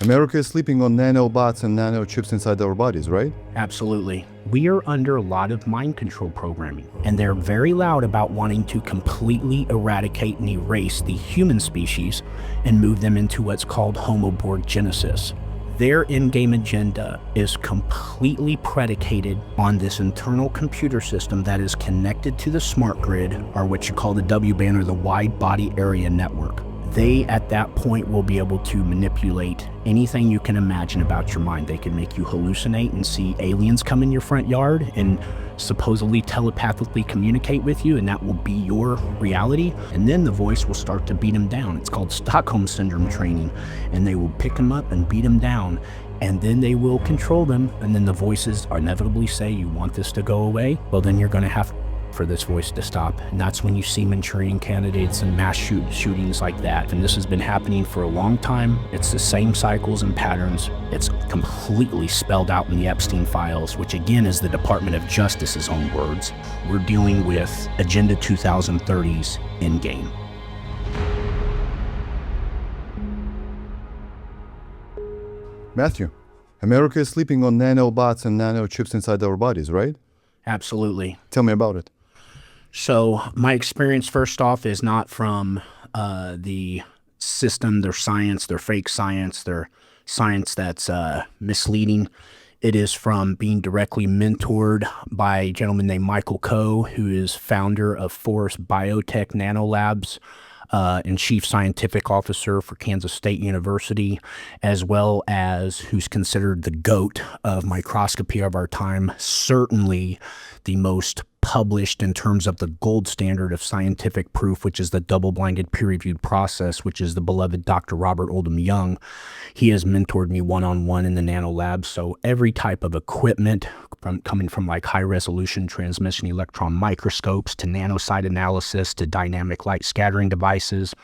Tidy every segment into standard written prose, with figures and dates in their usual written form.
America is sleeping on nanobots and nanochips inside our bodies, right? Absolutely. We are under a lot of mind control programming, and they're very loud about wanting to completely eradicate and erase the human species and move them into what's called homoborgenesis. Their in-game agenda is completely predicated on this internal computer system that is connected to the smart grid, or what you call the W-band or the wide body area network. They, at that point, will be able to manipulate anything you can imagine about your mind. They can make you hallucinate and see aliens come in your front yard and supposedly telepathically communicate with you, and that will be your reality. And then the voice will start to beat them down. It's called Stockholm Syndrome training, and they will pick them up and beat them down, and then they will control them. And then the voices inevitably say, you want this to go away? Well, then you're going to have for this voice to stop. And that's when you see Manchurian candidates and mass shootings like that. And this has been happening for a long time. It's the same cycles and patterns. It's completely spelled out in the Epstein files, which again is the Department of Justice's own words. We're dealing with Agenda 2030's endgame. Matthew, America is sleeping on nanobots and nanochips inside our bodies, right? Absolutely. Tell me about it. So my experience, first off, is not from the system, their science, their fake science, their science that's misleading. It is from being directly mentored by a gentleman named Michael Coe, who is founder of Forest Biotech Nanolabs and chief scientific officer for Kansas State University, as well as who's considered the GOAT of microscopy of our time, certainly the most published in terms of the gold standard of scientific proof, which is the double-blinded peer-reviewed process, which is the beloved Dr. Robert Oldham Young. He has mentored me one-on-one in the nano lab, so every type of equipment, coming from like high-resolution transmission electron microscopes to nano-sized analysis to dynamic light scattering devices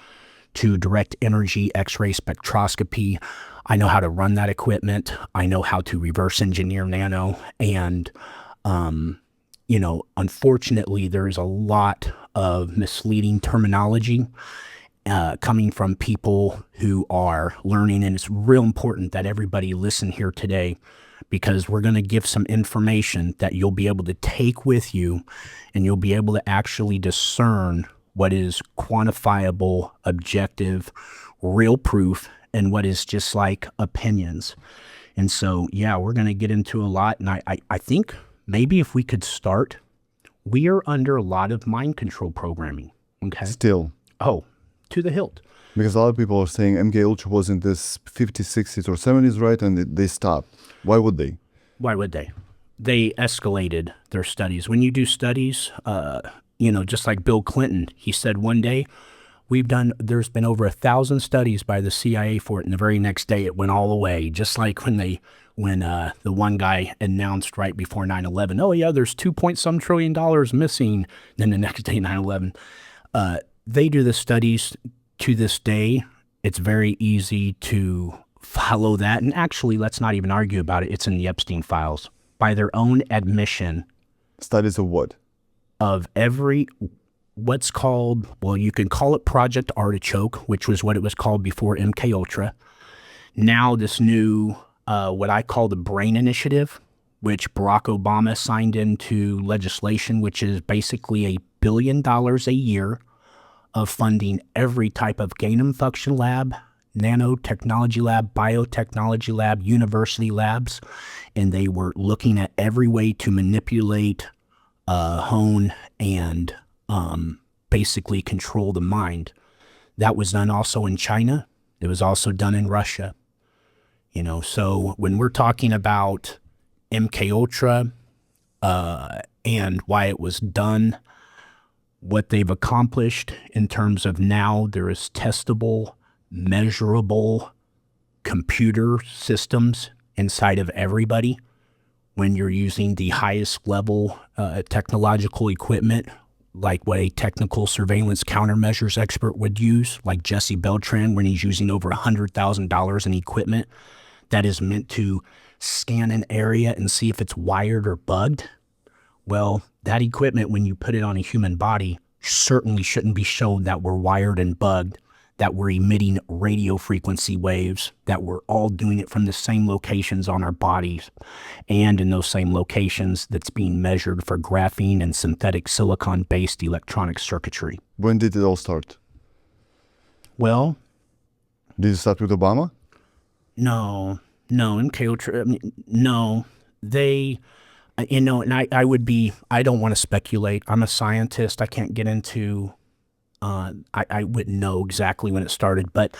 to direct energy X-ray spectroscopy. I know how to run that equipment. I know how to reverse engineer nano, and you know, unfortunately, there is a lot of misleading terminology coming from people who are learning, and it's real important that everybody listen here today, because we're going to give some information that you'll be able to take with you, and you'll be able to actually discern what is quantifiable, objective, real proof, and what is just like opinions. And so, yeah, we're going to get into a lot, and I think maybe if we could start, we are under a lot of mind control programming, okay? Still. Oh, to the hilt. Because a lot of people are saying MK Ultra was in this 50s, 60s, or 70s, right? And they stopped. Why would they? Why would they? They escalated their studies. When you do studies, you know, just like Bill Clinton, he said one day, there's been over 1,000 studies by the CIA for it, and the very next day it went all away. Just like when the one guy announced right before 9/11, oh yeah, there's $2 trillion missing. Then the next day, 9/11. They do the studies to this day. It's very easy to follow that. And actually, let's not even argue about it. It's in the Epstein files. By their own admission. Studies of what? Of what's called, well, you can call it Project Artichoke, which was what it was called before MK Ultra. Now this new, what I call the Brain Initiative, which Barack Obama signed into legislation, which is basically $1 billion a year of funding every type of gain-of-function lab, nanotechnology lab, biotechnology lab, university labs, and they were looking at every way to manipulate, hone, and basically control the mind. That was done also in China. It was also done in Russia. You know, so when we're talking about MK Ultra and why it was done, what they've accomplished in terms of now there is testable, measurable computer systems inside of everybody. When you're using the highest level technological equipment, like what a technical surveillance countermeasures expert would use, like Jesse Beltran, when he's using over $100,000 in equipment that is meant to scan an area and see if it's wired or bugged. Well, that equipment, when you put it on a human body, certainly shouldn't be shown that we're wired and bugged. that we're emitting radio frequency waves, that we're all doing it from the same locations on our bodies, and in those same locations that's being measured for graphene and synthetic silicon-based electronic circuitry. When did it all start? Well, Did it start with Obama? no, no, they, and I don't want to speculate. I'm a scientist. I can't get into, I wouldn't know exactly when it started, but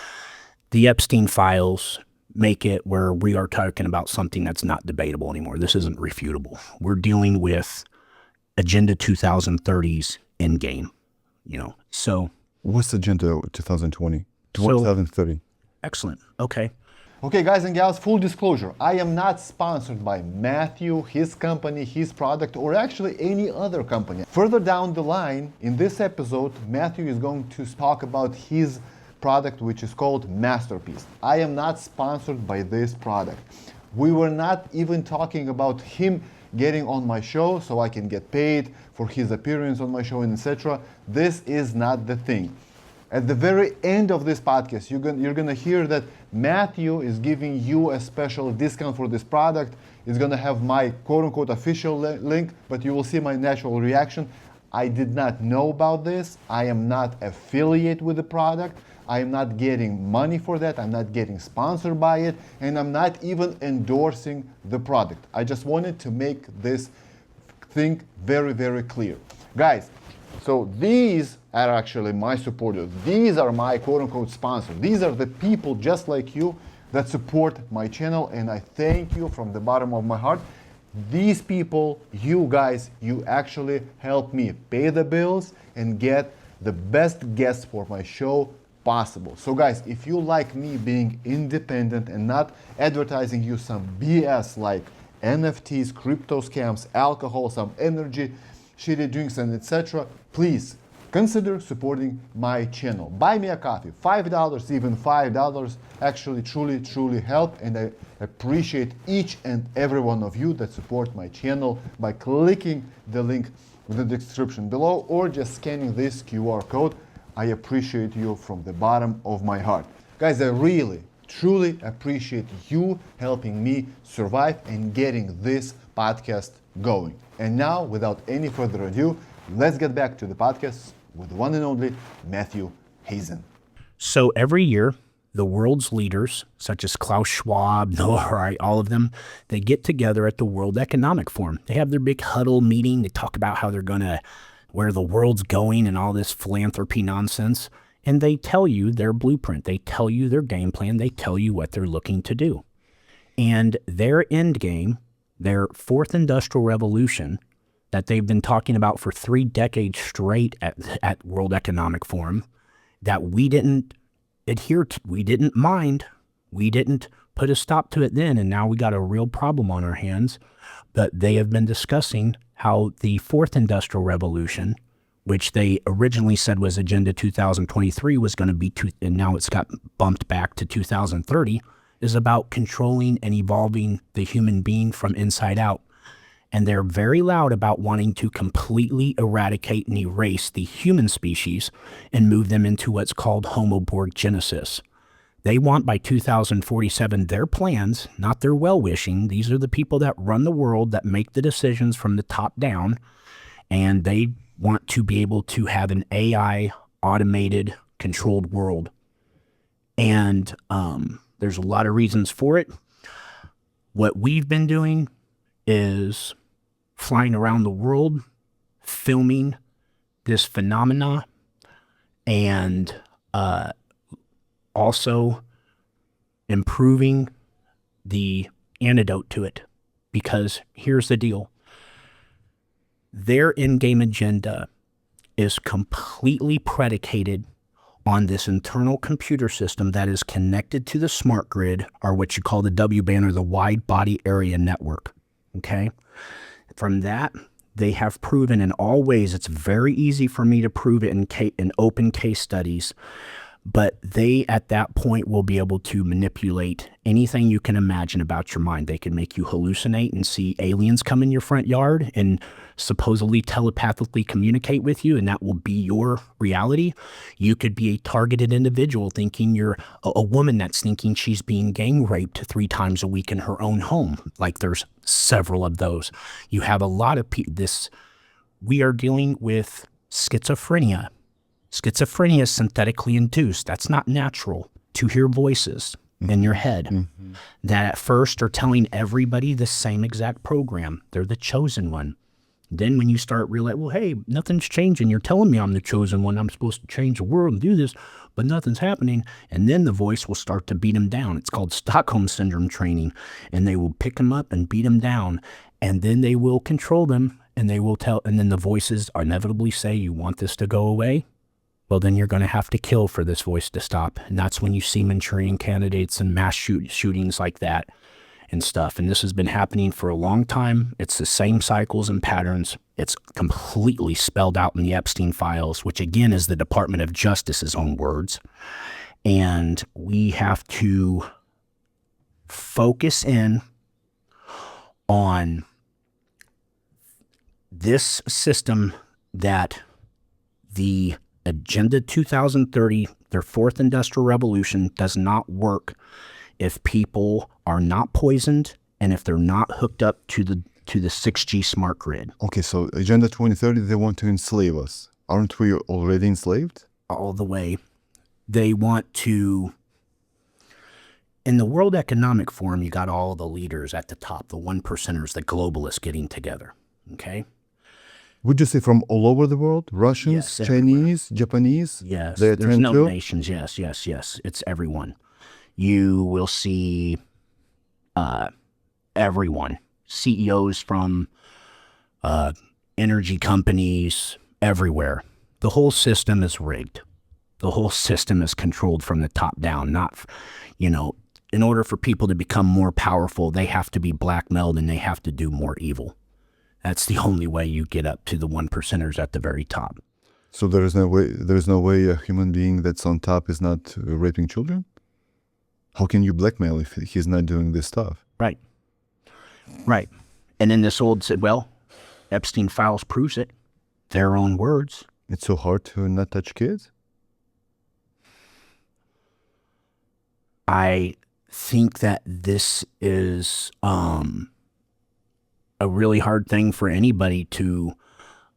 the Epstein files make it where we are talking about something that's not debatable anymore. This isn't refutable. We're dealing with Agenda 2030's endgame, so. What's Agenda 2020? 2030. Excellent. Okay. Okay, guys and gals, full disclosure, I am not sponsored by Matthew, his company, his product, or actually any other company. Further down the line, in this episode, Matthew is going to talk about his product, which is called MasterPeace. I am not sponsored by this product. We were not even talking about him getting on my show so I can get paid for his appearance on my show and etc. This is not the thing. At the very end of this podcast, you're gonna hear that Matthew is giving you a special discount for this product. It's gonna have my quote-unquote official link, but you will see my natural reaction. I did not know about this. I am not affiliated with the product. I am not getting money for that. I'm not getting sponsored by it, and I'm not even endorsing the product. I just wanted to make this thing very, very clear. Guys, so these are actually my supporters. These are my quote-unquote sponsors. These are the people just like you that support my channel, and I thank you from the bottom of my heart. These people, you guys, you actually help me pay the bills and get the best guests for my show possible. So guys, if you like me being independent and not advertising you some BS like NFTs, crypto scams, alcohol, some energy, shitty drinks, and etc., please consider supporting my channel. Buy me a coffee. $5, even $5 actually truly help, and I appreciate each and every one of you that support my channel by clicking the link in the description below or just scanning this QR code. I appreciate you from the bottom of my heart. Guys, I really, truly appreciate you helping me survive and getting this podcast going. And now, without any further ado, let's get back to the podcast with the one and only Matthew Hazen. So every year, the world's leaders, such as Klaus Schwab, Noah, all of them, they get together at the World Economic Forum. They have their big huddle meeting. They talk about how they're going to, where the world's going and all this philanthropy nonsense. And they tell you their blueprint. They tell you their game plan. They tell you what they're looking to do. And their end game, their fourth industrial revolution that they've been talking about for 3 decades straight at World Economic Forum, that we didn't adhere to, we didn't mind, we didn't put a stop to it then, and now we got a real problem on our hands. But they have been discussing how the fourth industrial revolution, which they originally said was Agenda 2023, was going to be, and now it's got bumped back to 2030, is about controlling and evolving the human being from inside out. And they're very loud about wanting to completely eradicate and erase the human species and move them into what's called homoborgenesis. They want by 2047 their plans, not their well-wishing. These are the people that run the world, that make the decisions from the top down, and they want to be able to have an AI automated controlled world. And there's a lot of reasons for it. What we've been doing is flying around the world, filming this phenomena, and also improving the antidote to it. Because here's the deal. Their in-game agenda is completely predicated on this internal computer system that is connected to the smart grid, or what you call the W-band, or the wide body area network. Okay? From that, they have proven in all ways, it's very easy for me to prove it in open case studies, But they, at that point, will be able to manipulate anything you can imagine about your mind. They can make you hallucinate and see aliens come in your front yard and supposedly telepathically communicate with you, and that will be your reality. You could be a targeted individual thinking you're a woman that's thinking she's being gang raped 3 times a week in her own home. Like there's several of those. You have a lot of people. We are dealing with schizophrenia. Schizophrenia is synthetically induced. That's not natural to hear voices in your head that at first are telling everybody the same exact program. They're the chosen one. Then when you start realizing, well, hey, nothing's changing. You're telling me I'm the chosen one. I'm supposed to change the world and do this, but nothing's happening. And then the voice will start to beat them down. It's called Stockholm Syndrome training. And they will pick them up and beat them down. And then they will control them. And they will tell, and then the voices inevitably say, you want this to go away? Well, then you're going to have to kill for this voice to stop. And that's when you see Manchurian candidates and mass shootings like that and stuff. And this has been happening for a long time. It's the same cycles and patterns. It's completely spelled out in the Epstein files, which again is the Department of Justice's own words. And we have to focus in on this system that the Agenda 2030, their 4th Industrial Revolution, does not work if people are not poisoned and if they're not hooked up to the 6G smart grid. Okay, so Agenda 2030, they want to enslave us. Aren't we already enslaved? All the way. They want to... In the World Economic Forum, you got all the leaders at the top, the 1%ers, the globalists getting together, okay? Would you say from all over the world? Russians, Yes, Chinese, Japanese? Yes, They there's attend no too? nations. Yes. It's everyone. You will see everyone. CEOs from energy companies, everywhere. The whole system is rigged. The whole system is controlled from the top down. Not, in order for people to become more powerful, they have to be blackmailed and they have to do more evil. That's the only way you get up to the 1%ers at the very top. So there's no way a human being that's on top is not raping children? How can you blackmail if he's not doing this stuff? Right. And then this old said, well, Epstein files proves it. Their own words. It's so hard to not touch kids? I think that this is a really hard thing for anybody to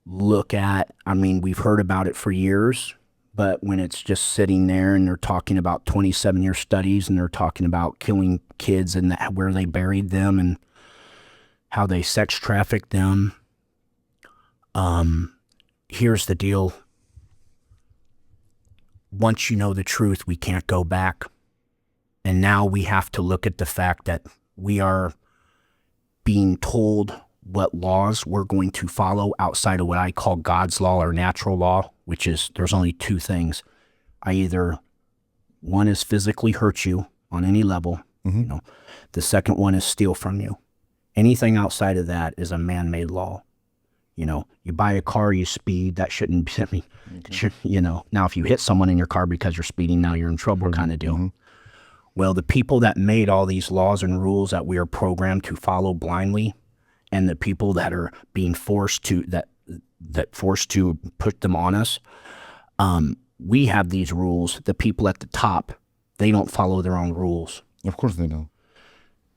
look at. I mean, we've heard about it for years, but when it's just sitting there and they're talking about 27-year studies and they're talking about killing kids and where they buried them and how they sex trafficked them, here's the deal. Once you know the truth, we can't go back. And now we have to look at the fact that we are being told what laws we're going to follow outside of what I call God's law or natural law, which is there's only 2 things. One is physically hurt you on any level. The second one is steal from you. Anything outside of that is a man-made law. You buy a car, you speed, that shouldn't be, now if you hit someone in your car because you're speeding, now you're in trouble kind of deal. Well, the people that made all these laws and rules that we are programmed to follow blindly, and the people that are being forced to forced to put them on us, we have these rules. The people at the top, they don't follow their own rules. Of course they don't.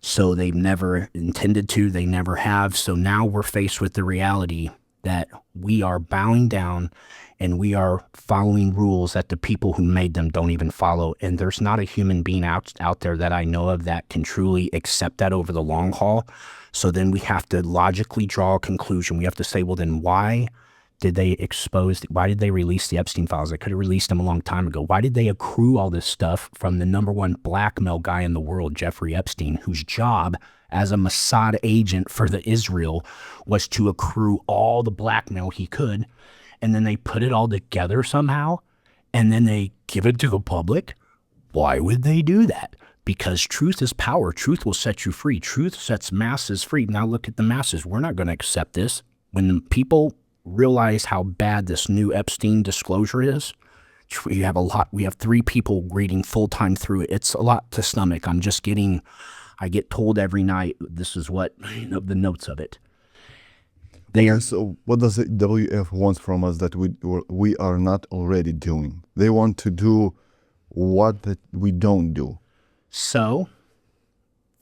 So they've never intended to. They never have. So now we're faced with the reality that we are bowing down and we are following rules that the people who made them don't even follow. And there's not a human being out there that I know of that can truly accept that over the long haul. So then we have to logically draw a conclusion. We have to say, well, then why did they release the Epstein files? They could have released them a long time ago. Why did they accrue all this stuff from the #1 blackmail guy in the world, Jeffrey Epstein, whose job as a Mossad agent for the Israel was to accrue all the blackmail he could, and then they put it all together somehow, and then they give it to the public? Why would they do that? Because truth is power. Truth will set you free. Truth sets masses free. Now look at the masses. We're not going to accept this. When the people realize how bad this new Epstein disclosure is, We have a lot. We have 3 people reading full time through it. It's a lot to stomach. I get told every night, this is what, the notes of it. So what does the WF want from us that we are not already doing? They want to do what that we don't do. So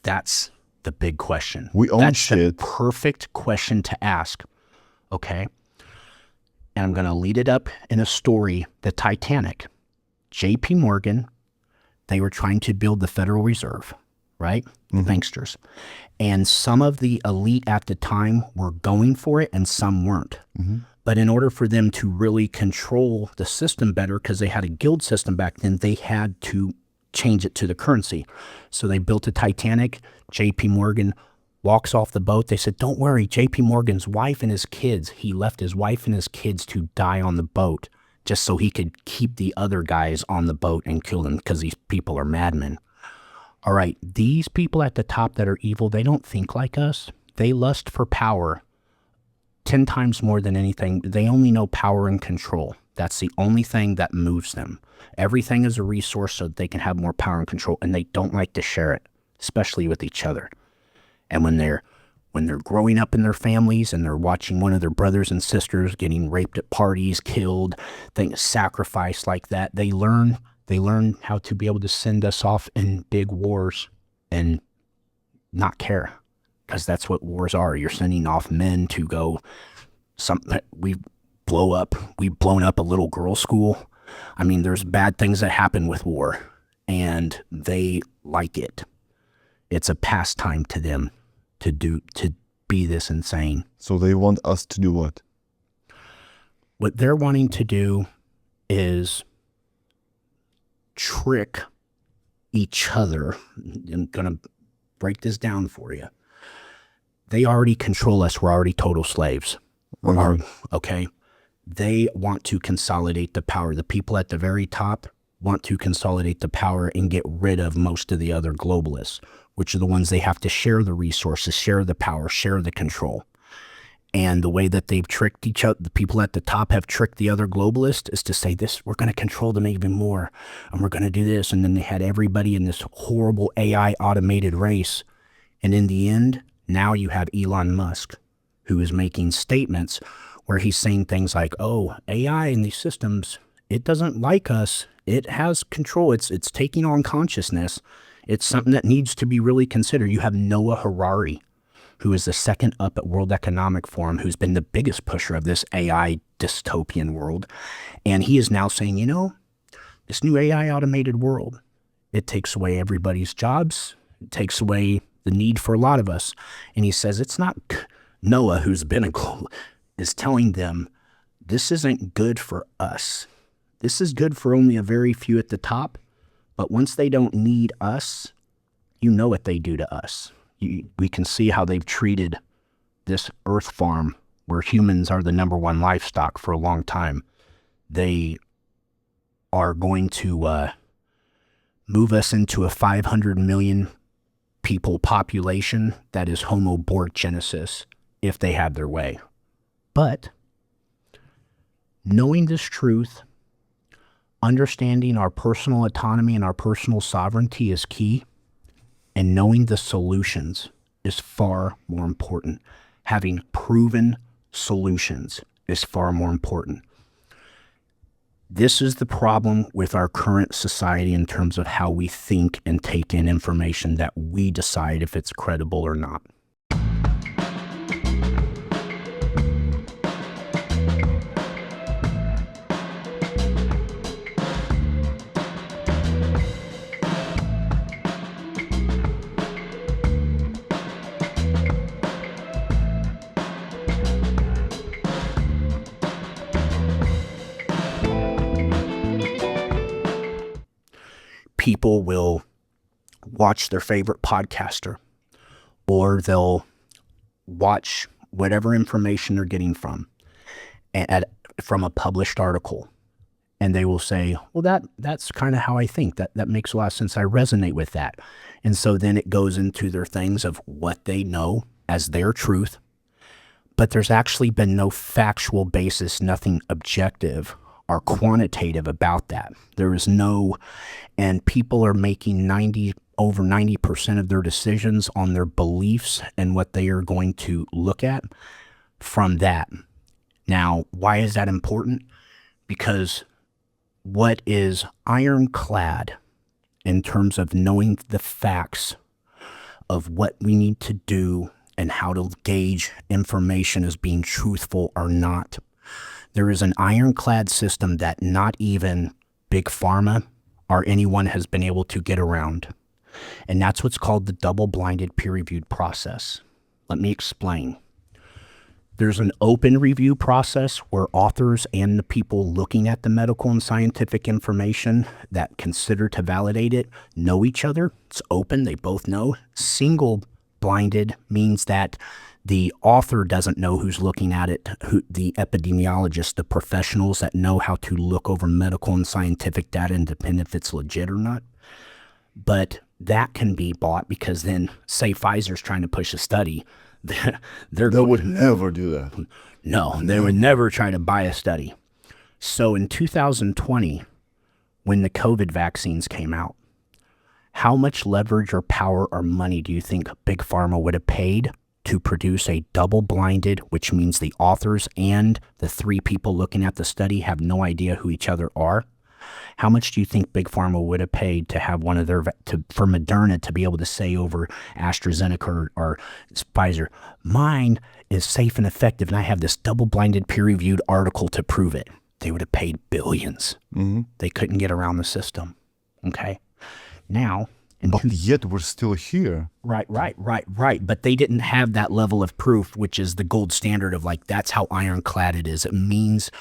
that's the big question. We own that's shit. The perfect question to ask. Okay. And I'm going to lead it up in a story, the Titanic. JP Morgan, they were trying to build the Federal Reserve, right? The banksters. And some of the elite at the time were going for it and some weren't. But in order for them to really control the system better, because they had a guild system back then, they had to change it to the currency. So they built a Titanic. JP Morgan walks off the boat. They said, don't worry, JP Morgan's wife and his kids, he left his wife and his kids to die on the boat just so he could keep the other guys on the boat and kill them because these people are madmen. All right, these people at the top that are evil, they don't think like us. They lust for power 10 times more than anything. They only know power and control. That's the only thing that moves them. Everything is a resource so they can have more power and control, and they don't like to share it, especially with each other. And when they're growing up in their families and they're watching one of their brothers and sisters getting raped at parties, killed, things sacrificed like that, they learn how to be able to send us off in big wars and not care, because that's what wars are. You're sending off men to go we've blown up a little girls' school. I mean, there's bad things that happen with war, and they like it. It's a pastime to them to be this insane. So they want us to do what? What they're wanting to do is trick each other. I'm going to break this down for you. They already control us. We're already total slaves. Okay? They want to consolidate the power. The people at the very top want to consolidate the power and get rid of most of the other globalists, which are the ones they have to share the resources, share the power, share the control. And the way that they've tricked each other, the people at the top have tricked the other globalists, is to say this, we're going to control them even more, and we're going to do this. And then they had everybody in this horrible AI automated race. And in the end, now you have Elon Musk, who is making statements where he's saying things like, oh, AI in these systems, it doesn't like us. It has control. It's taking on consciousness. It's something that needs to be really considered. You have Noah Harari, who is the second up at World Economic Forum, who's been the biggest pusher of this AI dystopian world. And he is now saying, this new AI automated world, it takes away everybody's jobs. It takes away the need for a lot of us. And he says, it's not Noah, who's been is telling them, this isn't good for us. This is good for only a very few at the top. But once they don't need us, you know what they do to us. We can see how they've treated this earth farm where humans are the #1 livestock for a long time. They are going to move us into a 500 million people population that is homoborgenesis if they have their way. But knowing this truth, understanding our personal autonomy and our personal sovereignty is key. And knowing the solutions is far more important. Having proven solutions is far more important. This is the problem with our current society in terms of how we think and take in information that we decide if it's credible or not. People will watch their favorite podcaster, or they'll watch whatever information they're getting from a published article, and they will say, well, that's kind of how I think. That makes a lot of sense. I resonate with that. And so then it goes into their things of what they know as their truth, but there's actually been no factual basis, nothing objective are quantitative about that. There is no, and people are making over 90% of their decisions on their beliefs and what they are going to look at from that. Now, why is that important? Because what is ironclad in terms of knowing the facts of what we need to do and how to gauge information as being truthful or not. There is an ironclad system that not even Big Pharma or anyone has been able to get around. And that's what's called the double-blinded peer-reviewed process. Let me explain. There's an open review process where authors and the people looking at the medical and scientific information that consider to validate it know each other. It's open. They both know. Single-blinded means that the author doesn't know who's looking at it, the epidemiologists, the professionals that know how to look over medical and scientific data and depend if it's legit or not. But that can be bought because then, say Pfizer's trying to push a study, they would never do that. No, they would never try to buy a study. So in 2020, when the COVID vaccines came out, how much leverage or power or money do you think Big Pharma would have paid to produce a double-blinded, which means the authors and the three people looking at the study have no idea who each other are? How much do you think Big Pharma would have paid to have one of their, for Moderna to be able to say over AstraZeneca or Pfizer, mine is safe and effective, and I have this double-blinded peer-reviewed article to prove it? They would have paid billions. Mm-hmm. They couldn't get around the system. Okay? Now, but yet we're still here. Right. But they didn't have that level of proof, which is the gold standard of like, that's how ironclad it is. It means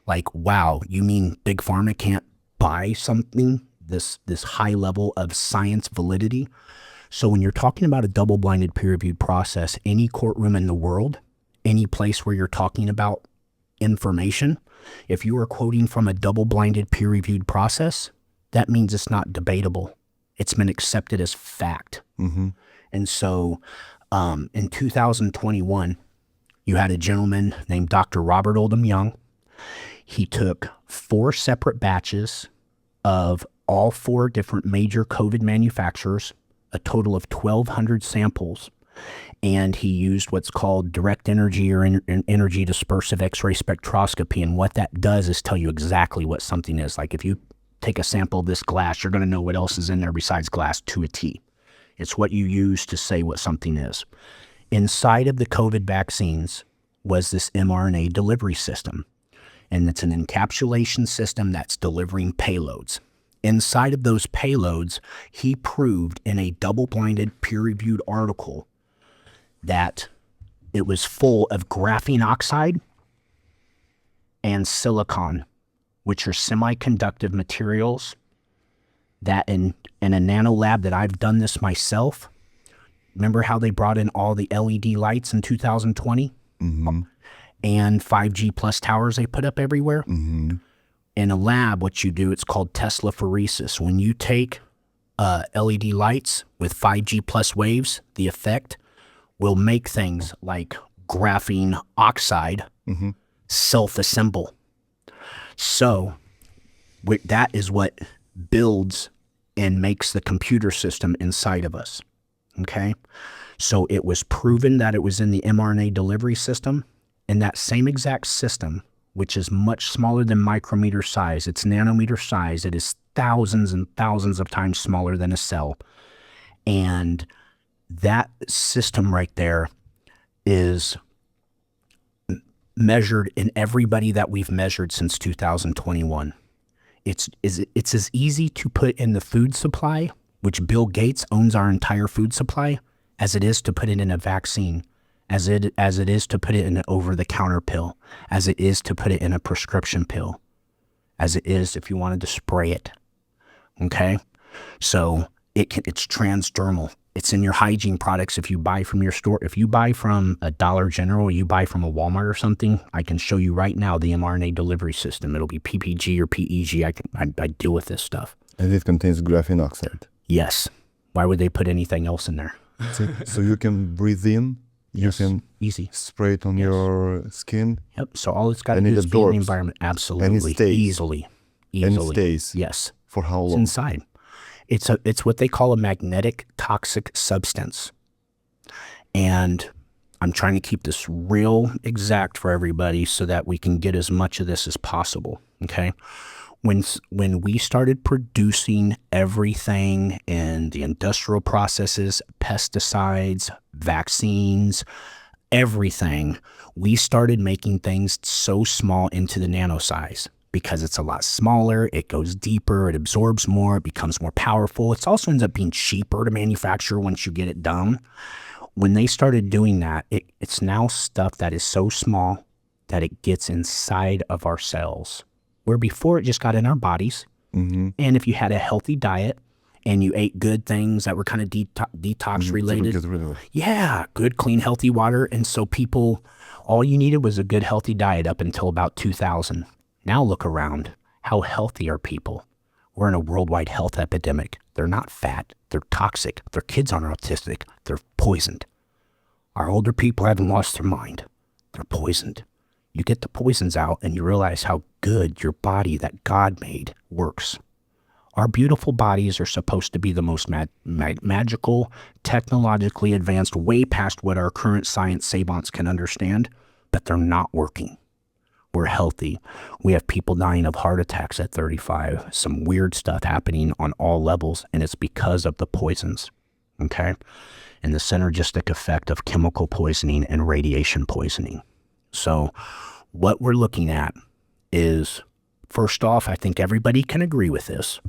like, wow, you mean Big Pharma can't buy something, this high level of science validity? So when you're talking about a double-blinded peer-reviewed process, any courtroom in the world, any place where you're talking about information, if you are quoting from a double-blinded peer-reviewed process, that means it's not debatable. It's been accepted as fact. Mm-hmm. And so in 2021, you had a gentleman named Dr. Robert Oldham Young. He took 4 separate batches of all 4 different major COVID manufacturers, a total of 1,200 samples, and he used what's called direct energy or energy dispersive X-ray spectroscopy. And what that does is tell you exactly what something is. Like if you take a sample of this glass, you're going to know what else is in there besides glass to a T. It's what you use to say what something is. Inside of the COVID vaccines was this mRNA delivery system, and it's an encapsulation system that's delivering payloads. Inside of those payloads, he proved in a double-blinded peer-reviewed article that it was full of graphene oxide and silicon, which are semiconductive materials that in a nano lab that I've done this myself. Remember how they brought in all the LED lights in 2020? Mm-hmm. And 5G plus towers they put up everywhere? Mm-hmm. In a lab, what you do, it's called Tesla phoresis. When you take LED lights with 5G plus waves, the effect will make things like graphene oxide self-assemble. So that is what builds and makes the computer system inside of us, okay? So it was proven that it was in the mRNA delivery system, and that same exact system, which is much smaller than micrometer size, it's nanometer size, it is thousands and thousands of times smaller than a cell. And that system right there is measured in everybody that we've measured since 2021. It's as easy to put in the food supply, which Bill Gates owns our entire food supply, as it is to put it in a vaccine, as it is to put it in an over-the-counter pill, as it is to put it in a prescription pill, as it is if you wanted to spray it. Okay? So it's transdermal. It's in your hygiene products. If you buy from your store, if you buy from a Dollar General, or you buy from a Walmart or something, I can show you right now the mRNA delivery system. It'll be PPG or PEG. I deal with this stuff. And it contains graphene oxide. Yes. Why would they put anything else in there? So you can breathe in You can easy. spray it on your skin. Yep. So all it's got to And do it is be in the absorbs. environment. Absolutely. And it stays. Easily. And it stays. Yes. For how It's long? inside. It's what they call a magnetic toxic substance. And I'm trying to keep this real exact for everybody so that we can get as much of this as possible. Okay. When we started producing everything in the industrial processes, pesticides, vaccines, everything, we started making things so small into the nano-size because it's a lot smaller, it goes deeper, it absorbs more, it becomes more powerful. It also ends up being cheaper to manufacture once you get it done. When they started doing that, it's now stuff that is so small that it gets inside of our cells. Where before it just got in our bodies. And if you had a healthy diet and you ate good things that were kind of detox related, yeah, good, clean, healthy water. And so people, all you needed was a good, healthy diet up until about 2000. Now look around. How healthy are people? We're in a worldwide health epidemic. They're not fat. They're toxic. Their kids aren't autistic. They're poisoned. Our older people haven't lost their mind. They're poisoned. You get the poisons out and you realize how good your body that God made works. Our beautiful bodies are supposed to be the most magical, technologically advanced, way past what our current science savants can understand, but they're not working. We're healthy. We have people dying of heart attacks at 35, some weird stuff happening on all levels, and it's because of the poisons, okay? And the synergistic effect of chemical poisoning and radiation poisoning. So what we're looking at is, first off, I think everybody can agree with this,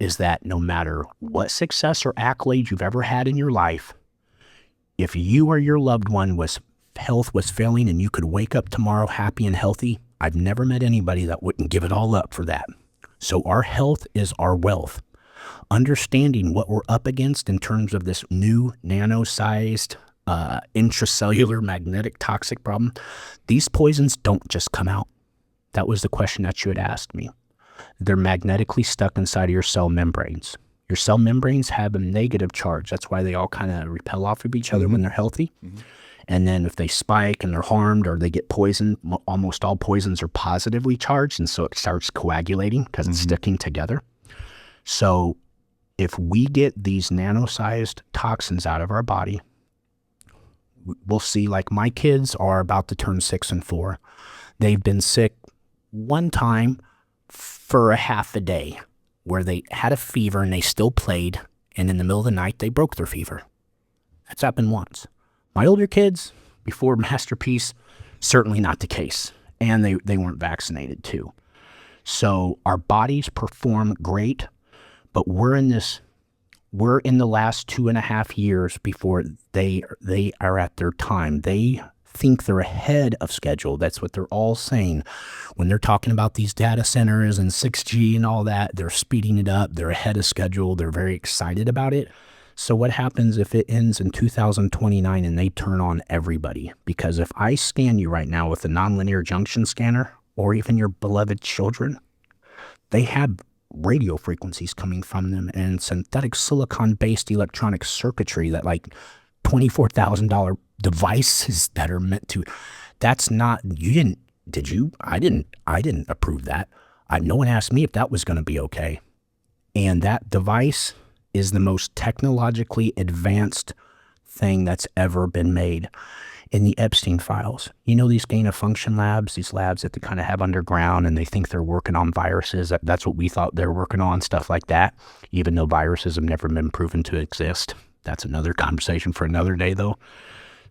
is that no matter what success or accolade you've ever had in your life, if you or your loved one health was failing and you could wake up tomorrow happy and healthy, I've never met anybody that wouldn't give it all up for that. So our health is our wealth. Understanding what we're up against in terms of this new nano-sized intracellular magnetic toxic problem, these poisons don't just come out. That was the question that you had asked me. They're magnetically stuck inside of your cell membranes. Your cell membranes have a negative charge. That's why they all kind of repel off of each other when they're healthy. And then if they spike and they're harmed or they get poisoned, almost all poisons are positively charged, and so it starts coagulating because it's sticking together. So if we get these nano-sized toxins out of our body, we'll see, like my kids are about to turn 6 and 4. They've been sick one time for a half a day where they had a fever and they still played, and in the middle of the night, they broke their fever. That's happened once. My older kids, before MasterPeace, certainly not the case. And they weren't vaccinated too. So our bodies perform great, but we're in the last 2.5 years before they are at their time. They think they're ahead of schedule. That's what they're all saying. When they're talking about these data centers and 6G and all that, they're speeding it up. They're ahead of schedule. They're very excited about it. So what happens if it ends in 2029 and they turn on everybody? Because if I scan you right now with a nonlinear junction scanner, or even your beloved children, they have radio frequencies coming from them and synthetic silicon-based electronic circuitry that like $24,000 devices that are meant to, that's not, you didn't, did you? I didn't approve that. No one asked me if that was going to be okay. And that device is the most technologically advanced thing that's ever been made. In the Epstein files, you know, these gain-of-function labs, these labs that they kind of have underground and they think they're working on viruses. That's what we thought they were working on, stuff like that, even though viruses have never been proven to exist. That's another conversation for another day, though.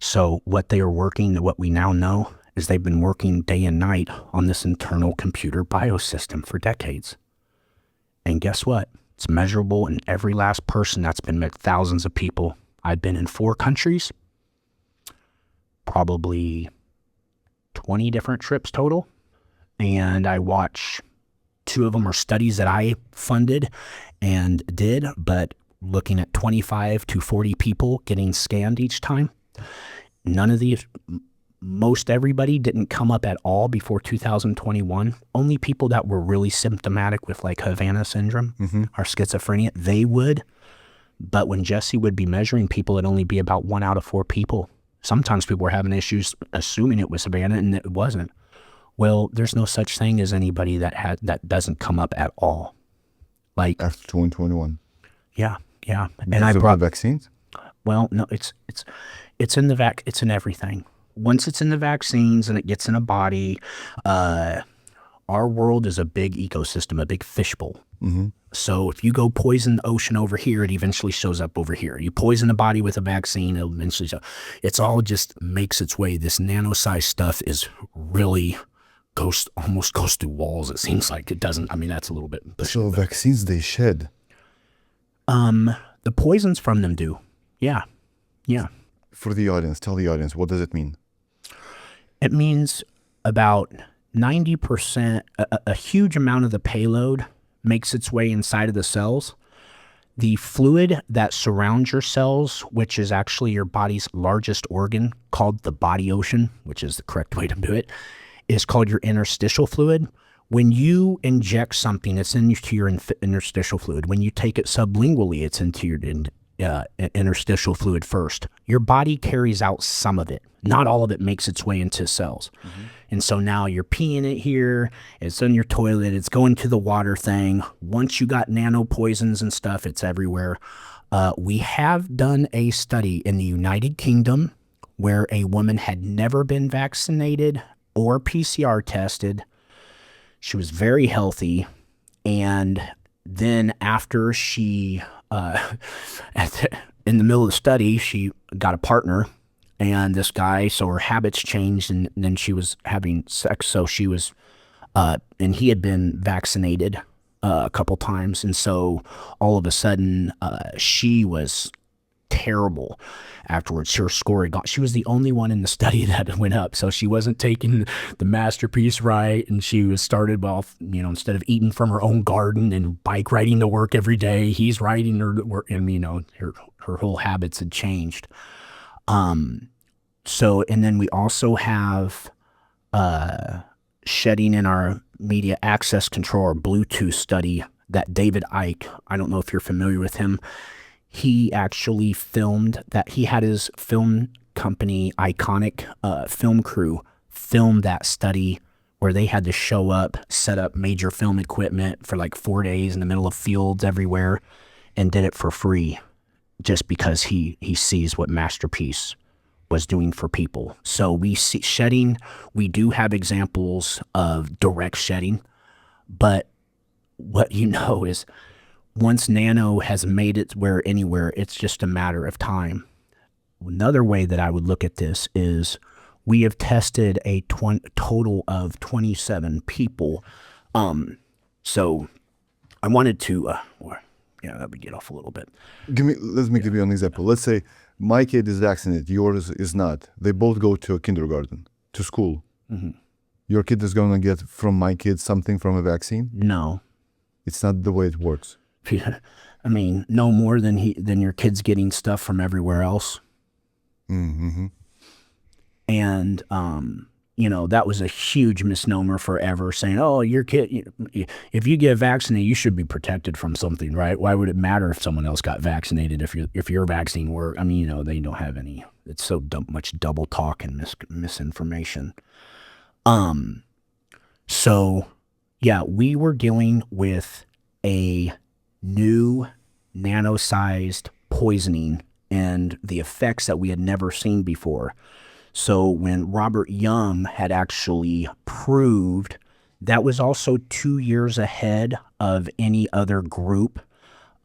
So what they are working, what we now know, is they've been working day and night on this internal computer biosystem for decades. And guess what? It's measurable in every last person that's been met, thousands of people. I've been in 4 countries, probably 20 different trips total. And I watch 2 of them are studies that I funded and did, but looking at 25 to 40 people getting scanned each time. None of these, most everybody didn't come up at all before 2021. Only people that were really symptomatic with like Havana syndrome or schizophrenia, they would. But when Jesse would be measuring people, it'd only be about 1 out of 4 people Sometimes people were having issues assuming it was Savannah, and it wasn't. Well, there's no such thing as anybody that doesn't come up at all. Like After 2021. Yeah. And Because I of brought the vaccines? Well, no, it's in the it's in everything. Once it's in the vaccines and it gets in a body, our world is a big ecosystem, a big fishbowl. So if you go poison the ocean over here, it eventually shows up over here. You poison the body with a vaccine, it'll eventually show. It's all just makes its way. This nano-sized stuff is really almost goes through walls. It seems like it doesn't. I mean, that's a little bit. So vaccines they shed. The poisons from them do. Yeah. For the audience, tell the audience, what does it mean? It means about 90%, a huge amount of the payload makes its way inside of the cells. The fluid that surrounds your cells, which is actually your body's largest organ, called the body ocean, which is the correct way to do it, is called your interstitial fluid. When you inject something, it's into your interstitial fluid. When you take it sublingually, it's into your interstitial fluid first. Your body carries out some of it. Not all of it makes its way into cells. And so now you're peeing it here, it's in your toilet, it's going to the water thing. Once you got nano poisons and stuff, it's everywhere. We have done a study in the United Kingdom where a woman had never been vaccinated or PCR tested. She was very healthy, and then after she, in the middle of the study, she got a partner, and this guy, so her habits changed, and then she was having sex, so she was, and he had been vaccinated a couple times, and so all of a sudden, she was terrible afterwards. Her score had gone. She was the only one in the study that went up, so she wasn't taking the MasterPeace right, and she was started off, instead of eating from her own garden and bike riding to work every day, he's riding her to work, and her whole habits had changed. So, and then we also have shedding in our media access control, or Bluetooth study that David Icke, I don't know if you're familiar with him, he actually filmed that. He had his film company, Iconic Film Crew, film that study where they had to show up, set up major film equipment for like 4 days in the middle of fields everywhere, and did it for free just because he sees what MasterPeace was doing for people. So we see shedding, we do have examples of direct shedding, but what is once nano has made its way anywhere, it's just a matter of time. Another way that I would look at this is we have tested a total of 27 people. So I wanted to, that would get off a little bit. Let me give you an example. Let's say my kid is vaccinated, yours is not. They both go to a kindergarten, to school. Your kid is going to get from my kid something from a vaccine? No. It's not the way it works. I mean, no more than your kid's getting stuff from everywhere else. And, that was a huge misnomer forever, saying, oh, your kid, if you get vaccinated, you should be protected from something, right? Why would it matter if someone else got vaccinated if your vaccine worked? I mean, they don't have any, it's so much double talk and misinformation. So, yeah, we were dealing with a new nano-sized poisoning and the effects that we had never seen before. So when Robert Young had actually proved, that was also 2 years ahead of any other group.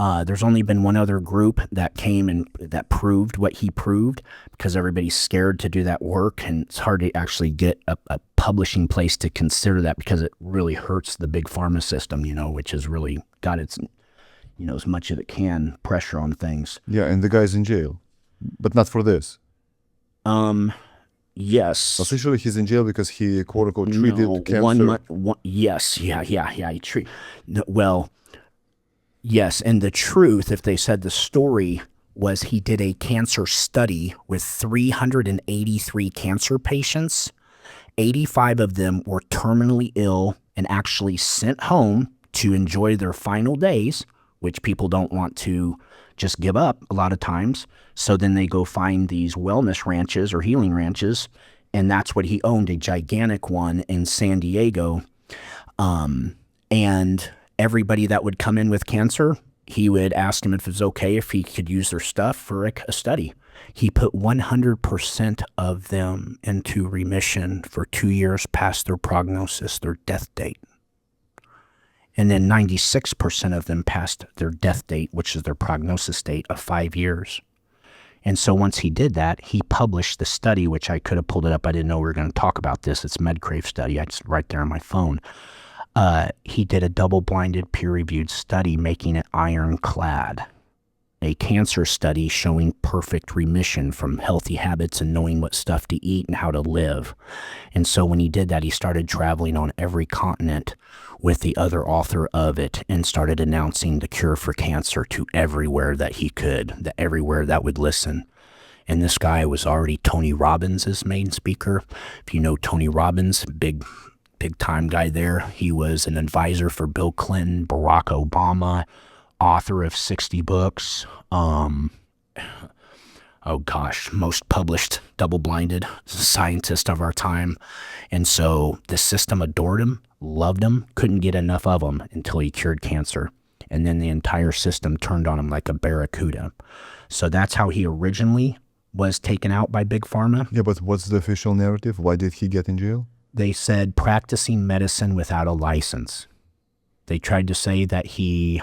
There's only been one other group that came and that proved what he proved, because everybody's scared to do that work, and it's hard to actually get a publishing place to consider that, because it really hurts the big pharma system, which has really got its, as much as it can, pressure on things. Yeah, and the guy's in jail, but not for this. Yes. Officially, he's in jail because he, quote unquote, treated cancer. Yes, yeah. He well, yes, and the truth, if they said the story, was he did a cancer study with 383 cancer patients. 85 of them were terminally ill and actually sent home to enjoy their final days, which people don't want to just give up a lot of times. So then they go find these wellness ranches or healing ranches, and that's what he owned, a gigantic one in San Diego. And everybody that would come in with cancer, he would ask him if it was okay if he could use their stuff for a study. He put 100% of them into remission for 2 years past their prognosis, their death date. And then 96% of them passed their death date, which is their prognosis date of 5 years. And so once he did that, he published the study, which I could have pulled it up. I didn't know we were going to talk about this. It's MedCrave study. It's right there on my phone. He did a double-blinded, peer-reviewed study making it ironclad. A cancer study showing perfect remission from healthy habits and knowing what stuff to eat and how to live. And so when he did that, he started traveling on every continent with the other author of it and started announcing the cure for cancer to everywhere that he could, everywhere that would listen. And this guy was already Tony Robbins' main speaker. If you know Tony Robbins, big time guy there. He was an advisor for Bill Clinton, Barack Obama, author of 60 books. Most published double-blinded scientist of our time. And so the system adored him, loved him, couldn't get enough of him until he cured cancer. And then the entire system turned on him like a barracuda. So that's how he originally was taken out by Big Pharma. Yeah, but what's the official narrative? Why did he get in jail? They said practicing medicine without a license. They tried to say that he,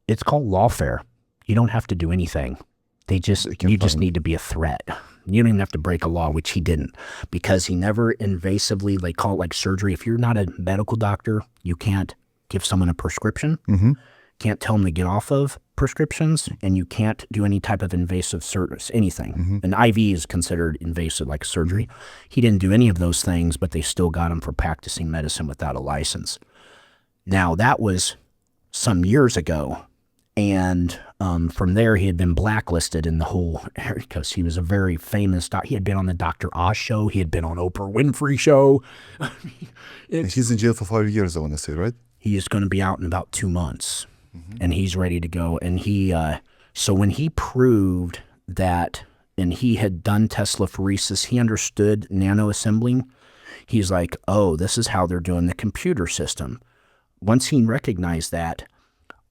it's called lawfare. You don't have to do anything. You just need to be a threat. You don't even have to break a law, which he didn't, because he never invasively, they call it like surgery. If you're not a medical doctor, you can't give someone a prescription. Mm-hmm. Can't tell them to get off of prescriptions, and you can't do any type of invasive service, anything. Mm-hmm. An IV is considered invasive, like surgery. He didn't do any of those things, but they still got him for practicing medicine without a license. Now, that was some years ago, and from there, he had been blacklisted in the whole area because he was a very famous doctor. He had been on the Dr. Oz show. He had been on Oprah Winfrey show. He's in jail for 5 years, I want to say, right? He is going to be out in about 2 months. And he's ready to go. And so when he proved that, and he had done Teslaphoresis, he understood nano-assembling. He's like, oh, this is how they're doing the computer system. Once he recognized that,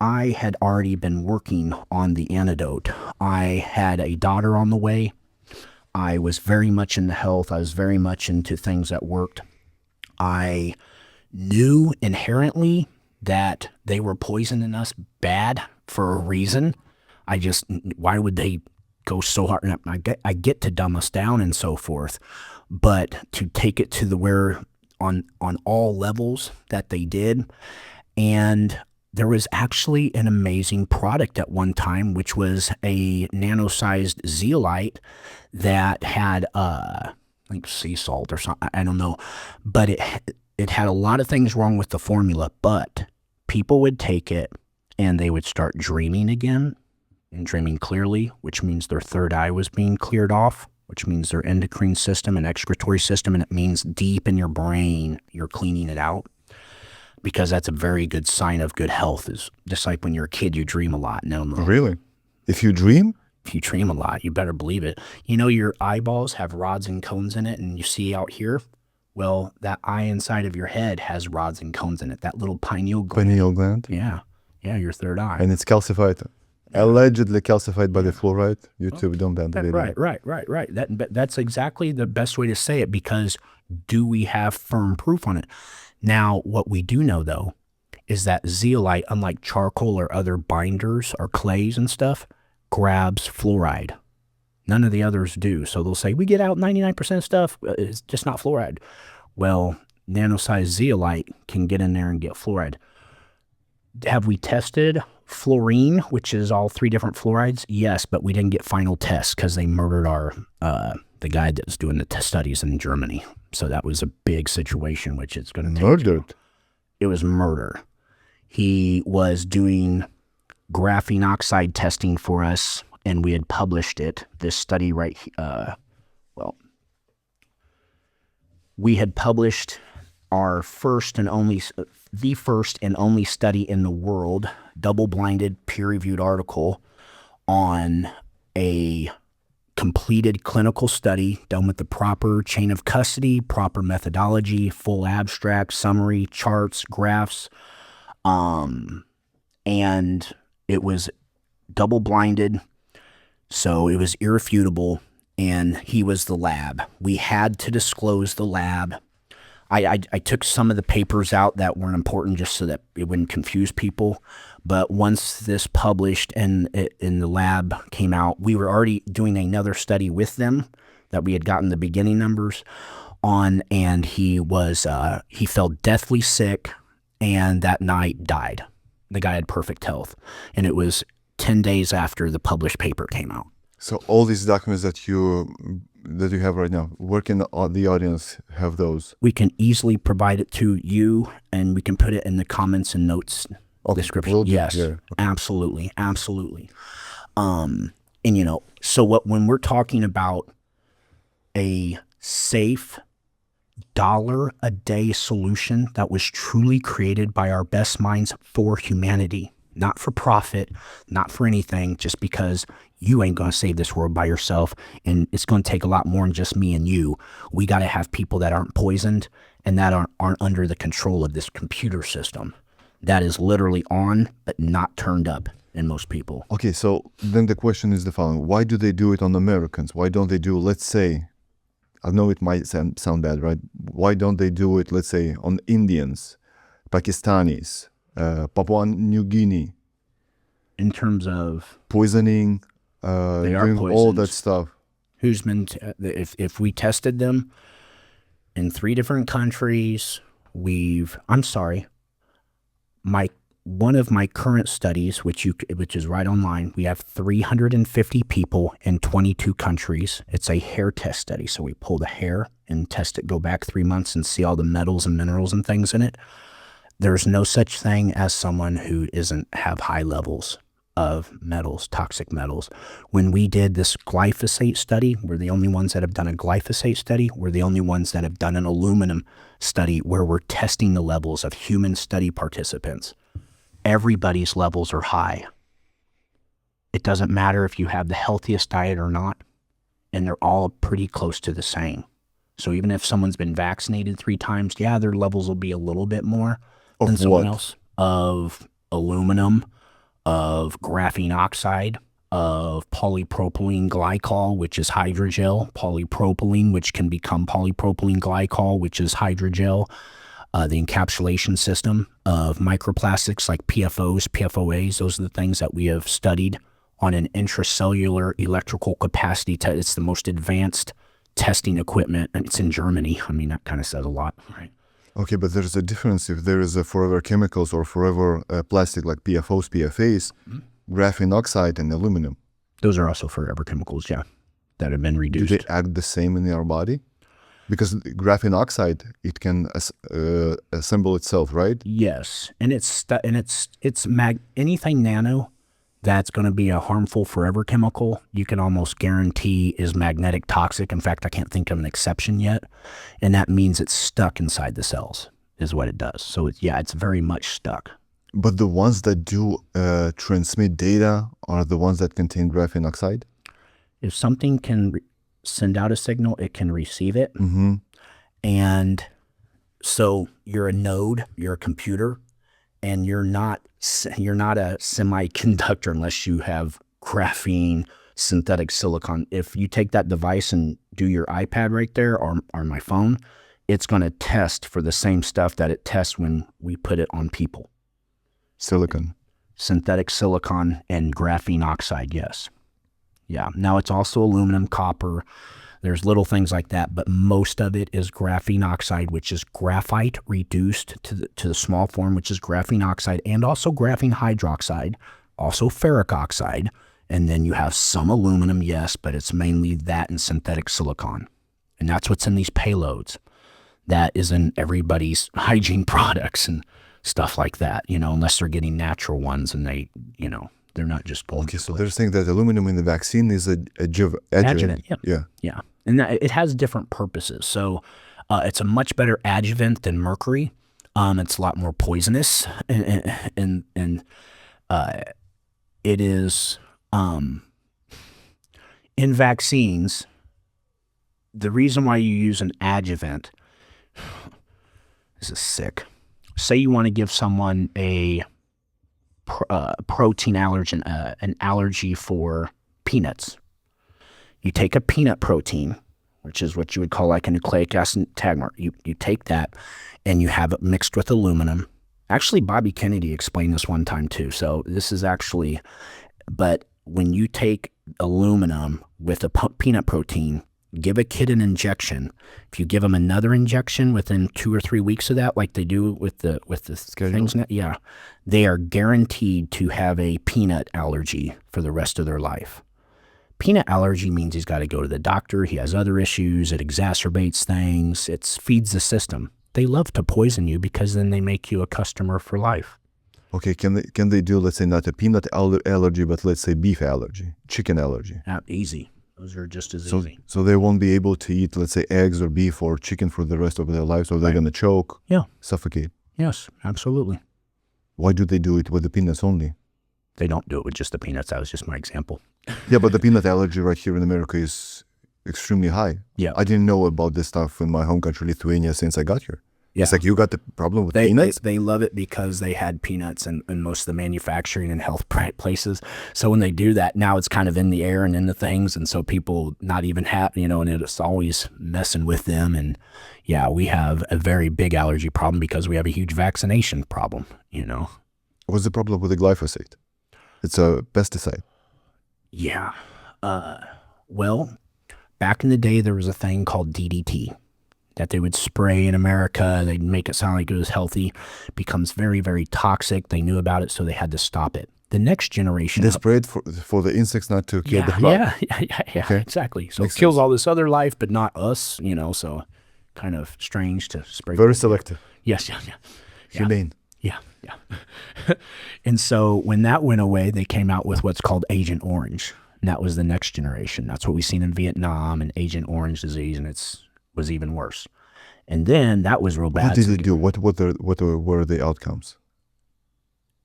I had already been working on the antidote. I had a daughter on the way. I was very much into health. I was very much into things that worked. I knew inherently that they were poisoning us bad for a reason. Why would they go so hard? I get to dumb us down and so forth, but to take it to where on all levels that they did. And there was actually an amazing product at one time, which was a nano-sized zeolite that had like sea salt or something, I don't know, but it had a lot of things wrong with the formula, but people would take it and they would start dreaming again and dreaming clearly, which means their third eye was being cleared off, which means their endocrine system and excretory system, and it means deep in your brain, you're cleaning it out, because that's a very good sign of good health. Is just like when you're a kid, you dream a lot. No. Really? If you dream? If you dream a lot, you better believe it. You know, your eyeballs have rods and cones in it, and you see out here, well, that eye inside of your head has rods and cones in it. That little pineal gland. Pineal gland? Yeah, your third eye. And it's calcified. Allegedly calcified by the fluoride. YouTube don't ban the video. Right. That's exactly the best way to say it, because do we have firm proof on it? Now, what we do know, though, is that zeolite, unlike charcoal or other binders or clays and stuff, grabs fluoride. None of the others do. So they'll say, we get out 99% of stuff, it's just not fluoride. Well, nano-sized zeolite can get in there and get fluoride. Have we tested fluorine, which is all 3 different fluorides? Yes, but we didn't get final tests because they murdered the guy that was doing the studies in Germany. So that was a big situation, which is going to take... Murdered? It was murder. He was doing graphene oxide testing for us, and we had published it, this study we had published our the first and only study in the world, double-blinded, peer-reviewed article on a completed clinical study done with the proper chain of custody, proper methodology, full abstract, summary, charts, graphs, and it was double-blinded, so it was irrefutable, and he was the lab. We had to disclose the lab. I took some of the papers out that weren't important just so that it wouldn't confuse people. But once this published and in the lab came out, we were already doing another study with them that we had gotten the beginning numbers on, and he fell deathly sick, and that night died. The guy had perfect health, and it was 10 days after the published paper came out. So all these documents that you have right now, where can the audience have those? We can easily provide it to you, and we can put it in the comments and notes description. Yes, absolutely, absolutely. And so when we're talking about a safe $1 solution that was truly created by our best minds for humanity, not for profit, not for anything, just because you ain't going to save this world by yourself, and it's going to take a lot more than just me and you. We got to have people that aren't poisoned and that aren't under the control of this computer system that is literally on but not turned up in most people. Okay, so then the question is the following. Why do they do it on Americans? Why don't they do, let's say, I know it might sound bad, right? Why don't they do it, let's say, on Indians, Pakistanis, Papua New Guinea? In terms of poisoning, doing all that stuff. Who's been, if we tested them in 3 different countries, one of my current studies, which is right online, we have 350 people in 22 countries. It's a hair test study. So we pull the hair and test it, go back 3 months and see all the metals and minerals and things in it. There's no such thing as someone who doesn't have high levels of metals, toxic metals. When we did this glyphosate study, we're the only ones that have done a glyphosate study. We're the only ones that have done an aluminum study where we're testing the levels of human study participants. Everybody's levels are high. It doesn't matter if you have the healthiest diet or not, and they're all pretty close to the same. So even if someone's been vaccinated 3 times, yeah, their levels will be a little bit more than someone else. Of aluminum, of graphene oxide, of polypropylene glycol, which is HydraGel, polypropylene, which can become polypropylene glycol, which is HydraGel, the encapsulation system of microplastics like PFOs, PFOAs. Those are the things that we have studied on an intracellular electrical capacity test. It's the most advanced testing equipment, and it's in Germany. I mean, that kind of says a lot, right? Okay, but there's a difference if there is a forever chemicals or forever plastic like PFOs, PFAs, graphene oxide, and aluminum. Those are also forever chemicals, yeah, that have been reduced. Do they act the same in our body? Because graphene oxide, it can assemble itself, right? Yes, and anything nano that's going to be a harmful forever chemical, you can almost guarantee is magnetic toxic. In fact, I can't think of an exception yet. And that means it's stuck inside the cells is what it does. So it's very much stuck. But the ones that do transmit data are the ones that contain graphene oxide? If something can send out a signal, it can receive it. Mm-hmm. And so you're a node, you're a computer, and you're not a semiconductor unless you have graphene, synthetic silicon. If you take that device and do your iPad right there or my phone, it's going to test for the same stuff that it tests when we put it on people. Silicon. Synthetic silicon and graphene oxide, yes. Yeah. Now it's also aluminum, copper. There's little things like that, but most of it is graphene oxide, which is graphite reduced to the small form, which is graphene oxide, and also graphene hydroxide, also ferric oxide. And then you have some aluminum, yes, but it's mainly that and synthetic silicon. And that's what's in these payloads. That is in everybody's hygiene products and stuff like that, unless they're getting natural ones and they're not just going. Okay, so they're saying that aluminum in the vaccine is adjuvant. Adjuvant, yeah. And it has different purposes. So It's a much better adjuvant than mercury. It's a lot more poisonous, and it is in vaccines. The reason why you use an adjuvant, this is sick. Say you want to give someone a protein allergen, an allergy for peanuts. You take a peanut protein, which is what you would call like a nucleic acid tag. You take that and you have it mixed with aluminum. Actually, Bobby Kennedy explained this one time too. So this is actually, but when you take aluminum with a peanut protein, give a kid an injection. If you give them another injection within 2 or 3 weeks of that, like they do with the things, yeah, they are guaranteed to have a peanut allergy for the rest of their life. Peanut allergy means he's got to go to the doctor. He has other issues. It exacerbates things. It feeds the system. They love to poison you because then they make you a customer for life. Okay, can they do, let's say, not a peanut allergy, but let's say beef allergy, chicken allergy? Easy. Those are just as easy. So they won't be able to eat, let's say, eggs or beef or chicken for the rest of their lives, or they're going to choke, suffocate. Yes, absolutely. Why do they do it with the peanuts only? They don't do it with just the peanuts. That was just my example. Yeah, but the peanut allergy right here in America is extremely high. Yeah. I didn't know about this stuff in my home country, Lithuania, since I got here. Yeah. It's like you got the problem with peanuts? They love it because they had peanuts in most of the manufacturing and health places. So when they do that, now it's kind of in the air and in the things. And so people not even have, and it's always messing with them. And yeah, we have a very big allergy problem because we have a huge vaccination problem, What's the problem with the glyphosate? It's a pesticide. Yeah. Well, back in the day, there was a thing called DDT that they would spray in America. They'd make it sound like it was healthy. It becomes very, very toxic. They knew about it, so they had to stop it. The next generation... They sprayed for the insects not to kill the crop. Yeah, okay. Exactly. So Makes it kills sense. all this other life, but not us, so kind of strange to spray. Very selective. Yes, yeah. Humane. Yeah. And so when that went away, they came out with what's called Agent Orange. And that was the next generation. That's what we've seen in Vietnam and Agent Orange disease, and was even worse. And then that was real bad. What did it do? What were the outcomes?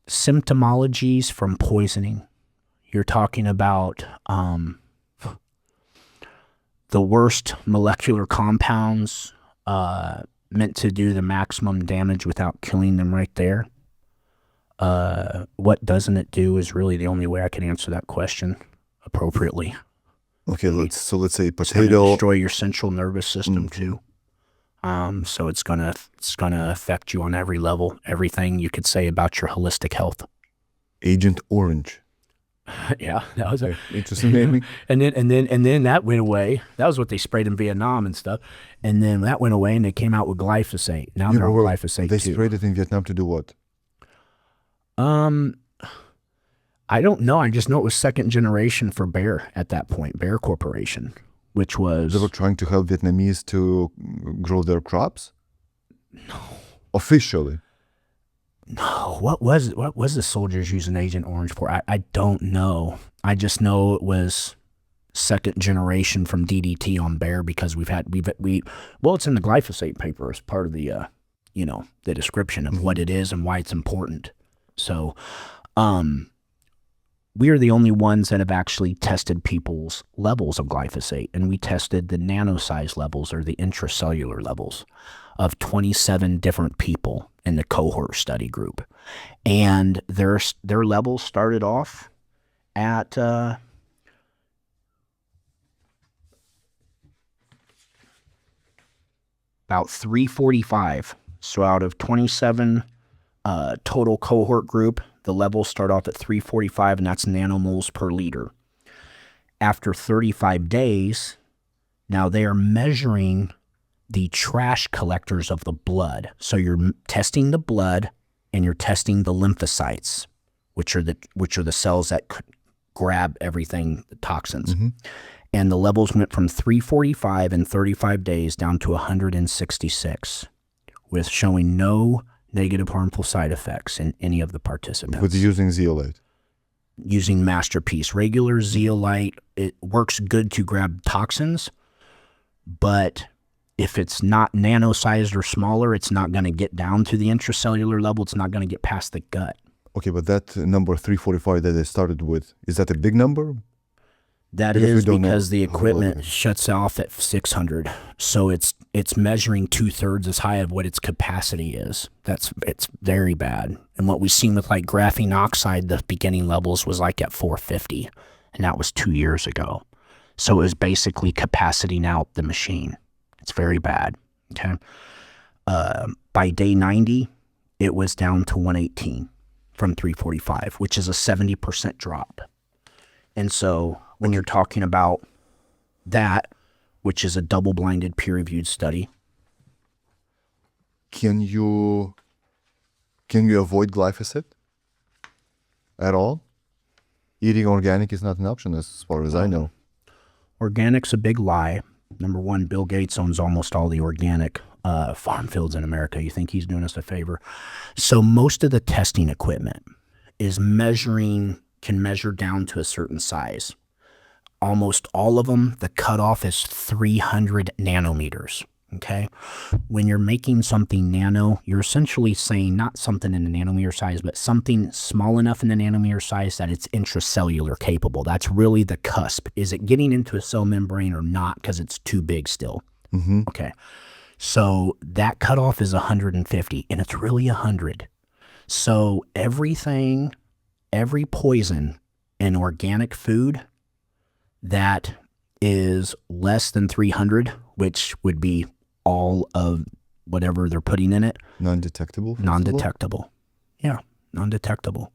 Symptomologies from poisoning. You're talking about the worst molecular compounds meant to do the maximum damage without killing them right there. What doesn't it do is really the only way I can answer that question appropriately. Okay, let's say It's potato. gonna destroy your central nervous system too. So it's gonna affect you on every level, everything you could say about your holistic health. Agent Orange. Yeah, that was Interesting naming. and then that went away. That was what they sprayed in Vietnam and stuff. And then that went away, and they came out with glyphosate. Now they're on glyphosate They too. sprayed it in Vietnam to do what? I don't know. I just know it was second generation for Bayer at that point, Bayer Corporation, which was... They were trying to help Vietnamese to grow their crops? No. Officially? No. What was the soldiers using Agent Orange for? I don't know. I just know it was second generation from DDT on Bayer because well, it's in the glyphosate paper as part of the, the description of what it is and why it's important. So, we are the only ones that have actually tested people's levels of glyphosate, and we tested the nano-sized levels or the intracellular levels of 27 different people in the cohort study group. And their levels started off at about 345. So out of 27 total cohort group, the levels start off at 345, and that's nanomoles per liter. After 35 days, now they are measuring the trash collectors of the blood. So you're testing the blood, and you're testing the lymphocytes, which are the cells that grab everything, the toxins. Mm-hmm. And the levels went from 345 in 35 days down to 166, with showing no negative harmful side effects in any of the participants. With using zeolite? Using MasterPeace. Regular zeolite, it works good to grab toxins, but If it's not nano-sized or smaller, it's not going to get down to the intracellular level. It's not going to get past the gut. Okay, but that number 345 that they started with, is that a big number? That is because the equipment shuts off at 600. So it's measuring 2/3 as high of what its capacity is. It's very bad. And what we've seen with like graphene oxide, the beginning levels was like at 450. And that was 2 years ago. So it was basically capaciting out the machine. It's very bad. Okay. By day 90, it was down to 118 from 345, which is a 70% drop. And so when you're talking about that, which is a double-blinded peer-reviewed study. Can you avoid glyphosate at all? Eating organic is not an option as far as I know. Organic's a big lie. Number one, Bill Gates owns almost all the organic farm fields in America. You think he's doing us a favor? So most of the testing equipment is can measure down to a certain size. Almost all of them, the cutoff is 300 nanometers, okay? When you're making something nano, you're essentially saying not something in a nanometer size, but something small enough in the nanometer size that it's intracellular capable. That's really the cusp. Is it getting into a cell membrane or not because it's too big still? Mm-hmm. Okay, so that cutoff is 150, and it's really 100. So every poison in organic food that is less than 300, which would be all of whatever they're putting in it. Non-detectable? Non-detectable. Yeah, non-detectable.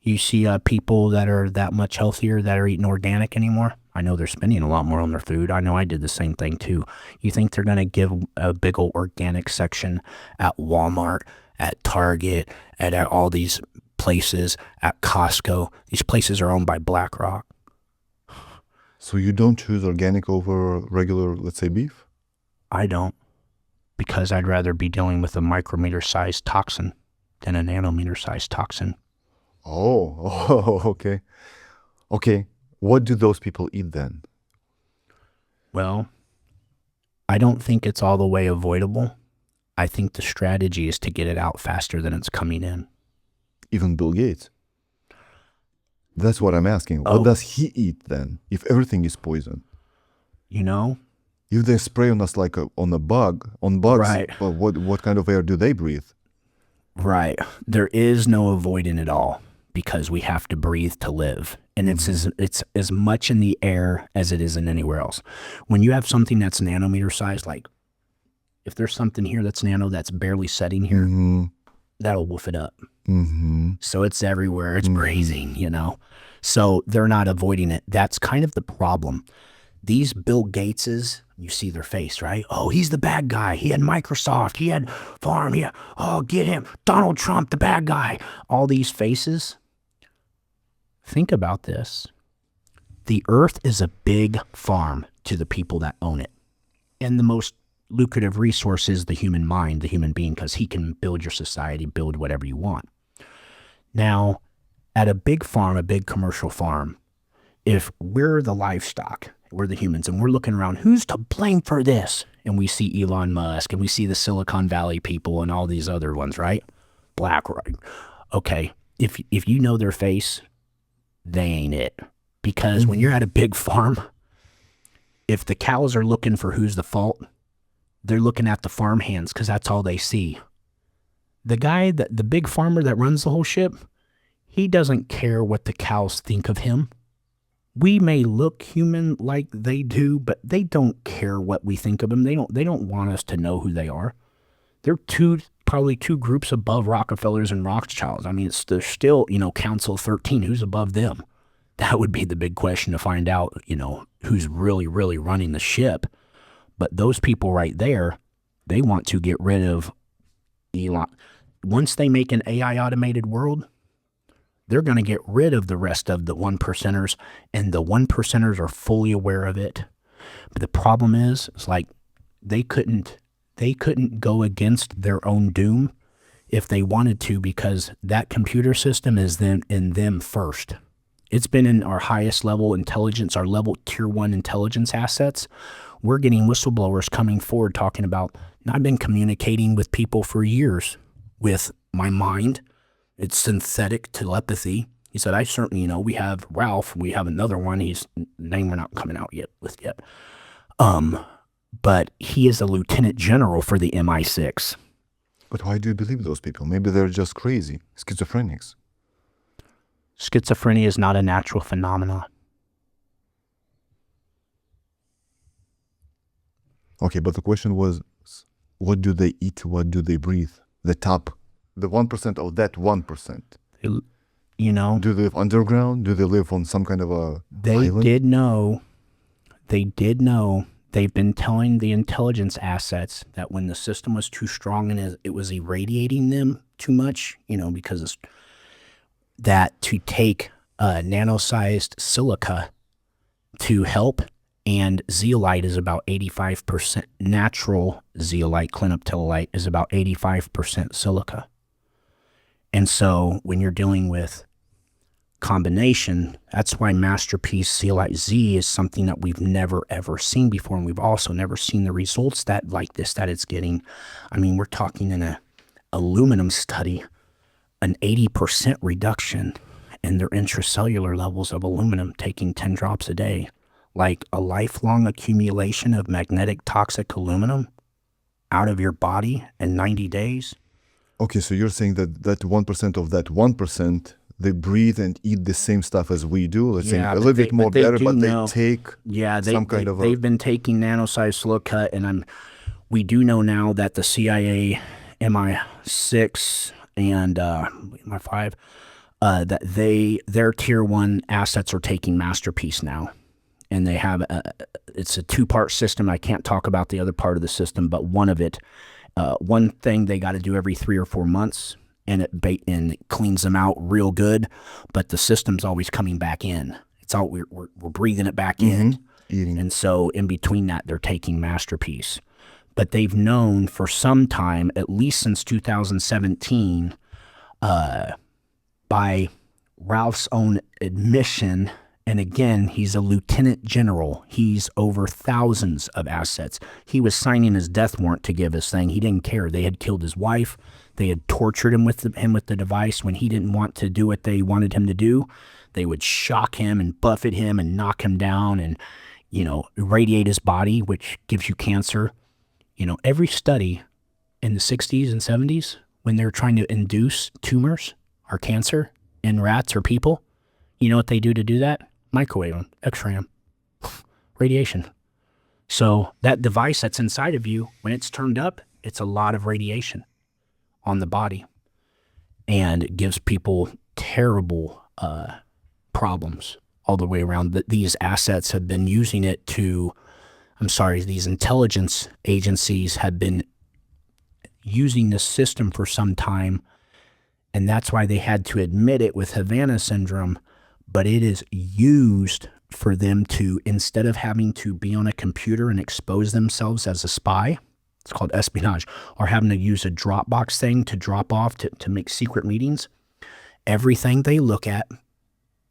You see people that are that much healthier that are eating organic anymore. I know they're spending a lot more on their food. I know I did the same thing too. You think they're going to give a big old organic section at Walmart, at Target, at all these places, at Costco? These places are owned by BlackRock. So you don't choose organic over regular, let's say, beef? I don't, because I'd rather be dealing with a micrometer-sized toxin than a nanometer-sized toxin. Oh, okay. Okay, what do those people eat then? Well, I don't think it's all the way avoidable. I think the strategy is to get it out faster than it's coming in. Even Bill Gates? That's what I'm asking. What does he eat then, if everything is poison? You know? If they spray on us like on bugs, right. But what kind of air do they breathe? Right. There is no avoiding it all because we have to breathe to live. And it's as much in the air as it is in anywhere else. When you have something that's nanometer size, like if there's something here that's nano that's barely setting here, that'll woof it up. So it's everywhere. It's grazing, you know. So they're not avoiding it. That's kind of the problem. These Bill Gateses, you see their face, right? Oh, he's the bad guy. He had Microsoft. He had farm. Oh, get him. Donald Trump, the bad guy. All these faces. Think about this. The earth is a big farm to the people that own it. And the most lucrative resource is the human mind, the human being, because he can build your society, build whatever you want. Now, at a big farm, a big commercial farm, if we're the livestock, we're the humans, and we're looking around, who's to blame for this? And we see Elon Musk, and we see the Silicon Valley people and all these other ones, right? BlackRock. Okay, if you know their face, they ain't it. Because when you're at a big farm, if the cows are looking for who's the fault, they're looking at the farm hands because that's all they see. The guy, the big farmer that runs the whole ship, he doesn't care what the cows think of him. We may look human like they do, but they don't care what we think of them. They don't want us to know who they are. They're probably two groups above Rockefellers and Rothschilds. I mean, they're still, Council 13. Who's above them? That would be the big question to find out, who's really, really running the ship. But those people right there, they want to get rid of Elon. Once they make an AI automated world, they're going to get rid of the rest of the 1%ers, and the 1%ers are fully aware of it. But the problem is, it's like they couldn't go against their own doom if they wanted to, because that computer system is in them first. It's been in our highest level intelligence, our level tier 1 intelligence assets. We're getting whistleblowers coming forward talking about, I've been communicating with people for years with my mind. It's synthetic telepathy. He said, I certainly, we have Ralph. We have another one. His name we're not coming out with yet. But he is a lieutenant general for the MI6. But why do you believe those people? Maybe they're just crazy, schizophrenics. Schizophrenia is not a natural phenomenon. Okay, but the question was, what do they eat? What do they breathe? The 1% of that 1%. Do they live underground? Do they live on some kind of a island? They did know. They've been telling the intelligence assets that when the system was too strong and it was irradiating them too much, because it's that to take nano-sized silica to help, and zeolite is about 85%, natural zeolite, clinoptilolite is about 85% silica. And so when you're dealing with combination, that's why MasterPeace Zeolite Z is something that we've never ever seen before, and we've also never seen the results that it's getting. I mean, we're talking in a aluminum study, an 80% reduction in their intracellular levels of aluminum, taking 10 drops a day, like a lifelong accumulation of magnetic toxic aluminum out of your body in 90 days. Okay, so you're saying that 1% of that 1%, they breathe and eat the same stuff as we do. Let's say a little bit more better, but they take some kind of they've been taking nano-sized silica, and we do know now that the CIA, MI6, and MI5, that their tier 1 assets are taking MasterPeace now. And they have, it's a 2-part system. I can't talk about the other part of the system, but one thing they got to do every 3 or 4 months, and it cleans them out real good, but the system's always coming back in. It's all we're breathing it back in. Eating. And so in between that, they're taking MasterPeace. But they've known for some time, at least since 2017, by Ralph's own admission, and again, he's a lieutenant general. He's over thousands of assets. He was signing his death warrant to give his thing. He didn't care. They had killed his wife. They had tortured him with the device. When he didn't want to do what they wanted him to do, they would shock him and buffet him and knock him down and, irradiate his body, which gives you cancer. Every study in the 60s and 70s, when they're trying to induce tumors or cancer in rats or people, you know what they do to do that? Microwave them, X-ray them, radiation. So that device that's inside of you, when it's turned up, it's a lot of radiation on the body, and it gives people terrible problems all the way around. These assets have been using it these intelligence agencies have been using this system for some time, and that's why they had to admit it with Havana syndrome. But it is used for them to, instead of having to be on a computer and expose themselves as a spy, it's called espionage, or having to use a Dropbox thing to drop off to make secret meetings, everything they look at,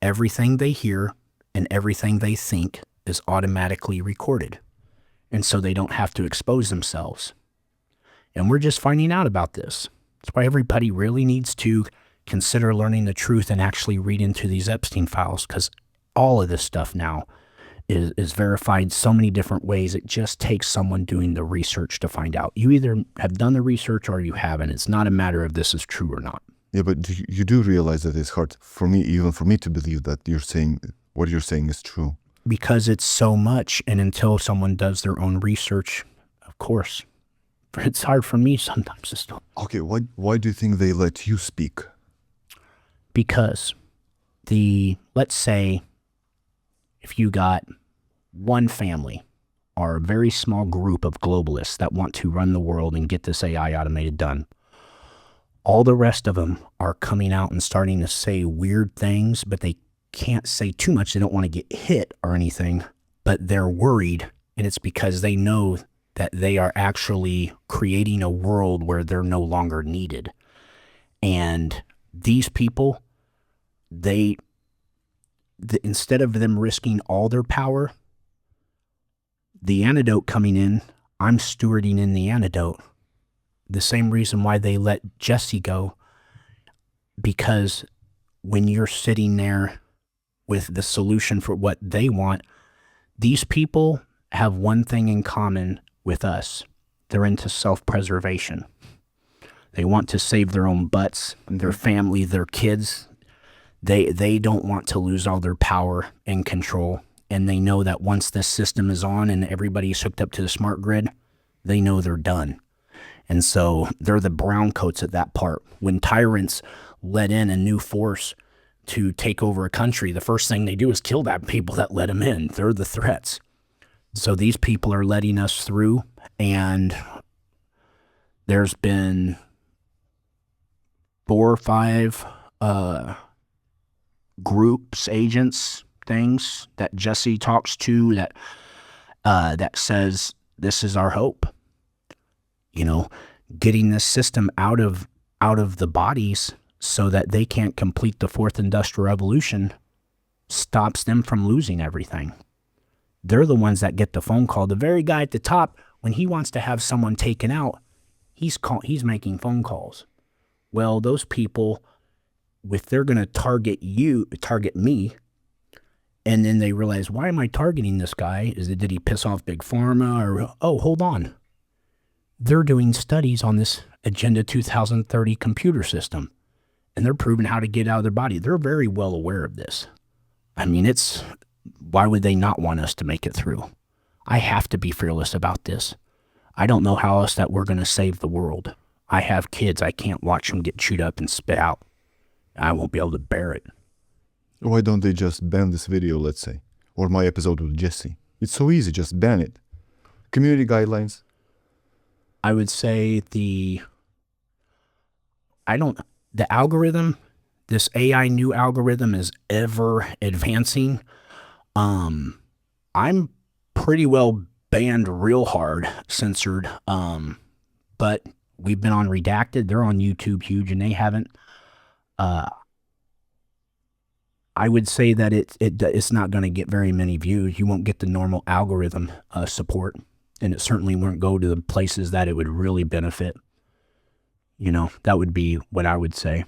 everything they hear, and everything they think is automatically recorded. And so they don't have to expose themselves. And we're just finding out about this. That's why everybody really needs to consider learning the truth and actually read into these Epstein files, because all of this stuff now is verified so many different ways. It just takes someone doing the research to find out. You either have done the research or you haven't. It's not a matter of this is true or not. Yeah, but you do realize that it's hard for me, even for me, to believe that what you're saying is true. Because it's so much, and until someone does their own research, of course, it's hard for me sometimes to still. Okay, why do you think they let you speak? Because let's say if you got one family or a very small group of globalists that want to run the world and get this AI automated done, all the rest of them are coming out and starting to say weird things, but they can't say too much. They don't want to get hit or anything, but they're worried, and it's because they know that they are actually creating a world where they're no longer needed. And these people, instead of them risking all their power, the antidote coming in, I'm stewarding in the antidote. The same reason why they let Jesse go, because when you're sitting there with the solution for what they want, these people have one thing in common with us. They're into self-preservation. They want to save their own butts, their family, their kids. They don't want to lose all their power and control. And they know that once this system is on and everybody's hooked up to the smart grid, they know they're done. And so they're the brown coats at that part. When tyrants let in a new force to take over a country, the first thing they do is kill that people that let them in. They're the threats. So these people are letting us through, and there's been 4 or 5 groups, agents, things that Jesse talks to that says this is our hope. You know, getting this system out of the bodies so that they can't complete the 4th industrial revolution stops them from losing everything. They're the ones that get the phone call. The very guy at the top, when he wants to have someone taken out, he's making phone calls. Well, those people, if they're going to target me, and then they realize, why am I targeting this guy? Did he piss off Big Pharma? Or, oh, hold on. They're doing studies on this Agenda 2030 computer system, and they're proving how to get out of their body. They're very well aware of this. I mean, why would they not want us to make it through? I have to be fearless about this. I don't know how else that we're going to save the world. I have kids. I can't watch them get chewed up and spit out. I won't be able to bear it. Why don't they just ban this video, let's say, or my episode with Jesse? It's so easy, just ban it. Community guidelines. I would say the algorithm, this AI new algorithm is ever advancing. I'm pretty well banned real hard, censored, but we've been on Redacted. They're on YouTube huge, and they haven't. I would say that it's not going to get very many views. You won't get the normal algorithm support, and it certainly won't go to the places that it would really benefit. You know, that would be what I would say.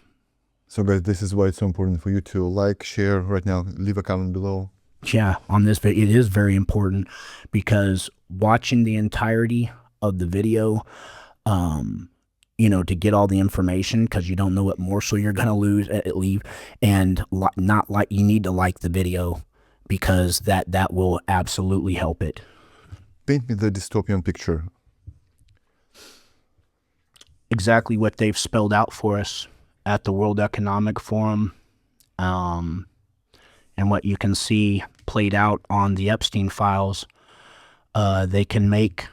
So guys, this is why it's so important for you to like, share right now, leave a comment below. Yeah, on this video, it is very important, because watching the entirety of the video, you know, to get all the information, because you don't know what morsel you're going to leave, and you need to like the video, because that will absolutely help it. Paint me the dystopian picture. Exactly what they've spelled out for us at the World Economic Forum, and what you can see played out on the Epstein files. They've made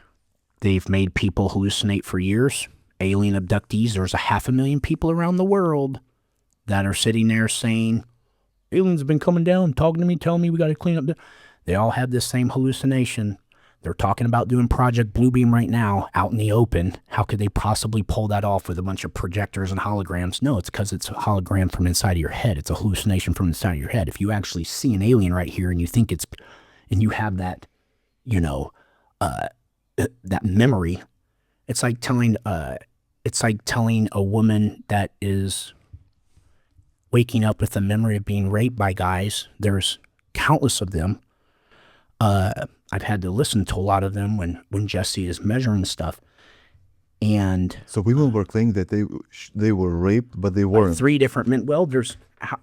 people hallucinate for years. Alien abductees, there's 500,000 people around the world that are sitting there saying, aliens have been coming down, talking to me, telling me we got to clean up. They all have this same hallucination. They're talking about doing Project Bluebeam right now out in the open. How could they possibly pull that off with a bunch of projectors and holograms? No, it's because it's a hologram from inside of your head. It's a hallucination from inside of your head. If you actually see an alien right here and you think and you have that, you know, that memory, it's like telling a woman that is waking up with the memory of being raped by guys. There's countless of them. I've had to listen to a lot of them when Jesse is measuring stuff. And so people were claiming that they were raped, but they weren't. 3 different men. Well,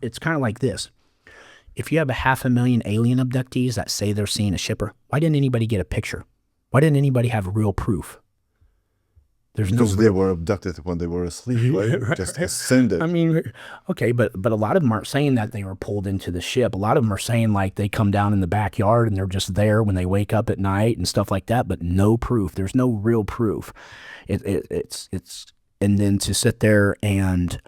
it's kind of like this. If you have 500,000 alien abductees that say they're seeing a shipper, why didn't anybody get a picture? Why didn't anybody have real proof? Because they were abducted when they were asleep, right? Just ascended. I mean, okay, but a lot of them aren't saying that they were pulled into the ship. A lot of them are saying like they come down in the backyard and they're just there when they wake up at night and stuff like that, but no proof. There's no real proof. It's and then to sit there and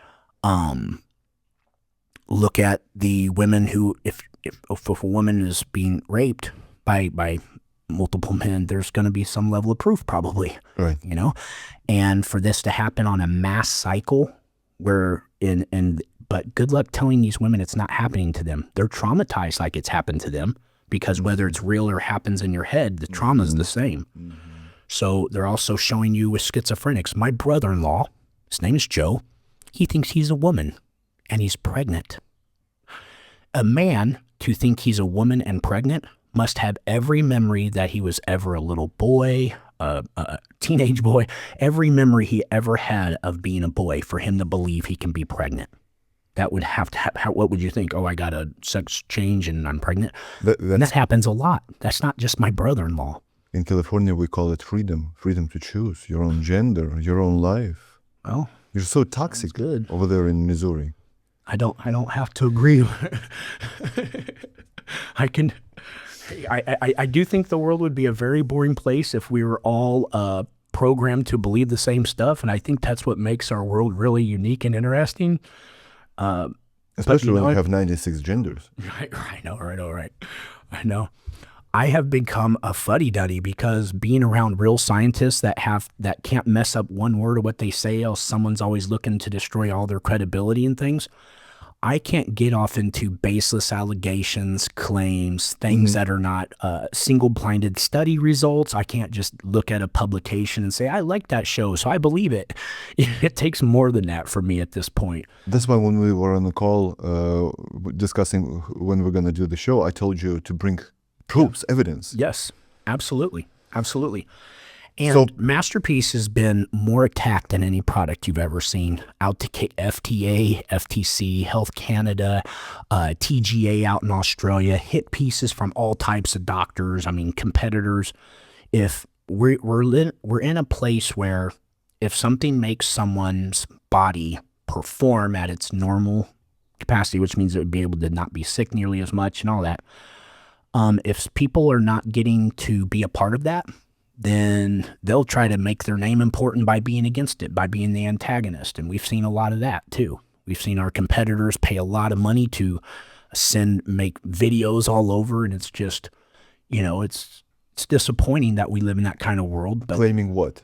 look at the women who, if a woman is being raped by multiple men, there's going to be some level of proof probably, right? You know, and for this to happen on a mass cycle where but good luck telling these women it's not happening to them. They're traumatized like it's happened to them, because whether it's real or happens in your head, the trauma is the same. So they're also showing you with schizophrenics. My brother-in-law, his name is Joe, he thinks he's a woman and he's pregnant. A man to think he's a woman and pregnant must have every memory that he was ever a little boy, a teenage boy, every memory he ever had of being a boy for him to believe he can be pregnant. That would have to happen. What would you think? Oh, I got a sex change and I'm pregnant. And that happens a lot. That's not just my brother-in-law. In California, we call it freedom to choose your own gender, your own life. Well, you're so toxic good. Over there in Missouri. I don't have to agree. I do think the world would be a very boring place if we were all programmed to believe the same stuff, and I think that's what makes our world really unique and interesting. Especially when we have 96 genders. Right. I know. I have become a fuddy-duddy because being around real scientists that can't mess up one word of what they say, else someone's always looking to destroy all their credibility and things. I can't get off into baseless allegations, claims, things that are not single-blinded study results. I can't just look at a publication and say, I like that show, so I believe it. It takes more than that for me at this point. That's why when we were on the call discussing when we're going to do the show, I told you to bring proofs, evidence. Yes, absolutely. And MasterPeace has been more attacked than any product you've ever seen. Out to FTA, FTC, Health Canada, TGA out in Australia, hit pieces from all types of doctors, competitors. If we're in a place where if something makes someone's body perform at its normal capacity, which means it would be able to not be sick nearly as much and all that, if people are not getting to be a part of that, then they'll try to make their name important by being against it, by being the antagonist. And we've seen a lot of that too. We've seen our competitors pay a lot of money to make videos all over. And it's just, it's disappointing that we live in that kind of world. But claiming what?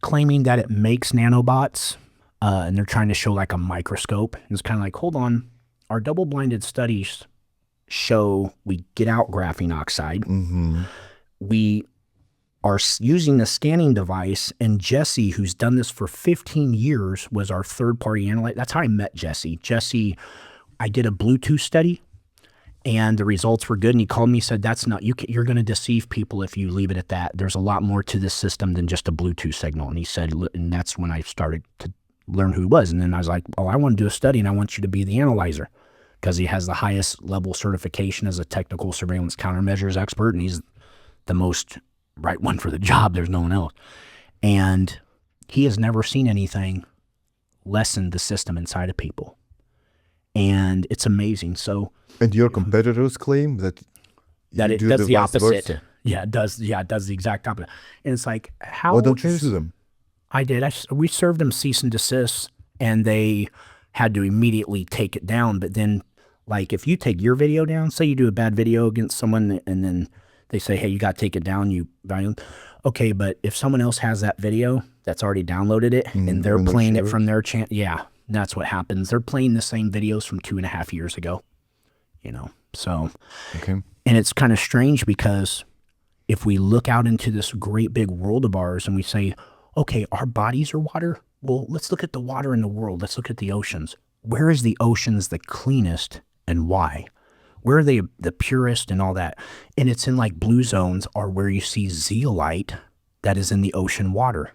Claiming that it makes nanobots, and they're trying to show like a microscope. And it's kind of like, hold on, our double-blinded studies show we get out graphene oxide. We are using the scanning device, and Jesse, who's done this for 15 years, was our third-party analyst. That's how I met Jesse. Jesse, I did a Bluetooth study, and the results were good, and he called me and said, that's not, you're going to deceive people if you leave it at that. There's a lot more to this system than just a Bluetooth signal. And he said, and that's when I started to learn who he was. And then I was like, oh, I want to do a study, and I want you to be the analyzer, because he has the highest level certification as a technical surveillance countermeasures expert, and he's the most right one for the job. There's no one else. And he has never seen anything lessen the system inside of people. And it's amazing. So, and your competitors claim that it does the opposite. Versa. Yeah, it does. Yeah, it does the exact opposite. And it's like, how? Well, don't you sue them? I did. We served them cease and desist, and they had to immediately take it down. But then, like, if you take your video down, say you do a bad video against someone, and then they say, hey, you got to take it down, okay, but if someone else has that video that's already downloaded it, and they're playing it from their channel, yeah, that's what happens. They're playing the same videos from 2.5 years ago, so. Okay. And it's kind of strange because if we look out into this great big world of ours and we say, okay, our bodies are water, well, let's look at the water in the world. Let's look at the oceans. Where is the oceans the cleanest and why? Where are they the purest and all that? And it's in like blue zones are where you see zeolite that is in the ocean water.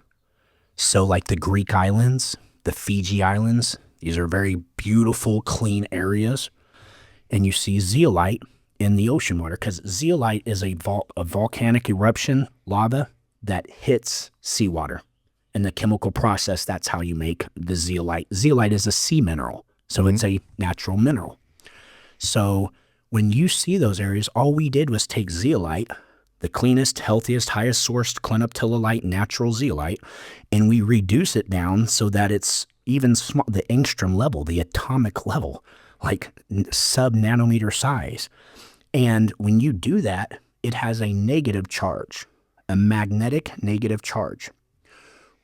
So like the Greek islands, the Fiji islands, these are very beautiful, clean areas. And you see zeolite in the ocean water because zeolite is a volcanic eruption lava that hits seawater. And the chemical process, that's how you make the zeolite. Zeolite is a sea mineral, so it's a natural mineral. So when you see those areas, all we did was take zeolite, the cleanest, healthiest, highest sourced clinoptilolite, natural zeolite, and we reduce it down so that it's even small, the angstrom level, the atomic level, like sub-nanometer size. And when you do that, it has a negative charge, a magnetic negative charge.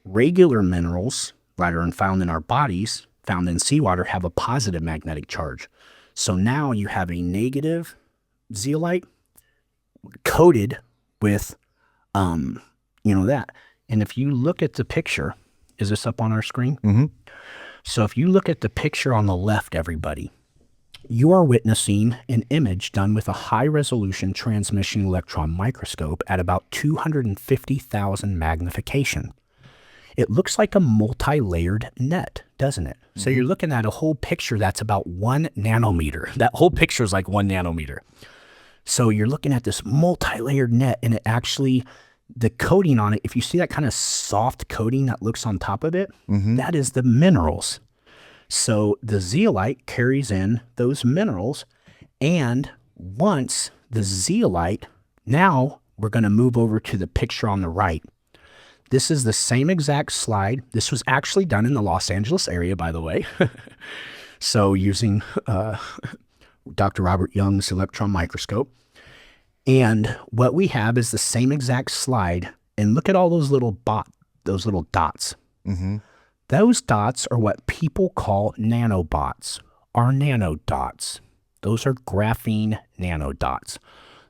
Regular minerals that are found in our bodies, in found in seawater have a positive magnetic charge. So now you have a negative zeolite coated with, that. And if you look at the picture, is this up on our screen? Mm-hmm. So if you look at the picture on the left, everybody, you are witnessing an image done with a high-resolution transmission electron microscope at about 250,000 magnification. It looks like a multi-layered net, doesn't it? So you're looking at a whole picture that's about 1 nanometer. That whole picture is like 1 nanometer. So you're looking at this multi-layered net, and it actually, the coating on it, if you see that kind of soft coating that looks on top of it, that is the minerals. So the zeolite carries in those minerals, and once the zeolite, now we're going to move over to the picture on the right. This is the same exact slide. This was actually done in the Los Angeles area, by the way. So using Dr. Robert Young's electron microscope. And what we have is the same exact slide. And look at all those little dots. Those dots are what people call nanobots, or nanodots. Those are graphene nanodots.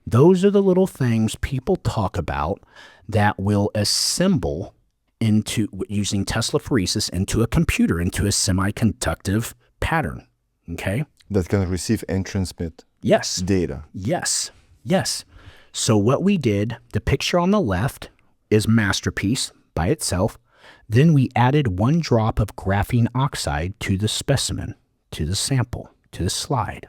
Those are the little things people talk about that will assemble into, using Teslaphoresis, into a computer, into a semiconductive pattern, okay? That can receive and transmit data. Yes, yes. So what we did, the picture on the left is MasterPeace by itself. Then we added 1 drop of graphene oxide to the specimen, to the sample, to the slide.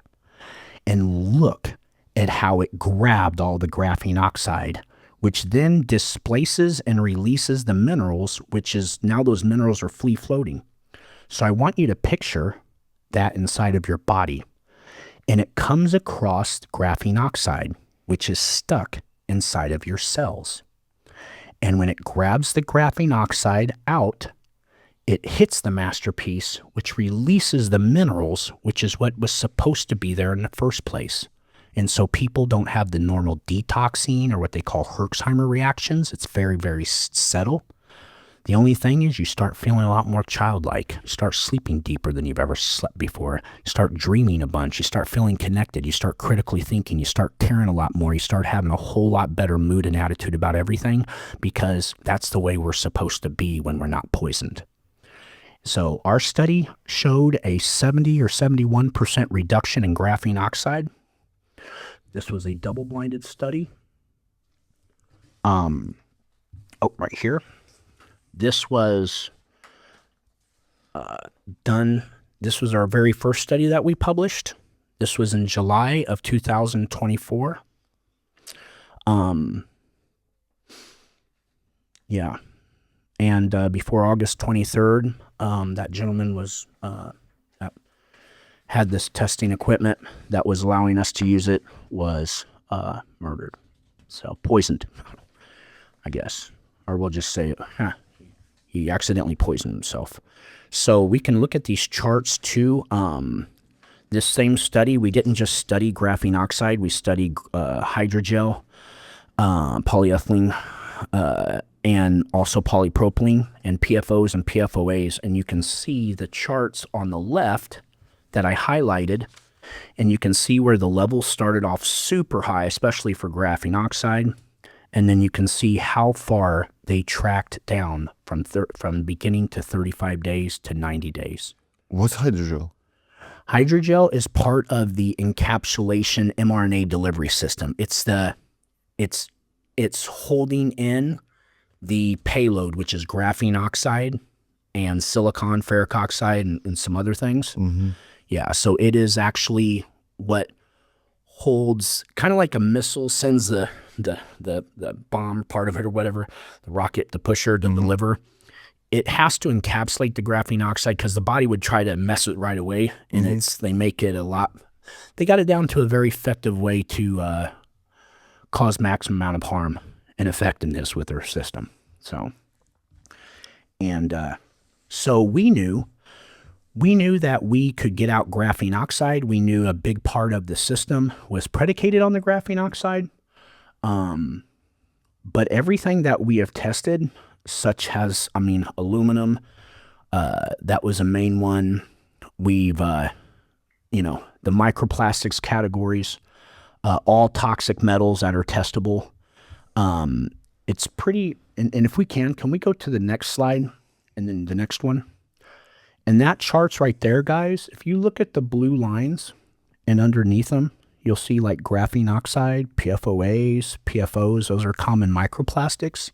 And look at how it grabbed all the graphene oxide, which then displaces and releases the minerals, which is, now those minerals are free floating. So I want you to picture that inside of your body. And it comes across graphene oxide, which is stuck inside of your cells. And when it grabs the graphene oxide out, it hits the MasterPeace, which releases the minerals, which is what was supposed to be there in the first place. And so people don't have the normal detoxing or what they call Herxheimer reactions. It's very, very subtle. The only thing is you start feeling a lot more childlike. You start sleeping deeper than you've ever slept before. You start dreaming a bunch. You start feeling connected. You start critically thinking. You start caring a lot more. You start having a whole lot better mood and attitude about everything, because that's the way we're supposed to be when we're not poisoned. So our study showed a 70 or 71% reduction in graphene oxide. This was a double-blinded study. Right here. This was done. This was our very first study that we published. This was in July of 2024. Yeah. And before August 23rd, that gentleman was had this testing equipment that was allowing us to use it was murdered. So poisoned, I guess. Or we'll just say he accidentally poisoned himself. So we can look at these charts too. This same study, we didn't just study graphene oxide. We studied HydraGel, polyethylene, and also polypropylene, and PFOs and PFOAs. And you can see the charts on the left that I highlighted, and you can see where the levels started off super high, especially for graphene oxide. And then you can see how far they tracked down from beginning to 35 days to 90 days. What's HydraGel? HydraGel is part of the encapsulation mRNA delivery system. It's holding in the payload, which is graphene oxide and silicon, ferric oxide, and some other things. Yeah, so it is actually what holds, kind of like a missile sends the bomb part of it or whatever, the rocket, the pusher to deliver. It has to encapsulate the graphene oxide because the body would try to mess it right away, and they make it they got it down to a very effective way to cause maximum amount of harm and effectiveness with their system. So, and so we knew that we could get out graphene oxide. We knew a big part of the system was predicated on the graphene oxide. But everything that we have tested, such as, aluminum, that was a main one. we've, the microplastics categories, all toxic metals that are testable. It's pretty, and if we can we go to the next slide and then the next one? And that chart's right there, guys. If you look at the blue lines and underneath them, you'll see like graphene oxide, PFOAs, PFOs, those are common microplastics.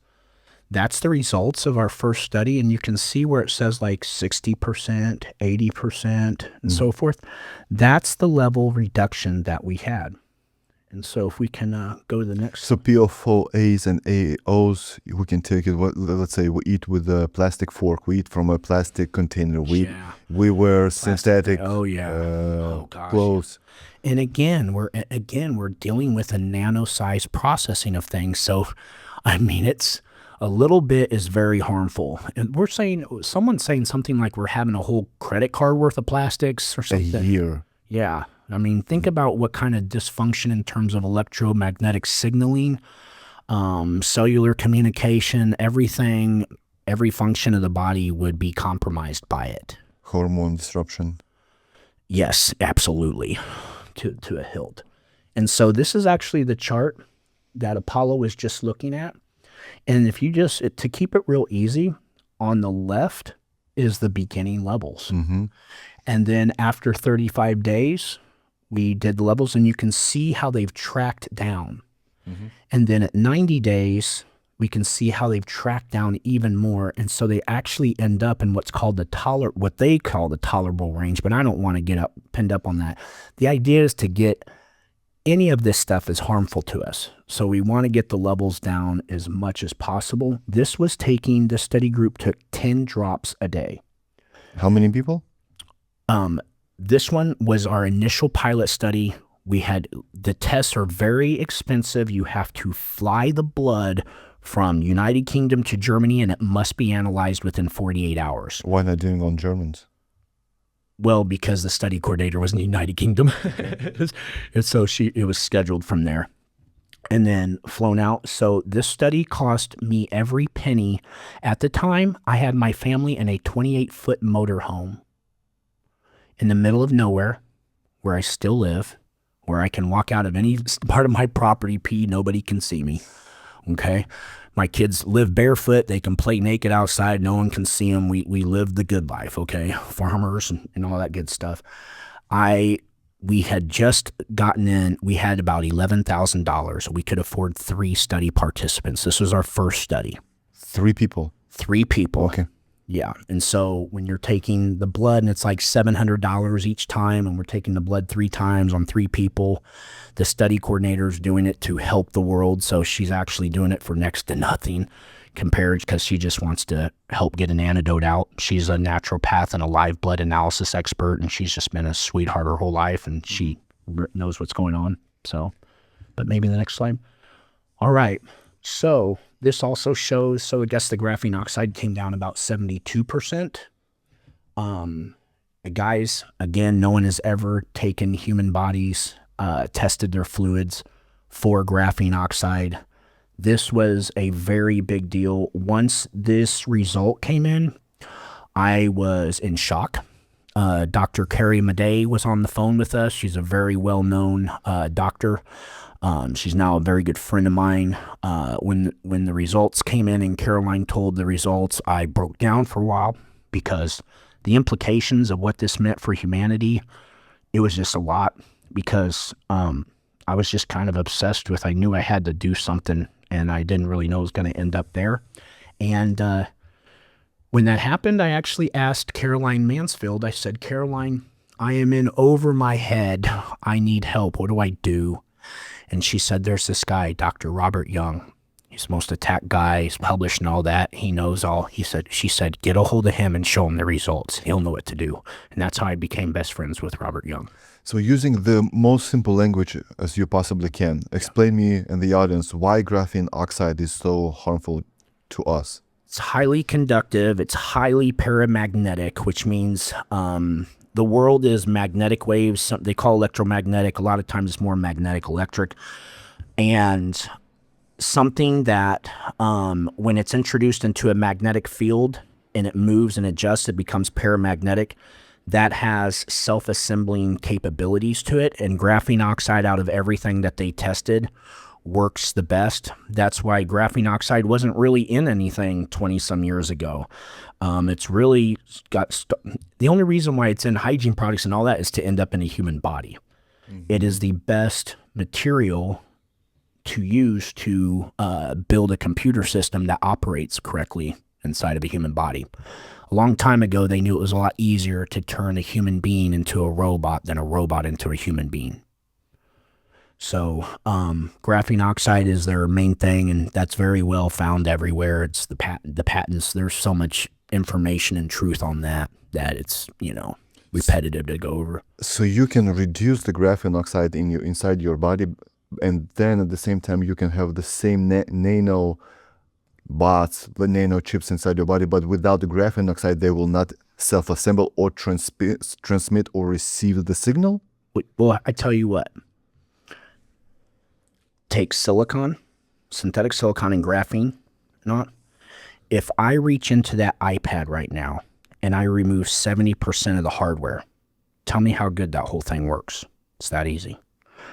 That's the results of our first study, and you can see where it says like 60%, 80%, and so forth. That's the level reduction that we had. And so if we can go to the next. So PFOAs and AOs, we can take it, let's say we eat with a plastic fork, we eat from a plastic container, we wear synthetic clothes. And again, we're dealing with a nano-sized processing of things. So, I mean, it's a little bit is very harmful. And someone's saying something like we're having a whole credit card worth of plastics or something. A year. Yeah. I mean, think about what kind of dysfunction in terms of electromagnetic signaling, cellular communication, everything, every function of the body would be compromised by it. Hormone disruption. Yes, absolutely, to a hilt. And so this is actually the chart that Apollo was just looking at. And if you to keep it real easy, on the left is the beginning levels. Mm-hmm. And then after 35 days, we did the levels, and you can see how they've tracked down. Mm-hmm. And then at 90 days, we can see how they've tracked down even more. And so they actually end up in what they call the tolerable range, but I don't want to get pinned up on that. The idea is to get any of this stuff is harmful to us. So we want to get the levels down as much as possible. This study group took 10 drops a day. How many people? This one was our initial pilot study. The tests are very expensive. You have to fly the blood from United Kingdom to Germany, and it must be analyzed within 48 hours. Why not doing on Germans? Well, because the study coordinator was in the United Kingdom. And so it was scheduled from there and then flown out. So this study cost me every penny. At the time, I had my family in a 28-foot motorhome in the middle of nowhere, where I still live, where I can walk out of any part of my property, pee, nobody can see me, okay? My kids live barefoot. They can play naked outside. No one can see them. We live the good life, okay? Farmers and all that good stuff. We had just gotten in. We had about $11,000. We could afford 3 study participants. This was our first study. 3 people? 3 people. Okay. Yeah. And so when you're taking the blood, and it's like $700 each time, and we're taking the blood 3 times on 3 people, the study coordinator's doing it to help the world. So she's actually doing it for next to nothing compared, because she just wants to help get an antidote out. She's a naturopath and a live blood analysis expert, and she's just been a sweetheart her whole life, and she knows what's going on. So, but maybe the next slide. All right. So this also shows, I guess the graphene oxide came down about 72%. Guys, again, no one has ever taken human bodies, tested their fluids for graphene oxide. This was a very big deal. Once this result came in, I was in shock. Dr. Carrie Madej was on the phone with us. She's a very well-known doctor. She's now a very good friend of mine. When the results came in and Caroline told the results, I broke down for a while, because the implications of what this meant for humanity, it was just a lot, because I was just kind of obsessed with, I knew I had to do something, and I didn't really know it was going to end up there. And when that happened, I actually asked Caroline Mansfield, I said, Caroline, I am in over my head. I need help. What do I do? And she said, there's this guy, Dr. Robert Young. He's the most attacked guy. He's published and all that. He knows all. She said, get a hold of him and show him the results. He'll know what to do. And that's how I became best friends with Robert Young. So using the most simple language as you possibly can, explain me and the audience why graphene oxide is so harmful to us. It's highly conductive. It's highly paramagnetic, which means the world is magnetic waves. They call electromagnetic. A lot of times it's more magnetic electric. And something that when it's introduced into a magnetic field and it moves and adjusts, it becomes paramagnetic. that has self-assembling capabilities to it, and graphene oxide, out of everything that they tested, works the best. That's why graphene oxide wasn't really in anything 20 some years ago. It's really got the only reason why it's in hygiene products and all that is to end up in a human body. It is the best material to use to build a computer system that operates correctly inside of a human body. A long time ago, they knew it was a lot easier to turn a human being into a robot than a robot into a human being. So graphene oxide is their main thing, and that's very well found everywhere. It's the patents. There's so much information and truth on that it's, repetitive to go over. So you can reduce the graphene oxide inside your body, and then at the same time you can have the same nano bots, the nano chips inside your body, but without the graphene oxide, they will not self-assemble or transmit or receive the signal? Well, I tell you what. Take silicon, synthetic silicon and graphene, if I reach into that iPad right now and I remove 70% of the hardware, tell me how good that whole thing works. It's that easy.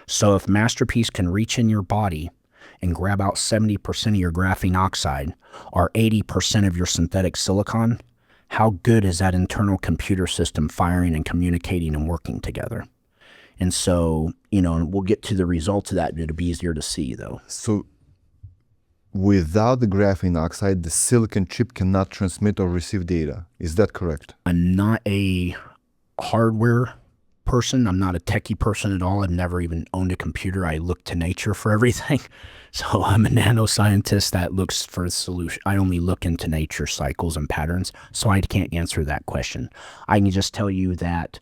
So if MasterPeace can reach in your body and grab out 70% of your graphene oxide or 80% of your synthetic silicon, how good is that internal computer system firing and communicating and working together? And so, we'll get to the results of that. It'll be easier to see, though. So without the graphene oxide, the silicon chip cannot transmit or receive data. Is that correct? I'm not a hardware person. I'm not a techie person at all. I've never even owned a computer. I look to nature for everything. So I'm a nanoscientist that looks for a solution. I only look into nature cycles and patterns, so I can't answer that question. I can just tell you that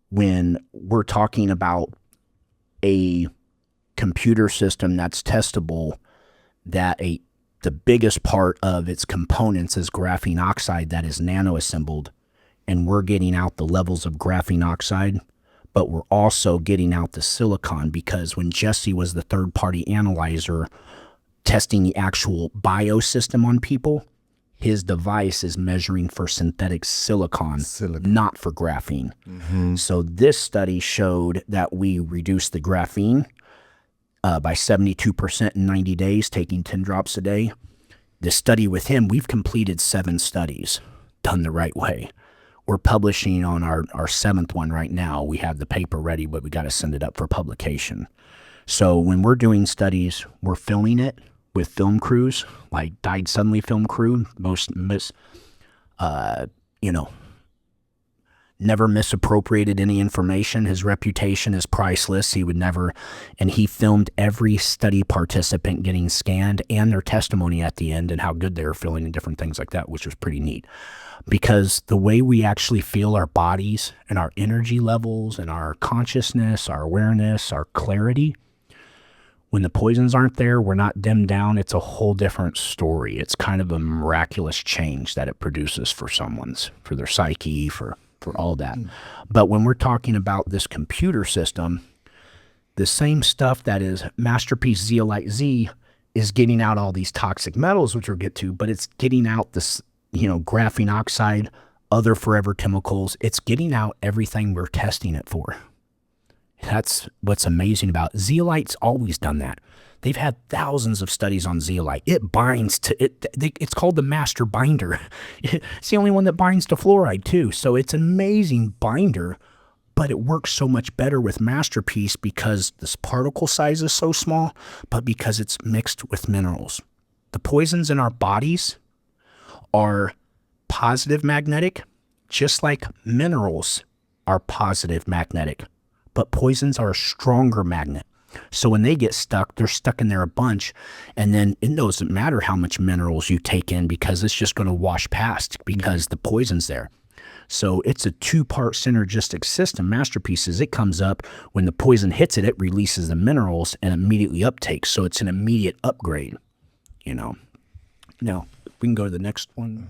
when we're talking about a computer system that's testable, that the biggest part of its components is graphene oxide that is nano-assembled, and we're getting out the levels of graphene oxide, but we're also getting out the silicon, because when Jesse was the third-party analyzer testing the actual biosystem on people, his device is measuring for synthetic silicon. Not for graphene. So this study showed that we reduced the graphene by 72% in 90 days, taking 10 drops a day. The study with him, we've completed 7 studies done the right way. We're publishing on our 7th one right now. We have the paper ready, but we got to send it up for publication. So when we're doing studies, we're filming it with film crews, like Died Suddenly film crew, never misappropriated any information. His reputation is priceless. He would never, and he filmed every study participant getting scanned and their testimony at the end and how good they were feeling and different things like that, which was pretty neat. Because the way we actually feel our bodies and our energy levels and our consciousness, our awareness, our clarity, when the poisons aren't there, we're not dimmed down, it's a whole different story. It's kind of a miraculous change that it produces for their psyche, for all that. But when we're talking about this computer system, the same stuff that is MasterPeace Zeolite Z is getting out all these toxic metals, which we'll get to, but it's getting out this, graphene oxide, other forever chemicals. It's getting out everything we're testing it for. That's what's amazing about it. Zeolite's always done that. They've had thousands of studies on zeolite. It binds to it. It's called the master binder. It's the only one that binds to fluoride too. So it's an amazing binder, but it works so much better with MasterPeace because this particle size is so small, but because it's mixed with minerals. The poisons in our bodies are positive magnetic, just like minerals are positive magnetic. But poisons are a stronger magnet. So when they get stuck, they're stuck in there a bunch, and then it doesn't matter how much minerals you take in because it's just going to wash past because the poison's there. So it's a 2-part synergistic system. MasterPeace, it comes up, when the poison hits it, it releases the minerals and immediately uptakes. So it's an immediate upgrade, Now, we can go to the next one.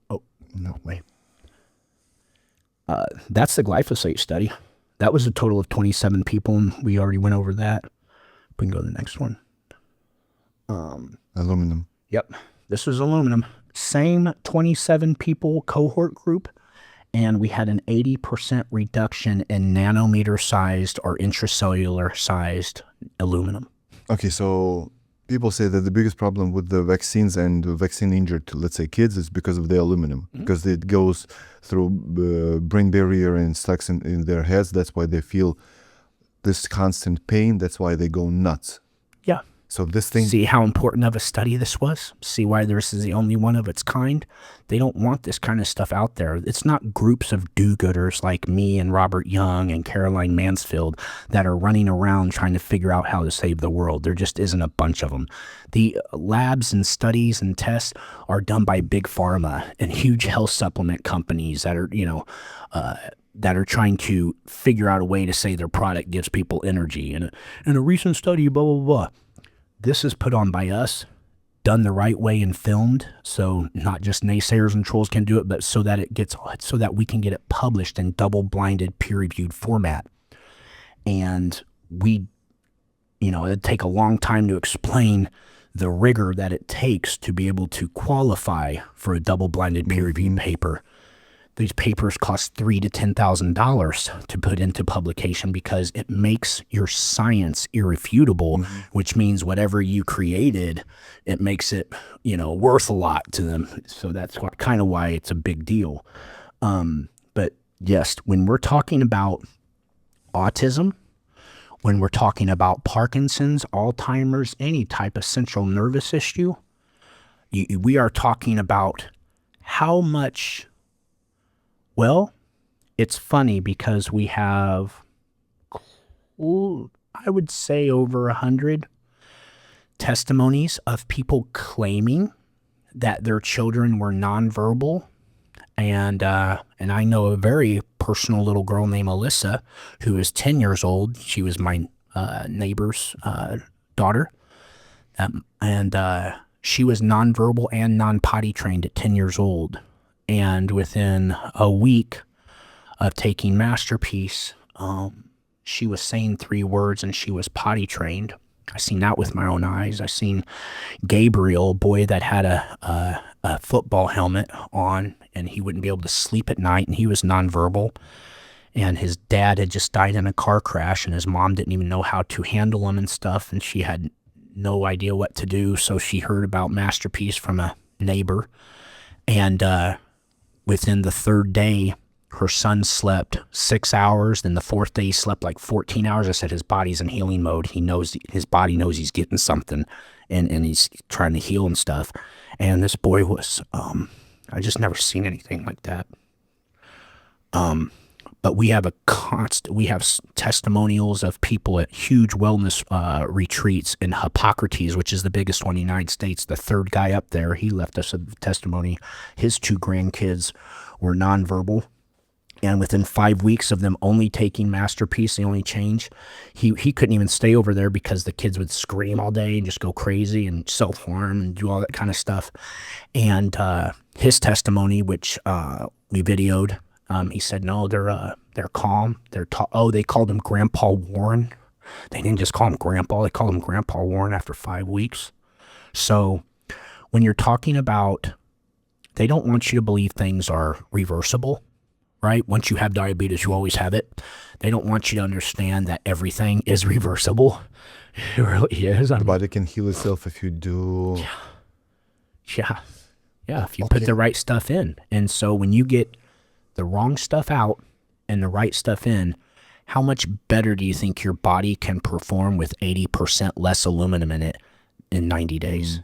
Oh, no, wait. That's the glyphosate study. That was a total of 27 people, and we already went over that. We can go to the next one. Aluminum. Yep. This was aluminum. Same 27 people cohort group, and we had an 80% reduction in nanometer-sized or intracellular-sized aluminum. Okay, so people say that the biggest problem with the vaccines and vaccine-injured, let's say, kids is because of the aluminum, because it goes through brain barrier and stuck in their heads. That's why they feel this constant pain. That's why they go nuts. Yeah. So this thing... See how important of a study this was? See why this is the only one of its kind? They don't want this kind of stuff out there. It's not groups of do-gooders like me and Robert Young and Caroline Mansfield that are running around trying to figure out how to save the world. There just isn't a bunch of them. The labs and studies and tests are done by big pharma and huge health supplement companies that are, that are trying to figure out a way to say their product gives people energy. And a recent study, blah, blah, blah. This is put on by us, done the right way and filmed, so not just naysayers and trolls can do it, but so that we can get it published in double-blinded, peer-reviewed format. And it'd take a long time to explain the rigor that it takes to be able to qualify for a double-blinded, peer-reviewed paper. These papers cost $3,000 to $10,000 to put into publication because it makes your science irrefutable, which means whatever you created, it makes it, worth a lot to them. So that's kind of why it's a big deal. But yes, when we're talking about autism, when we're talking about Parkinson's, Alzheimer's, any type of central nervous issue, we are talking about how much... Well, it's funny because we have, I would say, over 100 testimonies of people claiming that their children were nonverbal. And I know a very personal little girl named Alyssa who is 10 years old. She was my neighbor's daughter. And she was nonverbal and non-potty trained at 10 years old. And within a week of taking MasterPeace, she was saying 3 words and she was potty trained. I seen that with my own eyes. I seen Gabriel, a boy that had a football helmet on, and he wouldn't be able to sleep at night, and he was nonverbal. And his dad had just died in a car crash, and his mom didn't even know how to handle him and stuff, and she had no idea what to do. So she heard about MasterPeace from a neighbor, and within the 3rd day, her son slept 6 hours. Then the 4th day, he slept like 14 hours. I said his body's in healing mode. He knows, his body knows he's getting something, and he's trying to heal and stuff. And this boy was, I just never seen anything like that. But we have testimonials of people at huge wellness retreats in Hippocrates, which is the biggest one in the United States. The 3rd guy up there, he left us a testimony. His 2 grandkids were nonverbal. And within 5 weeks of them only taking MasterPeace, the only change, he couldn't even stay over there because the kids would scream all day and just go crazy and self-harm and do all that kind of stuff. And his testimony, which we videoed, he said, no, they're calm. They called him Grandpa Warren. They didn't just call him Grandpa. They called him Grandpa Warren after 5 weeks. So when you're talking about, they don't want you to believe things are reversible, right? Once you have diabetes, you always have it. They don't want you to understand that everything is reversible. It really is. The body can heal itself if you do... Yeah, if you put the right stuff in. And so when you get the wrong stuff out and the right stuff in, how much better do you think your body can perform with 80% less aluminum in it in 90 days?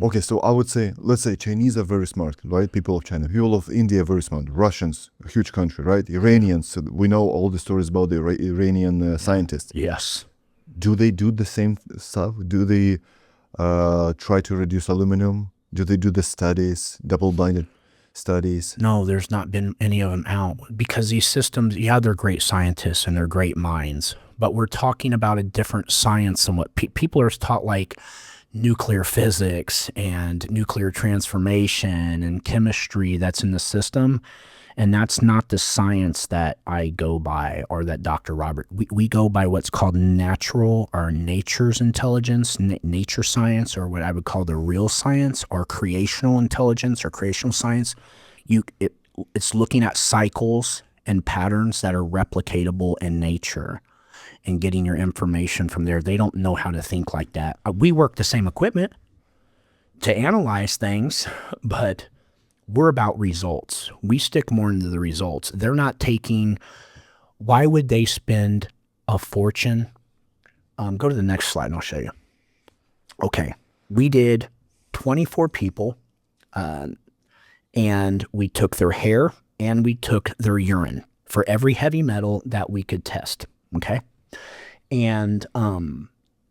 Okay, so I would say, let's say Chinese are very smart, right? People of China. People of India are very smart. Russians, a huge country, right? Iranians, we know all the stories about the Iranian scientists. Yes. Do they do the same stuff? Do they try to reduce aluminum? Do they do the studies, double-blinded studies? No, there's not been any of them out because these systems, yeah, they're great scientists and they're great minds, but we're talking about a different science than what people are taught, like nuclear physics and nuclear transformation and chemistry that's in the system. And that's not the science that I go by or that Dr. Robert, we go by what's called natural or nature's intelligence, nature science, or what I would call the real science, or creational intelligence or creational science. it's looking at cycles and patterns that are replicatable in nature and getting your information from there. They don't know how to think like that. We work the same equipment to analyze things, but we're about results. We stick more into the results. They're not taking, why would they spend a fortune? Go to the next slide and I'll show you. Okay, we did 24 people and we took their hair and we took their urine for every heavy metal that we could test, okay? And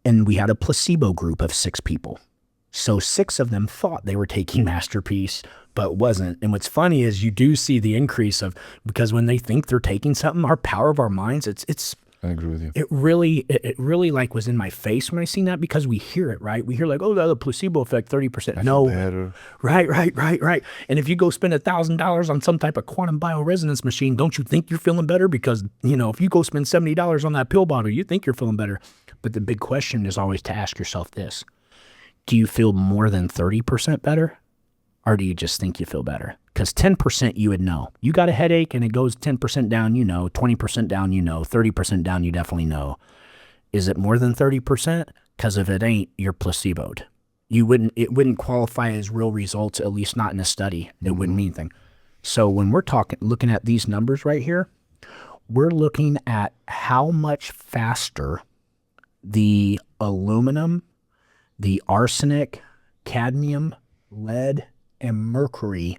we had a placebo group of 6 people. So 6 of them thought they were taking MasterPeace, but wasn't. And what's funny is you do see the increase of, because when they think they're taking something, our power of our minds, I agree with you. It really like was in my face when I seen that, because we hear it, right? We hear like, oh, the placebo effect, 30%. No, better. Right. And if you go spend $1,000 on some type of quantum bioresonance machine, don't you think you're feeling better? Because, you know, if you go spend $70 on that pill bottle, you think you're feeling better. But the big question is always to ask yourself this: do you feel more than 30% better? Or do you just think you feel better? Because 10% you would know. You got a headache and it goes 10% down, you know, 20% down, you know, 30% down, you definitely know. Is it more than 30%? Because if it ain't, you're placeboed. It wouldn't qualify as real results, at least not in a study. It wouldn't mean anything. So when we're looking at these numbers right here, we're looking at how much faster the aluminum, the arsenic, cadmium, lead, and mercury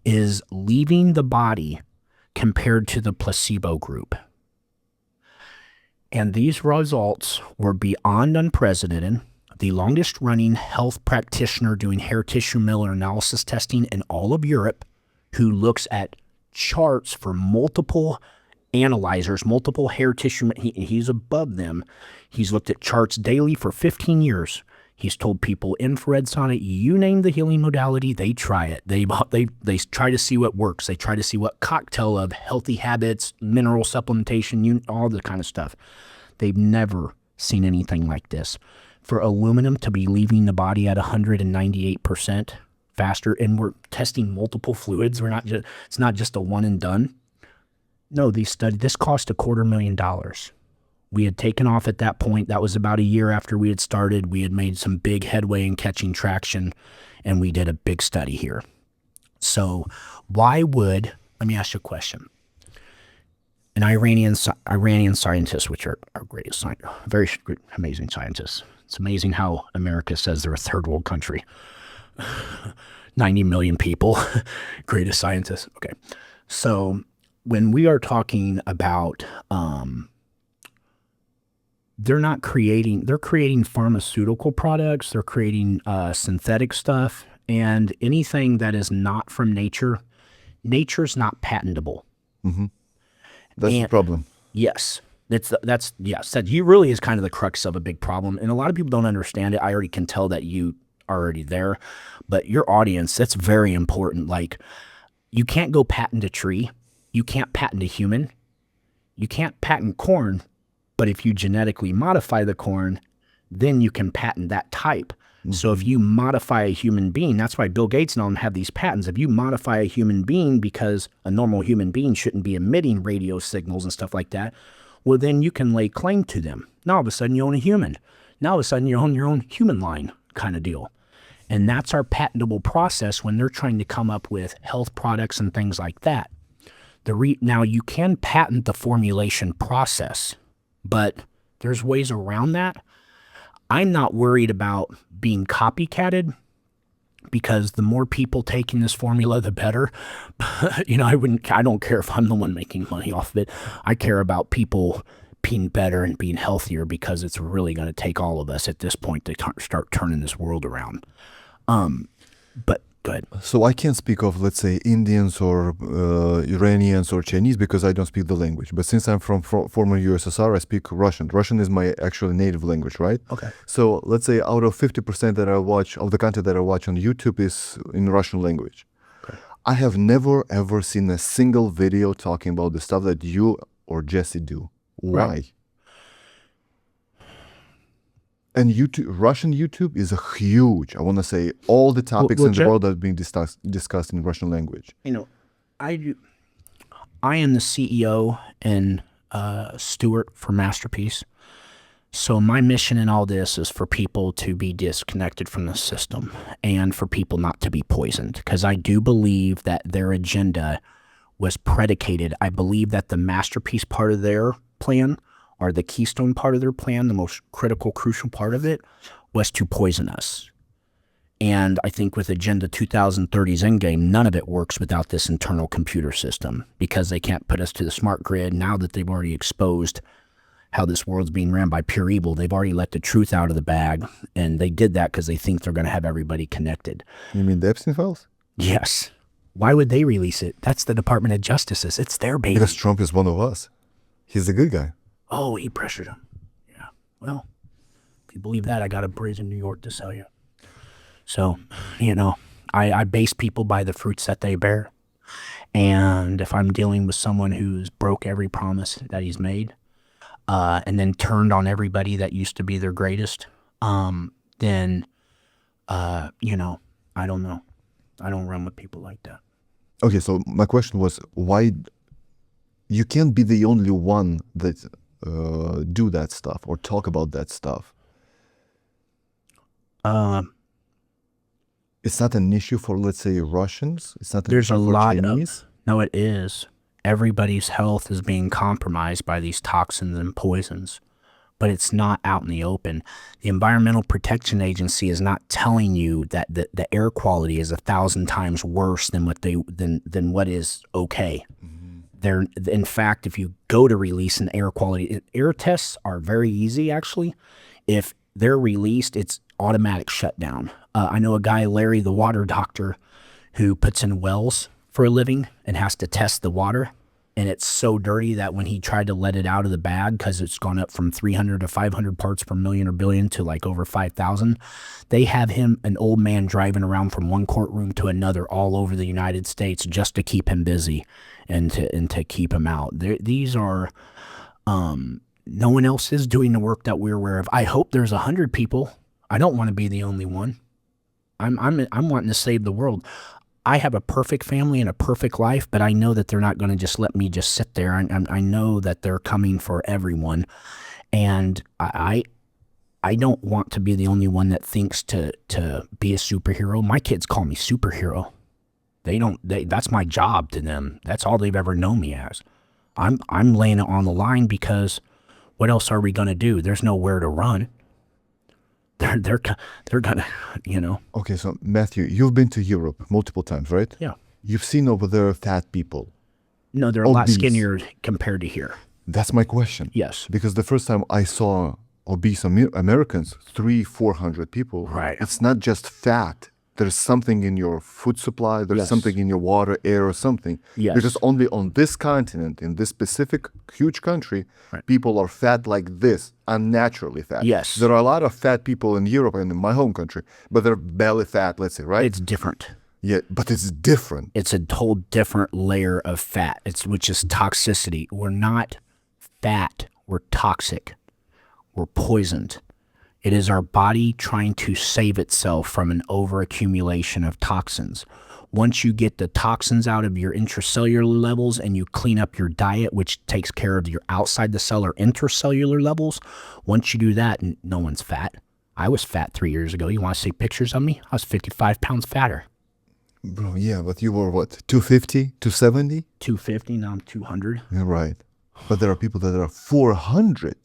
is leaving the body compared to the placebo group. And these results were beyond unprecedented. The longest running health practitioner doing hair tissue mineral analysis testing in all of Europe, who looks at charts for multiple analyzers, multiple hair tissue, he's above them. He's looked at charts daily for 15 years. He's told people infrared sonic, you name the healing modality, they try it. They try to see what works. They try to see what cocktail of healthy habits, mineral supplementation, all the kind of stuff. They've never seen anything like this. For aluminum to be leaving the body at 198% faster, and we're testing multiple fluids. It's not just a one and done. No, this cost $250,000. We had taken off at that point. That was about a year after we had started. We had made some big headway in catching traction, and we did a big study here. So let me ask you a question. An Iranian scientist, which are great, very amazing scientists. It's amazing how America says they're a third world country. 90 million people, greatest scientists. Okay. So when we are talking about, they're creating pharmaceutical products, they're creating synthetic stuff, and anything that is not from nature, nature's not patentable. Mm-hmm. That's the problem. Yes. That really is kind of the crux of a big problem. And a lot of people don't understand it. I already can tell that you are already there, but your audience, that's very important. Like, you can't go patent a tree. You can't patent a human. You can't patent corn, but if you genetically modify the corn, then you can patent that type. Mm-hmm. So if you modify a human being, that's why Bill Gates and all them have these patents. If you modify a human being because a normal human being shouldn't be emitting radio signals and stuff like that, well, then you can lay claim to them. Now all of a sudden you own a human. Now all of a sudden you own your own human line kind of deal. And that's our patentable process when they're trying to come up with health products and things like that. Now you can patent the formulation process, but there's ways around that. I'm not worried about being copycatted, because the more people taking this formula, the better. I don't care if I'm the one making money off of it. I care about people being better and being healthier, because it's really going to take all of us at this point to start turning this world around. But go ahead. So I can't speak of, let's say, Indians or Iranians or Chinese, because I don't speak the language. But since I'm from former USSR, I speak Russian. Russian is my actual native language, right? Okay. So let's say out of 50% that I watch, of the content that I watch on YouTube is in Russian language. Okay. I have never, ever seen a single video talking about the stuff that you or Jesse do. Why? Right. And Russian YouTube is a huge, I want to say, all the topics in the world that are being discussed in Russian language. I am the CEO and steward for MasterPeace. So my mission in all this is for people to be disconnected from the system and for people not to be poisoned, because I do believe that their agenda was predicated. I believe that the MasterPeace part of their plan, or the keystone part of their plan, the most critical, crucial part of it, was to poison us. And I think with Agenda 2030's endgame, none of it works without this internal computer system, because they can't put us to the smart grid. Now that they've already exposed how this world's being ran by pure evil, they've already let the truth out of the bag. And they did that because they think they're going to have everybody connected. You mean the Epstein files? Yes. Why would they release it? That's the Department of Justice's. It's their baby. Because Trump is one of us. He's a good guy. Oh, he pressured him. Yeah. Well, if you believe that, I got a bridge in New York to sell you. So, you know, I base people by the fruits that they bear. And if I'm dealing with someone who's broke every promise that he's made, and then turned on everybody that used to be their greatest, then, you know, I don't know. I don't run with people like that. Okay, so my question was, why you can't be the only one that do that stuff or talk about that stuff? It's not an issue for, let's say, Russians? It's not an There's issue a for lot Chinese? of, no, it is. Everybody's health is being compromised by these toxins and poisons, but it's not out in the open. The Environmental Protection Agency is not telling you that the air quality is 1,000 times worse than what than what is okay. They're, in fact, if you go to release an air quality, air tests are very easy, actually. If they're released, it's automatic shutdown. I know a guy, Larry, the water doctor, who puts in wells for a living and has to test the water. And it's so dirty that when he tried to let it out of the bag, because it's gone up from 300 to 500 parts per million or billion to like over 5,000, they have him, an old man, driving around from one courtroom to another all over the United States just to keep him busy and to keep him out. These are, no one else is doing the work that we're aware of. I hope there's 100 people. I don't want to be the only one. I'm wanting to save the world. I have a perfect family and a perfect life, but I know that they're not going to just let me just sit there. I know that they're coming for everyone. And I don't want to be the only one that thinks to be a superhero. My kids call me superhero. That's my job to them. That's all they've ever known me as. I'm laying it on the line because what else are we going to do? There's nowhere to run. They're gonna, you know. Okay, so Matthew, you've been to Europe multiple times, right? Yeah. You've seen over there fat people. No, they're a lot skinnier compared to here. That's my question. Yes. Because the first time I saw obese Americans, 300-400 people. Right. It's not just fat. There's something in your food supply. There's Yes. something in your water, air, or something. Yes. Because only on this continent, in this specific huge country, Right. people are fat like this, unnaturally fat. Yes. There are a lot of fat people in Europe and in my home country, but they're belly fat, let's say, right? It's different. Yeah, but it's different. It's a whole different layer of fat. Which is toxicity. We're not fat. We're toxic. We're poisoned. It is our body trying to save itself from an overaccumulation of toxins. Once you get the toxins out of your intracellular levels and you clean up your diet, which takes care of your outside the cell or intracellular levels, once you do that, no one's fat. I was fat 3 years ago. You want to see pictures of me? I was 55 pounds fatter. Bro, yeah, but you were what, 250, 270? 250, now I'm 200. Yeah, right. But there are people that are 400.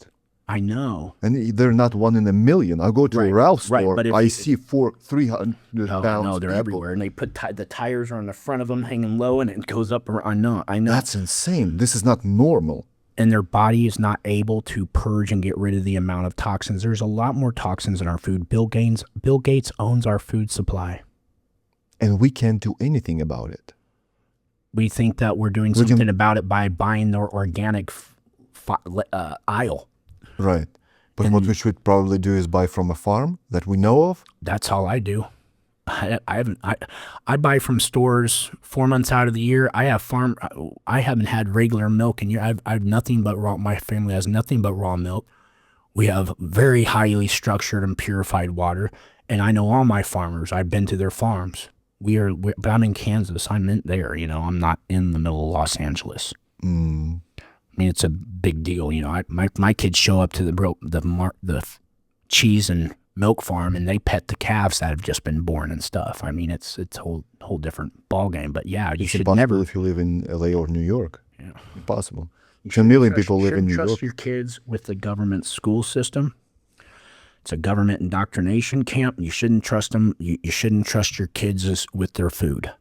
I know. And they're not one in a million. I go to a Ralph's store, but if I you- see 300 Oh, pounds no, they're people. everywhere. And they put the tires are on the front of them hanging low and it goes up. I know. That's insane. This is not normal. And their body is not able to purge and get rid of the amount of toxins. There's a lot more toxins in our food. Bill Gates owns our food supply. And we can't do anything about it. We think that we're doing something about it by buying their organic aisle. Right. But what we should probably do is buy from a farm that we know of. That's all I do. I buy from stores 4 months out of the year. I haven't had regular milk in years. I have nothing but raw. My family has nothing but raw milk. We have very highly structured and purified water. And I know all my farmers. I've been to their farms. But I'm in Kansas. I'm in there, I'm not in the middle of Los Angeles. I mean, it's a big deal. My kids show up to the cheese and milk farm, and they pet the calves that have just been born and stuff. I mean, it's a whole different ball game. But yeah, you should never. If you live in LA or New York, impossible. A million people live in New York. Trust your kids with the government school system. It's a government indoctrination camp. You shouldn't trust them. You shouldn't trust your kids with their food,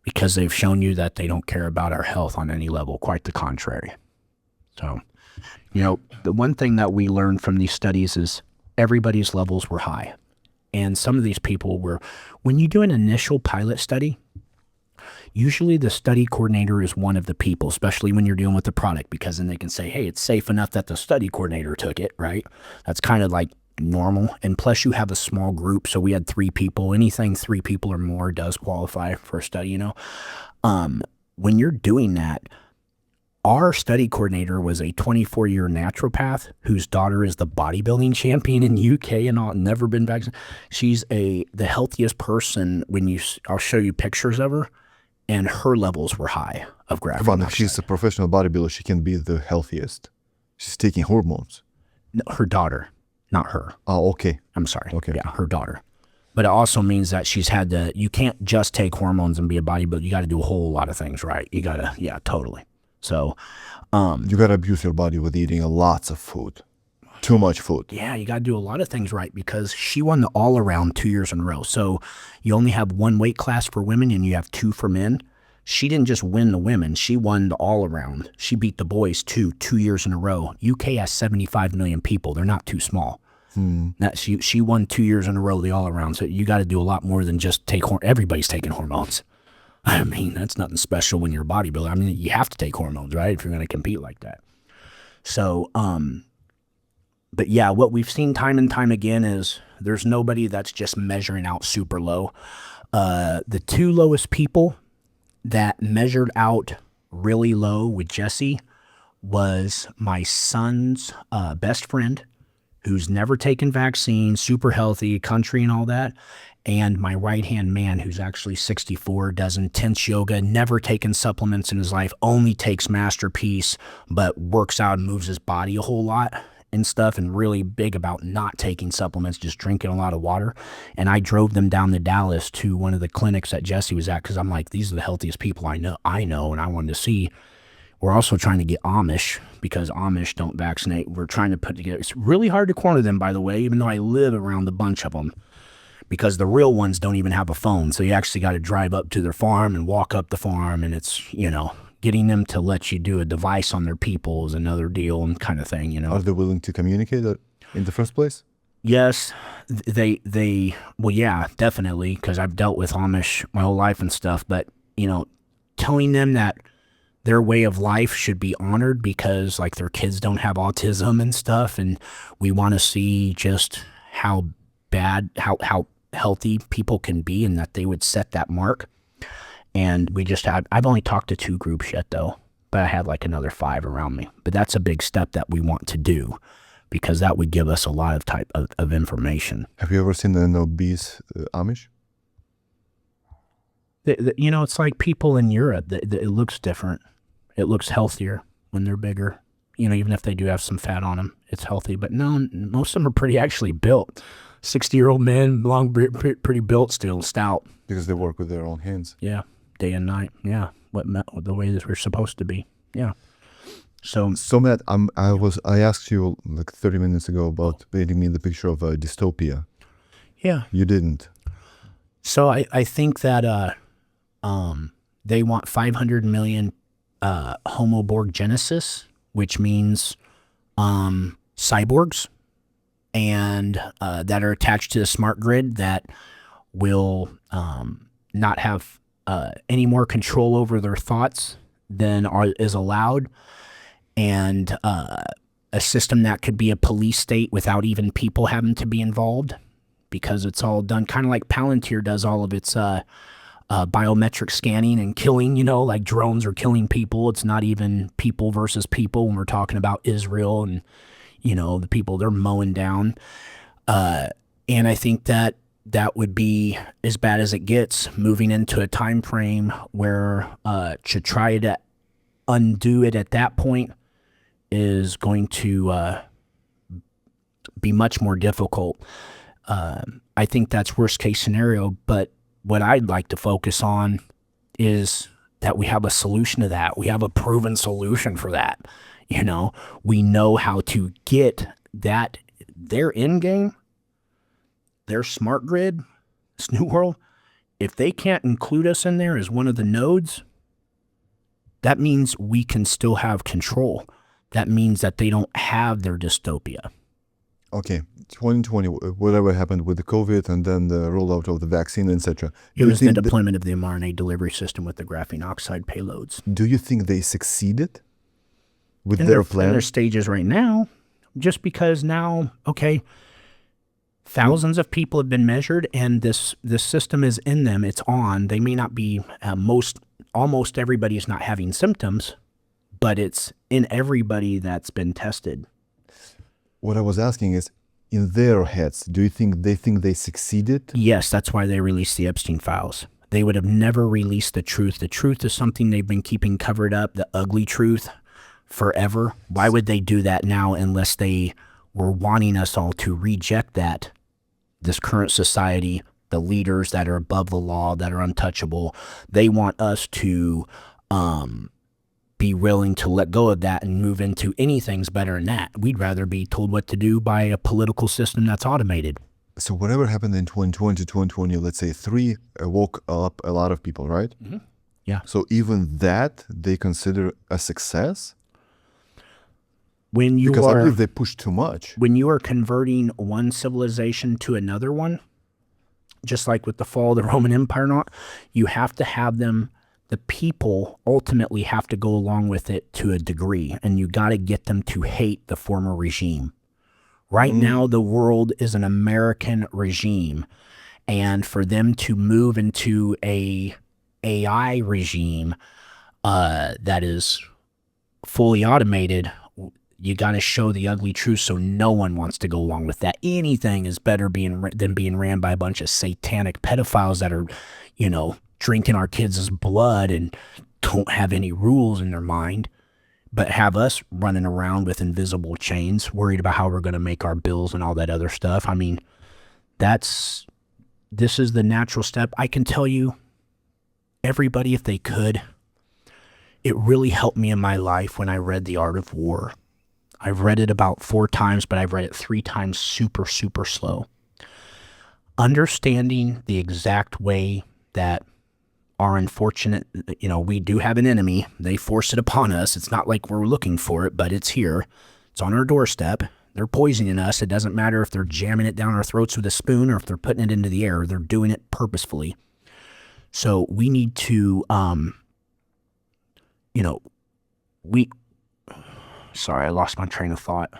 because they've shown you that they don't care about our health on any level. Quite the contrary. So, the one thing that we learned from these studies is everybody's levels were high. And some of these people were, when you do an initial pilot study, usually the study coordinator is one of the people, especially when you're dealing with the product, because then they can say, hey, it's safe enough that the study coordinator took it, right? That's kind of like normal. And plus you have a small group. So we had 3 people. Anything 3 people or more does qualify for a study, When you're doing that, our study coordinator was a 24-year naturopath whose daughter is the bodybuilding champion in the UK and all, never been vaccinated. She's the healthiest person. I'll show you pictures of her, and her levels were high of graphene. If she's a professional bodybuilder, she can be the healthiest. She's taking hormones. No, her daughter, not her. Oh, okay. I'm sorry. Okay. Yeah, her daughter. But it also means that you can't just take hormones and be a bodybuilder. You got to do a whole lot of things right. You got to, yeah, totally. So, you got to abuse your body with eating lots of food, too much food. Yeah, you got to do a lot of things right, because she won the all around 2 years in a row. So you only have 1 weight class for women and you have 2 for men. She didn't just win the women, she won the all around. She beat the boys 2 years in a row. UK has 75 million people. They're not too small. She won 2 years in a row, the all around. So you got to do a lot more than just take everybody's taking hormones. I mean, that's nothing special when you're a bodybuilder. I mean, you have to take hormones, right, if you're going to compete like that. So, but yeah, what we've seen time and time again is there's nobody that's just measuring out super low. The 2 lowest people that measured out really low with Jesse was my son's best friend, who's never taken vaccines, super healthy, country and all that, and my right-hand man, who's actually 64, does intense yoga, never taken supplements in his life, only takes MasterPeace, but works out and moves his body a whole lot and stuff, and really big about not taking supplements, just drinking a lot of water. And I drove them down to Dallas to one of the clinics that Jesse was at, because I'm like, these are the healthiest people I know, and I wanted to see. We're also trying to get Amish, because Amish don't vaccinate. We're trying to put together, it's really hard to corner them, by the way, even though I live around a bunch of them, because the real ones don't even have a phone. So you actually got to drive up to their farm and walk up the farm, and it's, getting them to let you do a device on their people is another deal and kind of thing, Are they willing to communicate in the first place? Yes, well, yeah, definitely, because I've dealt with Amish my whole life and stuff, but, telling them that their way of life should be honored, because like their kids don't have autism and stuff, and we want to see just how healthy people can be, and that they would set that mark. And I've only talked to 2 groups yet though, but I had like another 5 around me. But that's a big step that we want to do, because that would give us a lot of type of information. Have you ever seen an obese Amish? It's like people in Europe. It looks different. It looks healthier when they're bigger. Even if they do have some fat on them, it's healthy. But no, most of them are pretty actually built. 60-year-old men, long, pretty built still, stout. Because they work with their own hands. Yeah, day and night. Yeah, the way that we're supposed to be. Yeah. So Matt, I asked you like 30 minutes ago about painting me the picture of Dystopia. Yeah. You didn't. So I think that they want 500 million homoborgenesis, which means cyborgs, and that are attached to the smart grid that will not have any more control over their thoughts than is allowed, and a system that could be a police state without even people having to be involved, because it's all done kind of like Palantir does all of its biometric scanning and killing, like drones are killing people. It's not even people versus people when we're talking about Israel and, the people they're mowing down. And I think that that would be as bad as it gets, moving into a time frame where to try to undo it at that point is going to be much more difficult. I think that's worst case scenario, but what I'd like to focus on is that we have a solution to that. We have a proven solution for that. You know, we know how to get that, their end game, their smart grid, this new world. If they can't include us in there as one of the nodes, that means we can still have control. That means that they don't have their dystopia. Okay, 2020, whatever happened with the COVID and then the rollout of the vaccine, etc. It was the deployment of the mRNA delivery system with the graphene oxide payloads. Do you think they succeeded with In their plan? In their stages right now, just because now, okay, thousands of people have been measured and this system is in them, it's on. They may not be, almost everybody is not having symptoms, but it's in everybody that's been tested. What I was asking is, in their heads, do you think they succeeded? Yes, that's why they released the Epstein files. They would have never released the truth. The truth is something they've been keeping covered up, the ugly truth, forever. Why would they do that now unless they were wanting us all to reject that, this current society, the leaders that are above the law, that are untouchable? They want us to be willing to let go of that and move into anything's better than that. We'd rather be told what to do by a political system that's automated. So whatever happened in 2020, 2020, let's say 3 woke up a lot of people, right? Mm-hmm. Yeah. So even that they consider a success? Because I believe they push too much. When you are converting one civilization to another one, just like with the fall of the Roman Empire, you have to have them, the people ultimately have to go along with it to a degree, and you got to get them to hate the former regime. Right now, the world is an American regime, and for them to move into a AI regime that is fully automated, you got to show the ugly truth, so no one wants to go along with that. Anything is better than being ran by a bunch of satanic pedophiles that are, you know, drinking our kids' blood and don't have any rules in their mind, but have us running around with invisible chains, worried about how we're going to make our bills and all that other stuff. I mean, this is the natural step. I can tell you, everybody, if they could, it really helped me in my life when I read The Art of War. I've read it about 4 times, but I've read it 3 times super, super slow. Understanding the exact way that our unfortunate, you know, we do have an enemy. They force it upon us. It's not like we're looking for it, but it's here. It's on our doorstep. They're poisoning us. It doesn't matter if they're jamming it down our throats with a spoon or if they're putting it into the air. They're doing it purposefully. So we need to, you know, sorry, I lost my train of thought.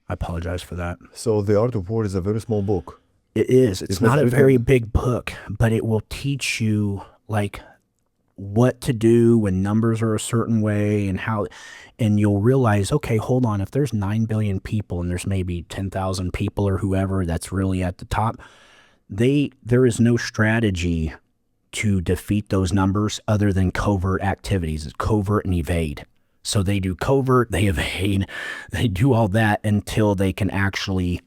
I apologize for that. So The Art of War is a very small book. It is. It's not a very big book, but it will teach you like what to do when numbers are a certain way and how, and you'll realize, okay, hold on, if there's 9 billion people and there's maybe 10,000 people or whoever that's really at the top, there is no strategy to defeat those numbers other than covert activities. It's covert and evade. So they do covert, they evade, they do all that until they can actually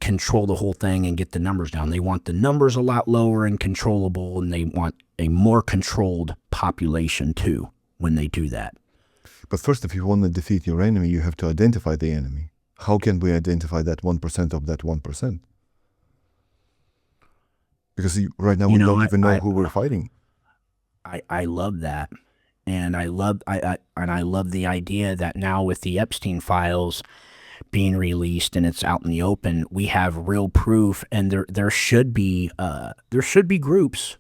control the whole thing and get the numbers down. They want the numbers a lot lower and controllable, and they want a more controlled population too when they do that. But first, if you want to defeat your enemy, you have to identify the enemy. How can we identify that 1% of that 1%? Because right now we don't even know who we're fighting. I love that. And I love the idea that now with the Epstein files being released and it's out in the open, we have real proof, and there should be groups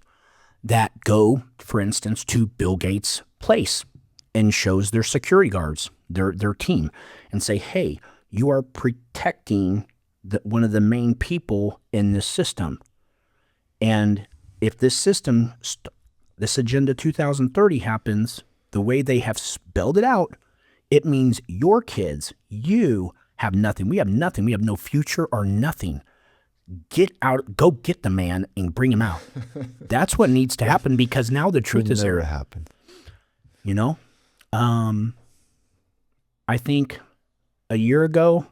that go, for instance, to Bill Gates' place and shows their security guards, their team, and say, hey, you are protecting one of the main people in this system. And if this system, this Agenda 2030 happens the way they have spelled it out, it means your kids, you have nothing. We have nothing. We have no future or nothing. Get out, go get the man and bring him out. That's what needs to happen, because now the truth is never there. happen. You know, I think a year ago,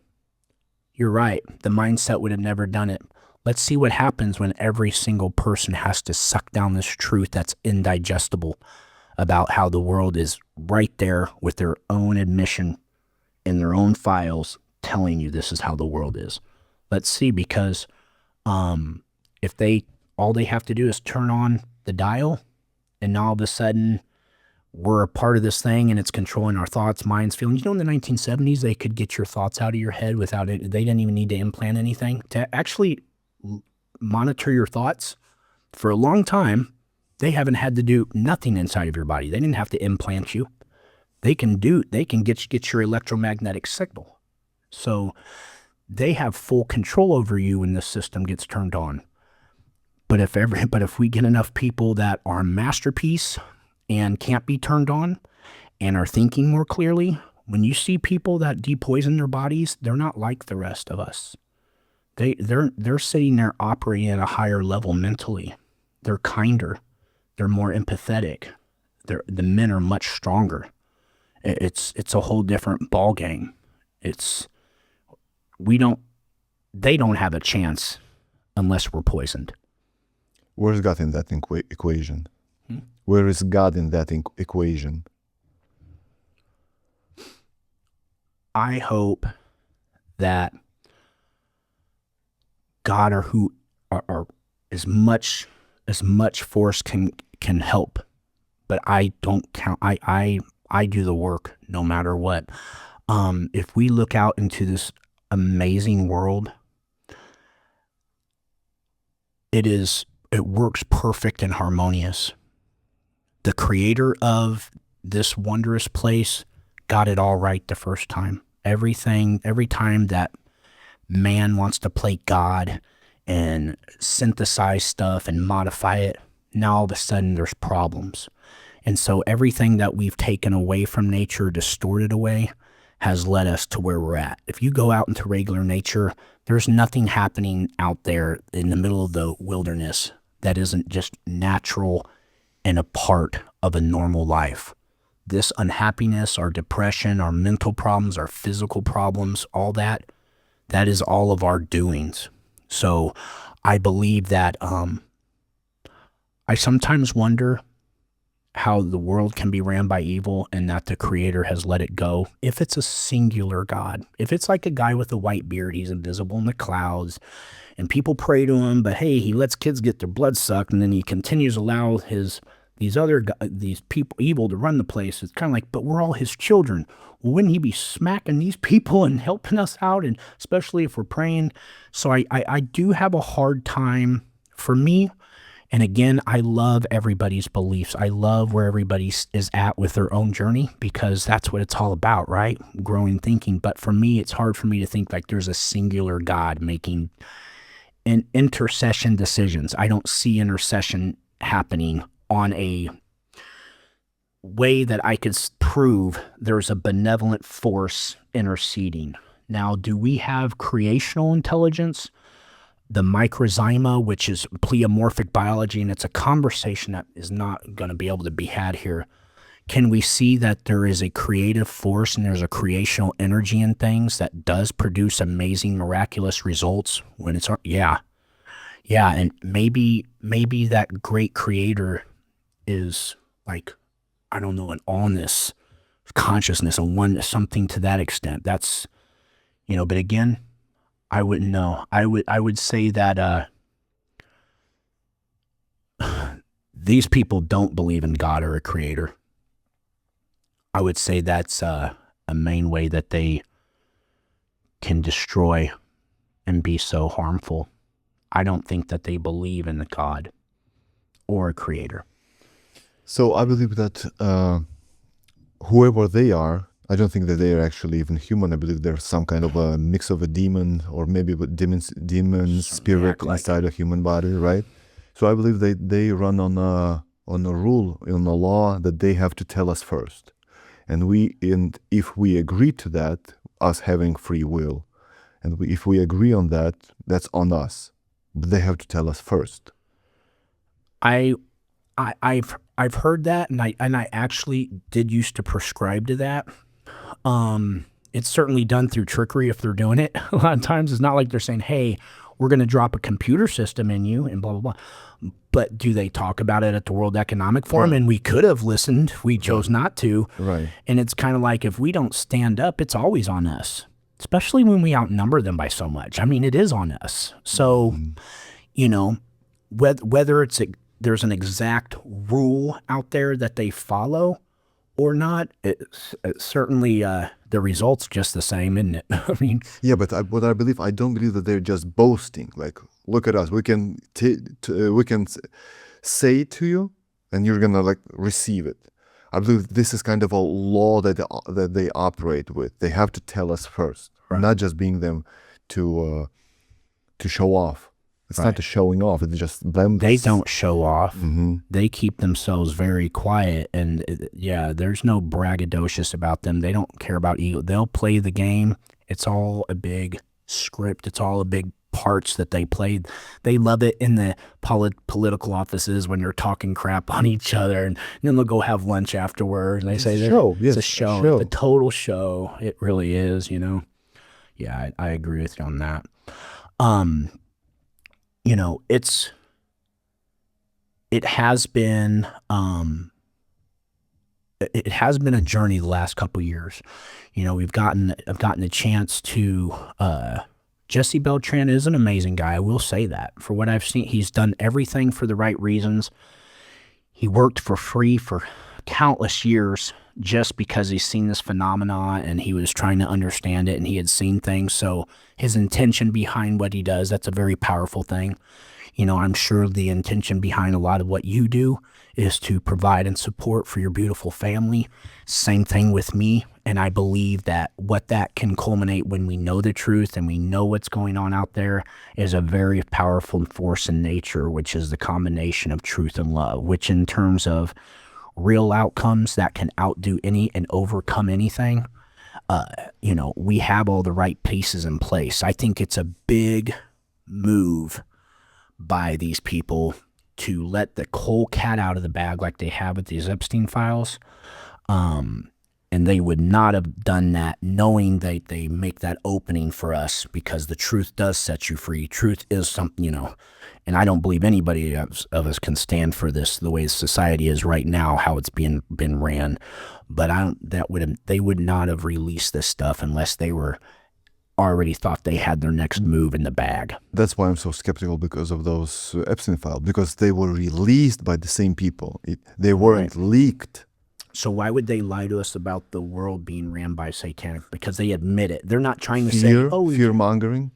you're right. The mindset would have never done it. Let's see what happens when every single person has to suck down this truth that's indigestible about how the world is right there with their own admission in their own files telling you this is how the world is. Let's see, because if all they have to do is turn on the dial, and now all of a sudden we're a part of this thing and it's controlling our thoughts, minds, feelings. In the 1970s, they could get your thoughts out of your head without it. They didn't even need to implant anything. To actually monitor your thoughts for a long time, they haven't had to do nothing inside of your body. They didn't have to implant you. They can get your electromagnetic signal. So they have full control over you when the system gets turned on. But if we get enough people that are MasterPeace and can't be turned on and are thinking more clearly, when you see people that depoison their bodies, they're not like the rest of us. They're sitting there operating at a higher level mentally. They're kinder. They're more empathetic. The men are much stronger. It's a whole different ball game. They don't have a chance unless we're poisoned. Where's God in that equation? Where is God in that equation? I hope that God or as much force can help, but I don't count. I do the work no matter what. If we look out into this amazing world, it works perfect and harmonious. The creator of this wondrous place got it all right the first time. Every time that man wants to play God and synthesize stuff and modify it, now all of a sudden there's problems. And so everything that we've taken away from nature, distorted away, has led us to where we're at. If you go out into regular nature, there's nothing happening out there in the middle of the wilderness that isn't just natural and a part of a normal life. This unhappiness, our depression, our mental problems, our physical problems, all that is all of our doings. So I believe that I sometimes wonder how the world can be ran by evil and that the creator has let it go. If it's a singular God, if it's like a guy with a white beard, he's invisible in the clouds and people pray to him, but hey, he lets kids get their blood sucked and then he continues to allow these people evil to run the place. It's kind of like, but we're all his children. Well, wouldn't he be smacking these people and helping us out? And especially if we're praying. So I do have a hard time for me. And again, I love everybody's beliefs. I love where everybody is at with their own journey, because that's what it's all about, right? Growing thinking. But for me, it's hard for me to think like there's a singular God making intercession decisions. I don't see intercession happening on a way that I could prove there's a benevolent force interceding. Now, do we have creational intelligence? The microzyma, which is pleomorphic biology, and it's a conversation that is not going to be able to be had here. Can we see that there is a creative force and there's a creational energy in things that does produce amazing, miraculous results when it's, yeah, and maybe that great creator is like, I don't know, an allness, consciousness, and one, something to that extent. That's, but again, I wouldn't know. I would say that these people don't believe in God or a creator. I would say that's a main way that they can destroy and be so harmful. I don't think that they believe in a God or a creator. So I believe that whoever they are, I don't think that they are actually even human. I believe they're some kind of a mix of a demon or maybe a demon spirit inside a human body, right? So I believe they run on a rule, on a law that they have to tell us first. And if we agree to that, us having free will, and if we agree on that, that's on us. But they have to tell us first. I've heard that, and I actually did used to prescribe to that. It's certainly done through trickery if they're doing it. A lot of times, it's not like they're saying, "Hey, we're going to drop a computer system in you," and blah blah blah. But do they talk about it at the World Economic Forum? And we could have listened. We chose not to. Right. And it's kind of like if we don't stand up, it's always on us, especially when we outnumber them by so much. I mean, it is on us. So, you know, whether there's an exact rule out there that they follow or not, it's certainly the result's just the same, isn't it? I mean, yeah, but I don't believe that they're just boasting. Like, look at us. We can say it to you, and you're gonna like receive it. I believe this is kind of a law that they operate with. They have to tell us first, not just being them to show off. It's not the showing off. It's just them. They don't show off. They keep themselves very quiet. And yeah, there's no braggadocious about them. They don't care about ego. They'll play the game. It's all a big script. It's all a big parts that they played. They love it in the political offices when they're talking crap on each other. And then they'll go have lunch afterwards. And they say, it's a show. It's a total show. It really is, you know. Yeah, I agree with you on that. You know, it has been a journey the last couple of years. You know, I've gotten a chance to Jesse Beltran is an amazing guy. I will say that. For what I've seen, he's done everything for the right reasons. He worked for free for countless years just because he's seen this phenomena and he was trying to understand it and he had seen things. So his intention behind what he does, that's a very powerful thing. You know, I'm sure the intention behind a lot of what you do is to provide and support for your beautiful family. Same thing with me. And I believe that what that can culminate when we know the truth and we know what's going on out there is a very powerful force in nature, which is the combination of truth and love, which in terms of real outcomes that can outdo any and overcome anything, you know, we have all the right pieces in place. I think it's a big move by these people to let the cold cat out of the bag like they have with these Epstein files. And they would not have done that knowing that they make that opening for us, because the truth does set you free. Truth is something, you know, and I don't believe anybody of us can stand for this the way society is right now, how it's been ran. But they would not have released this stuff unless they were already thought they had their next move in the bag. That's why I'm so skeptical because of those Epstein files, because they were released by the same people. They weren't leaked. So why would they lie to us about the world being ran by satanic? Because they admit it. They're not trying to say, "Oh, fear mongering."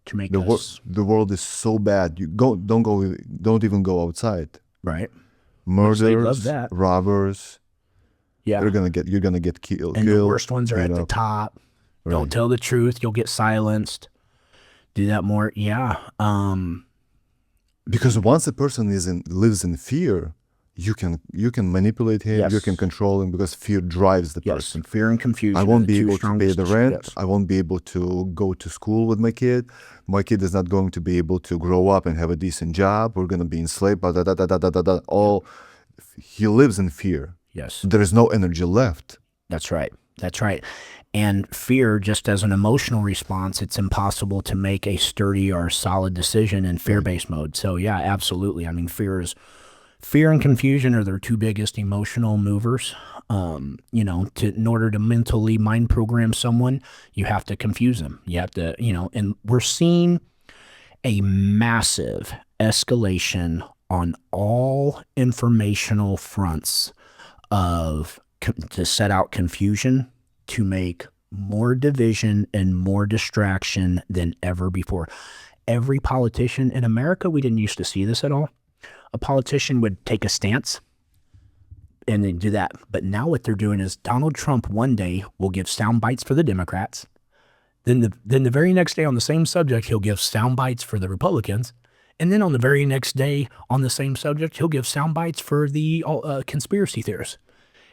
To make the world is so bad. You don't even go outside. Right. Murderers, robbers. Yeah. You're gonna get killed. And the worst ones are at the top. Right. Don't tell the truth. You'll get silenced. Do that more. Yeah. Because once a person lives in fear, you can manipulate him, you can control him, because fear drives the person. Fear and confusion. I won't be able to pay the rent. Yes. I won't be able to go to school with my kid. My kid is not going to be able to grow up and have a decent job. We're going to be enslaved. All he lives in fear. Yes. There is no energy left. That's right. That's right. And fear, just as an emotional response, it's impossible to make a sturdy or solid decision in fear-based mode. So yeah, absolutely. I mean, fear and confusion are their two biggest emotional movers. You know, in order to mentally mind program someone, you have to confuse them. You have to, you know, and we're seeing a massive escalation on all informational fronts to set out confusion, to make more division and more distraction than ever before. Every politician in America, we didn't used to see this at all. A politician would take a stance and they do that. But now what they're doing is Donald Trump one day will give sound bites for the Democrats. Then the very next day on the same subject, he'll give sound bites for the Republicans. And then on the very next day on the same subject, he'll give sound bites for the conspiracy theorists.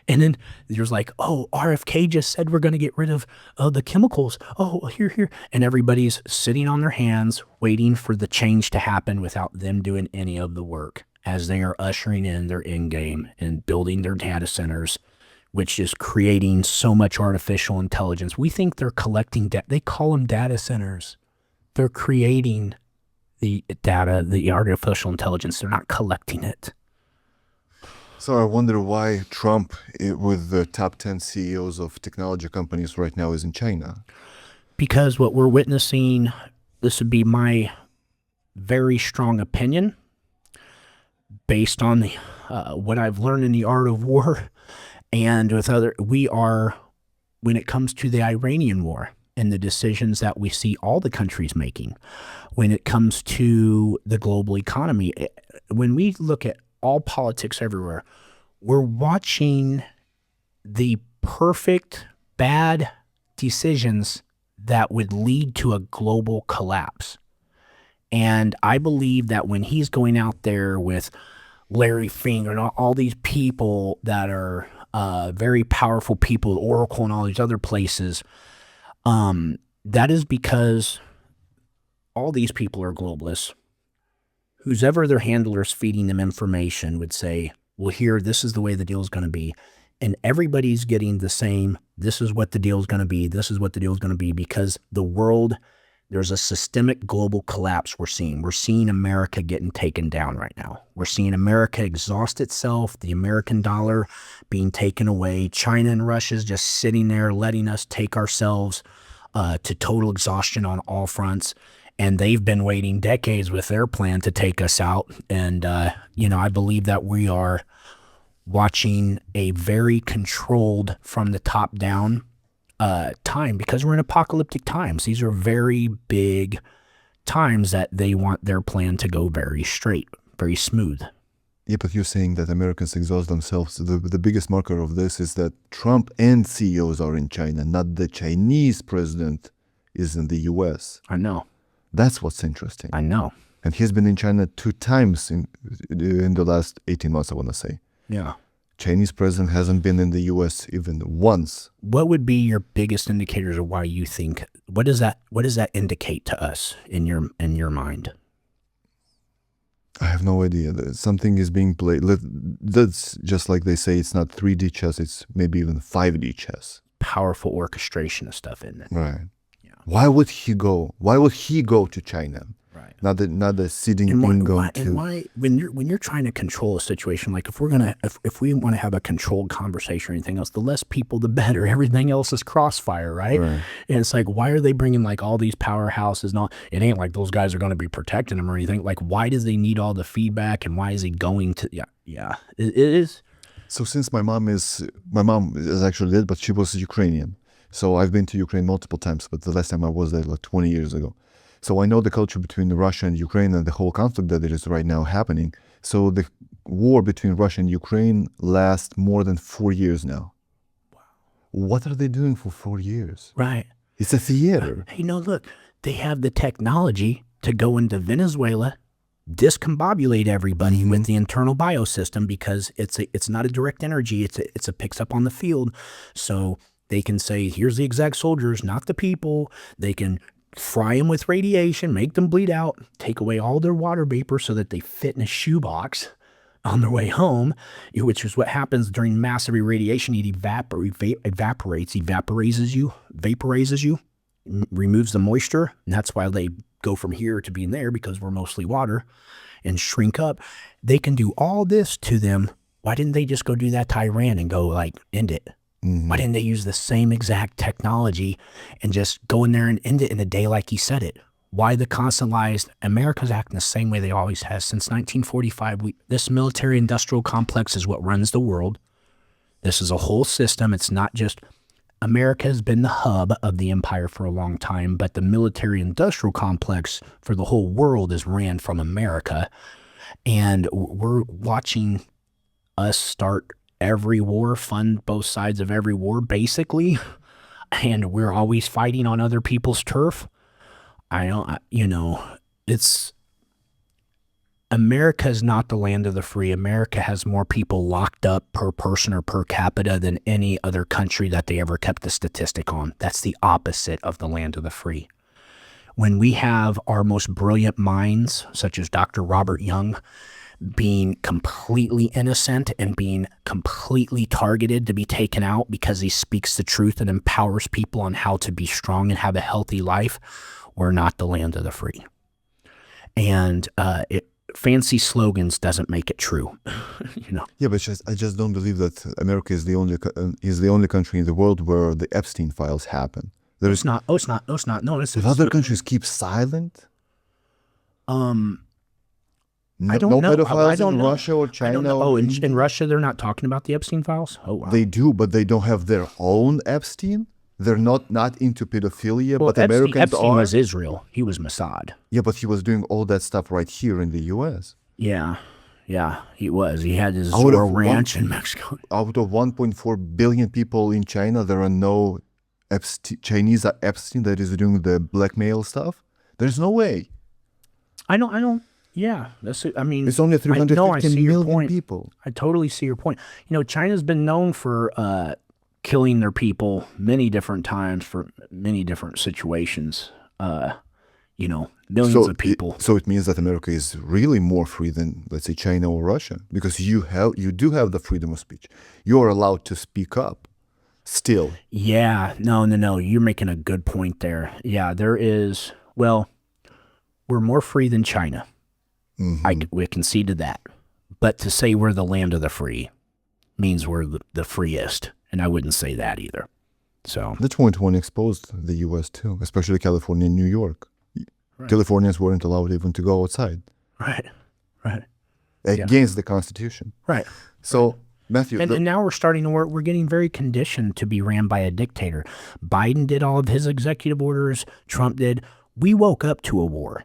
And then there's like, oh, RFK just said we're going to get rid of the chemicals. Oh, here. And everybody's sitting on their hands waiting for the change to happen without them doing any of the work as they are ushering in their end game and building their data centers, which is creating so much artificial intelligence. We think they're collecting data. They call them data centers. They're creating the data, the artificial intelligence. They're not collecting it. So I wonder why Trump, with the top 10 CEOs of technology companies right now, is in China. Because what we're witnessing, this would be my very strong opinion, based on the, what I've learned in the art of war, and with when it comes to the Iranian war and the decisions that we see all the countries making, when it comes to the global economy, when we look at all politics everywhere, we're watching the perfect bad decisions that would lead to a global collapse. And I believe that when he's going out there with Larry Fink and all these people that are very powerful people, Oracle and all these other places, that is because all these people are globalists. Who's ever their handlers feeding them information would say, well, here, this is the way the deal is going to be. And everybody's getting the same, this is what the deal is going to be, this is what the deal is going to be, because the world, there's a systemic global collapse we're seeing. We're seeing America getting taken down right now. We're seeing America exhaust itself, the American dollar being taken away. China and Russia's just sitting there letting us take ourselves to total exhaustion on all fronts. And they've been waiting decades with their plan to take us out. And, I believe that we are watching a very controlled from the top down time, because we're in apocalyptic times. These are very big times that they want their plan to go very straight, very smooth. Yeah, but you're saying that Americans exhaust themselves. The biggest marker of this is that Trump and CEOs are in China, not the Chinese president is in the US. I know. That's what's interesting. I know. And he's been in China 2 times in the last 18 months, I want to say. Yeah. Chinese president hasn't been in the US even once. What would be your biggest indicators of why you think, what does that indicate to us in your mind? I have no idea. Something is being played. That's just like they say, it's not 3D chess, it's maybe even 5D chess. Powerful orchestration of stuff in it. Right. Why would he go? Why would he go to China? Right. Not the sitting in going to. And why, when you're trying to control a situation, like if we want to have a controlled conversation or anything else, the less people, the better. Everything else is crossfire, right? And it's like, why are they bringing like all these powerhouses? It ain't like those guys are going to be protecting them or anything. Like, why does they need all the feedback, and why is he going to? Yeah, it is. So since my mom is actually dead, but she was Ukrainian. So I've been to Ukraine multiple times, but the last time I was there like 20 years ago. So I know the culture between Russia and Ukraine and the whole conflict that is right now happening. So the war between Russia and Ukraine lasts more than 4 years now. Wow. What are they doing for 4 years? Right. It's a theater. Hey, look, they have the technology to go into Venezuela, discombobulate everybody with the internal biosystem, because it's not a direct energy. It's a picks up on the field. So they can say, here's the exact soldiers, not the people. They can fry them with radiation, make them bleed out, take away all their water vapor so that they fit in a shoebox on their way home, which is what happens during massive irradiation. It vaporizes you, removes the moisture, and that's why they go from here to being there, because we're mostly water, and shrink up. They can do all this to them. Why didn't they just go do that to Iran and go like end it? Why didn't they use the same exact technology and just go in there and end it in a day like he said it? Why the constant lies? America's acting the same way they always has since 1945. This military-industrial complex is what runs the world. This is a whole system. It's not just America has been the hub of the empire for a long time, but the military-industrial complex for the whole world is ran from America. And we're watching us start every war, fund both sides of every war, basically, and we're always fighting on other people's turf. It's America is not the land of the free. America has more people locked up per person or per capita than any other country that they ever kept the statistic on. That's the opposite of the land of the free. When we have our most brilliant minds, such as Dr. Robert Young, being completely innocent and being completely targeted to be taken out because he speaks the truth and empowers people on how to be strong and have a healthy life, we're not the land of the free. And fancy slogans doesn't make it true. Yeah, but I just don't believe that America is the only country in the world where the Epstein files happen. It's not. Oh, it's not. Oh, it's not. No, it's if other countries keep silent. I don't know. Pedophiles I don't in know. Russia or China. Oh, in Russia, they're not talking about the Epstein files? Oh, wow. They do, but they don't have their own Epstein. They're not into pedophilia, well, but Americans Epstein are. was Israel. He was Mossad. Yeah, but he was doing all that stuff right here in the U.S. Yeah, he was. He had his rural ranch in Mexico. Out of 1.4 billion people in China, there are no Chinese Epstein that is doing the blackmail stuff. There's no way. I don't. Yeah, it's only 350 million people. I totally see your point. China's been known for killing their people many different times for many different situations. Millions of people. So it means that America is really more free than, let's say, China or Russia, because you do have the freedom of speech. You are allowed to speak up. Still. Yeah. No. You're making a good point there. Yeah, there is. Well, we're more free than China. Mm-hmm. We conceded that. But to say we're the land of the free means we're the freest. And I wouldn't say that either. So the 2020 exposed the U.S. too, especially California and New York. Right. Californians weren't allowed even to go outside. Right. Against the Constitution. Right. So, Matthew. And now we're getting very conditioned to be ran by a dictator. Biden did all of his executive orders. Trump did. We woke up to a war.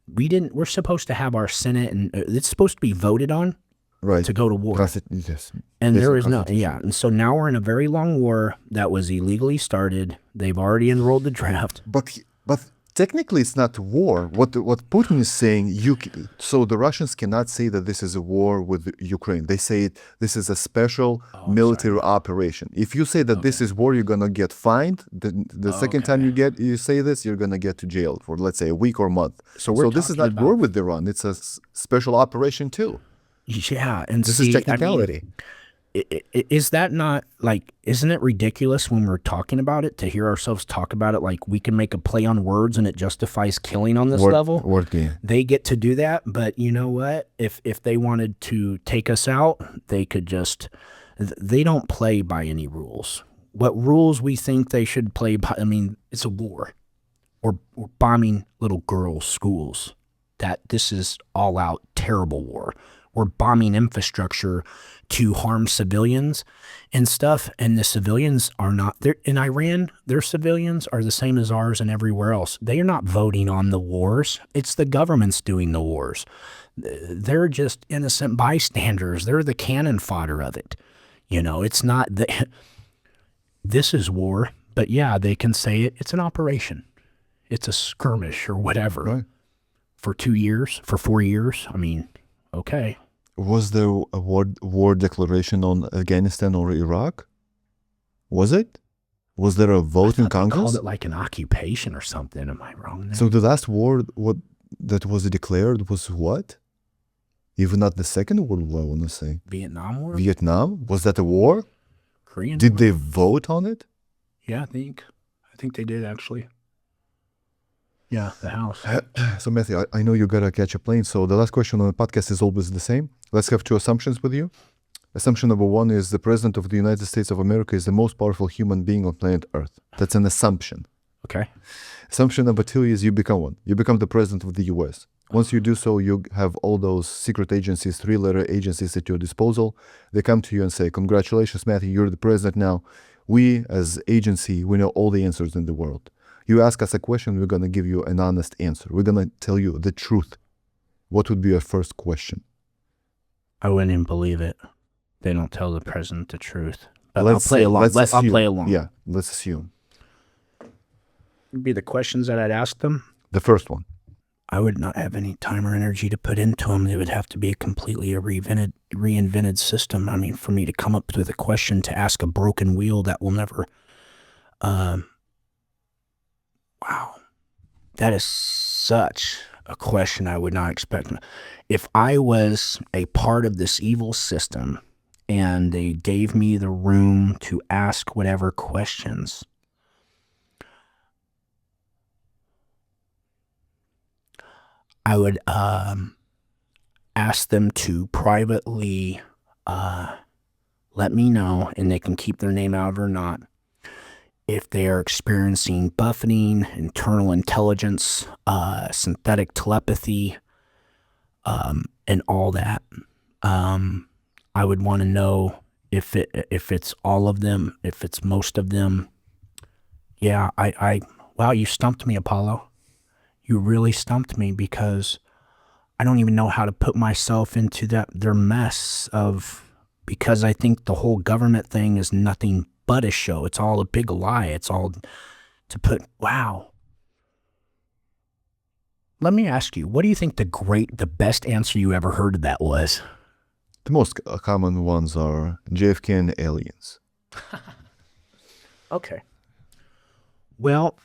We're supposed to have our Senate, and it's supposed to be voted on. Right. To go to war. Yes. And there is no, yeah. And so now we're in a very long war that was illegally started. They've already enrolled the draft. But technically it's not war. What Putin is saying, so the Russians cannot say that this is a war with Ukraine. They say this is a special military operation. If you say that this is war, you're going to get fined. The second time you say this, you're going to get to jail for, let's say, a week or a month. So this is not war with Iran. It's a special operation too. Yeah, and this is technicality. Is that not isn't it ridiculous when we're talking about it to hear ourselves talk about it like we can make a play on words and it justifies killing on this level? Word game. They get to do that, but you know what? If they wanted to take us out, they could just. They don't play by any rules. What rules we think they should play by? It's a war, or bombing little girls' schools. This is all out terrible war. We're bombing infrastructure to harm civilians and stuff. And the civilians are not there in Iran. Their civilians are the same as ours and everywhere else. They are not voting on the wars. It's the government's doing the wars. They're just innocent bystanders. They're the cannon fodder of it. It's not this is war, but yeah, they can say it's an operation. It's a skirmish or whatever. Right. For 2 years, for 4 years. Okay. Was there a war declaration on Afghanistan or Iraq? Was it? Was there a vote in Congress? They called it like an occupation or something. Am I wrong there? So the last war that was declared was what? Even not the Second World War, I want to say. Vietnam War? Vietnam? Was that a war? Korean Did War? they vote on it? Yeah, I think they did actually. Yeah, the House. So Matthew, I know you gotta catch a plane. So the last question on the podcast is always the same. Let's have two assumptions with you. Assumption number one is the President of the United States of America is the most powerful human being on planet Earth. That's an assumption. Okay. Assumption number two is you become one. You become the President of the U.S. Once you do so, you have all those secret agencies, three-letter agencies at your disposal. They come to you and say, congratulations, Matthew, you're the president now. We, as agency, we know all the answers in the world. You ask us a question, we're going to give you an honest answer. We're going to tell you the truth. What would be your first question? I wouldn't even believe it. They don't tell the president the truth. But I'll play along. I'll play along. Yeah, let's assume. It'd be the questions that I'd ask them. The first one. I would not have any time or energy to put into them. It would have to be a completely reinvented system. I mean, for me to come up with a question to ask a broken wheel that will never, wow, that is such a question I would not expect. If I was a part of this evil system and they gave me the room to ask whatever questions, I would ask them to privately let me know, and they can keep their name out or not, if they are experiencing buffeting, internal intelligence, synthetic telepathy, and all that. I would want to know if it's all of them, if it's most of them. Yeah, wow, you stumped me, Apollo. You really stumped me, because I don't even know how to put myself into their mess because I think the whole government thing is nothing but a show. It's all a big lie. It's all wow. Let me ask you, what do you think the best answer you ever heard of that was? The most common ones are JFK and aliens. Okay. Well,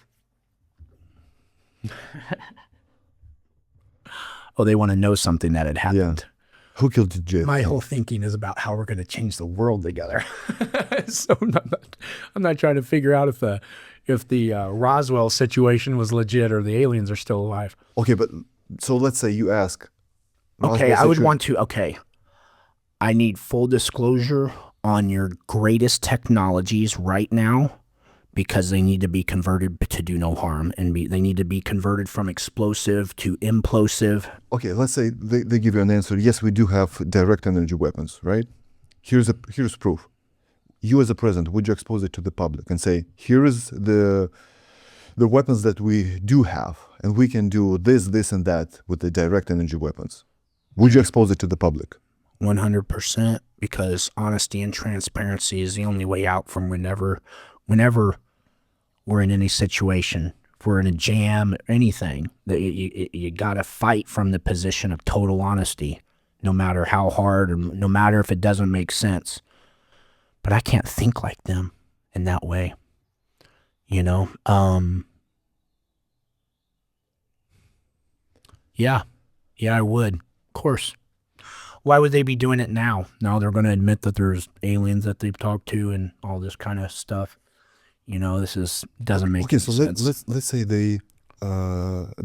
oh, they want to know something that had happened. Yeah. Who killed JFK? My whole thinking is about how we're going to change the world together. So I'm not trying to figure out if the Roswell situation was legit or the aliens are still alive. Okay, but so let's say you ask. Okay, I would want to. Okay, I need full disclosure on your greatest technologies right now, because they need to be converted to do no harm, and they need to be converted from explosive to implosive. Okay, let's say they give you an answer. Yes, we do have direct energy weapons, right? Here's proof. You as a president, would you expose it to the public and say, here is the weapons that we do have, and we can do this, and that with the direct energy weapons? Would you expose it to the public? 100%, because honesty and transparency is the only way out from whenever we're in any situation. If we're in a jam, anything, that you got to fight from the position of total honesty, no matter how hard, or no matter if it doesn't make sense. But I can't think like them in that way, you know? Yeah, I would, of course. Why would they be doing it now? Now they're going to admit that there's aliens that they've talked to and all this kind of stuff. You know, doesn't make sense. Okay, so let's say they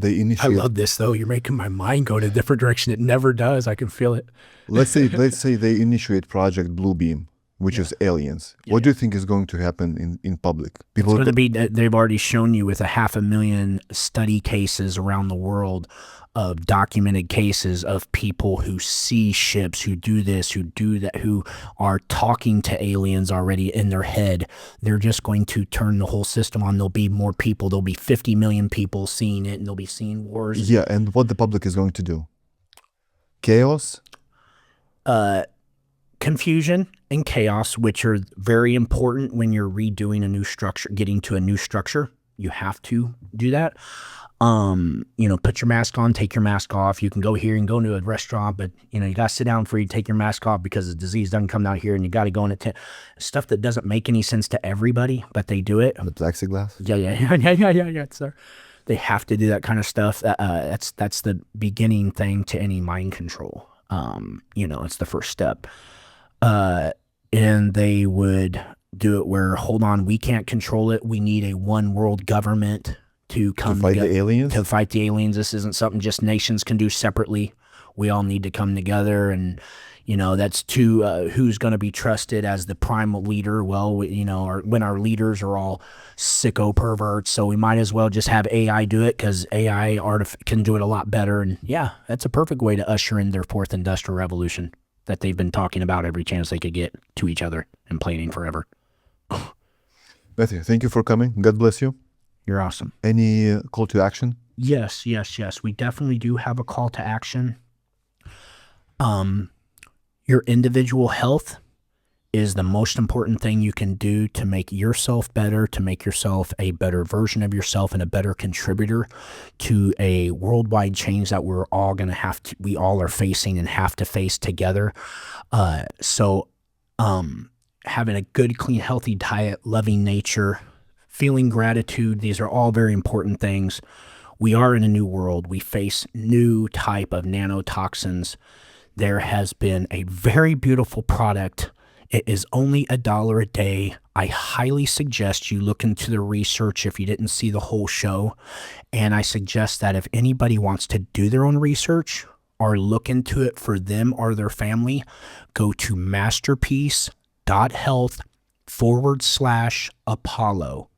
initiate. I love this though. You're making my mind go in a different direction. It never does. I can feel it. let's say they initiate Project Bluebeam, which is aliens. What do you think is going to happen in public? It's going to be. They've already shown you with 500,000 study cases around the world of documented cases of people who see ships, who do this, who do that, who are talking to aliens already in their head. They're just going to turn the whole system on. There'll be more people. There'll be 50 million people seeing it, and they'll be seeing wars. Yeah, and what the public is going to do? Chaos? Confusion and chaos, which are very important when you're redoing a new structure, getting to a new structure. You have to do that. You know, put your mask on, take your mask off. You can go here and go into a restaurant, but you know, you got to sit down before you take your mask off, because the disease doesn't come out here, and you got to go into stuff that doesn't make any sense to everybody, but they do it. The plexiglass? Yeah, sir. They have to do that kind of stuff. That's the beginning thing to any mind control. You know, it's the first step. And they would do it where, hold on, we can't control it. We need a one world government to come fight the aliens. To fight the aliens. This isn't something just nations can do separately. We all need to come together, and you know, that's who's going to be trusted as the primal leader. Well, you know, when our leaders are all sicko perverts, so we might as well just have AI do it, because AI can do it a lot better. And yeah, that's a perfect way to usher in their fourth industrial revolution that they've been talking about every chance they could get to each other and planning forever. Matthew, thank you for coming. God bless you. You're awesome. Any call to action? Yes. We definitely do have a call to action. Your individual health is the most important thing you can do to make yourself better, to make yourself a better version of yourself and a better contributor to a worldwide change that we're all going to we all are facing and have to face together. Having a good, clean, healthy diet, loving nature, feeling gratitude, these are all very important things. We are in a new world. We face new type of nanotoxins. There has been a very beautiful product. It is only $1 a day. I highly suggest you look into the research if you didn't see the whole show. And I suggest that if anybody wants to do their own research or look into it for them or their family, go to masterpeace.health/Apollo.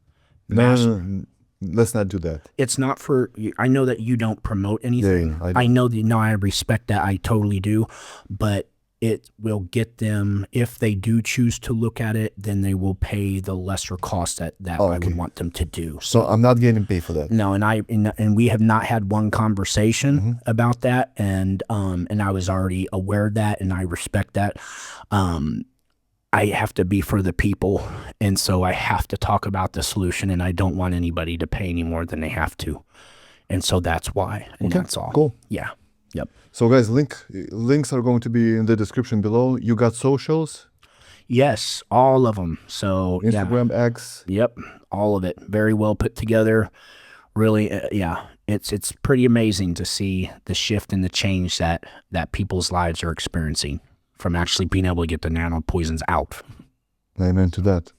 No, let's not do that. It's not for, I know that you don't promote anything. Yeah, I know that, no, I respect that. I totally do. But it will get them, if they do choose to look at it, then they will pay the lesser cost that I would want them to do. So I'm not getting paid for that. No, and we have not had one conversation about that, and I was already aware of that, and I respect that. I have to be for the people, and so I have to talk about the solution, and I don't want anybody to pay any more than they have to, and so that's why. And that's all. Cool. Yeah. Yep. So guys, links are going to be in the description below. You got socials? Yes, all of them. So Instagram, X. Yep, all of it. Very well put together. Really, yeah. It's pretty amazing to see the shift and the change that people's lives are experiencing from actually being able to get the nano poisons out. Amen to that.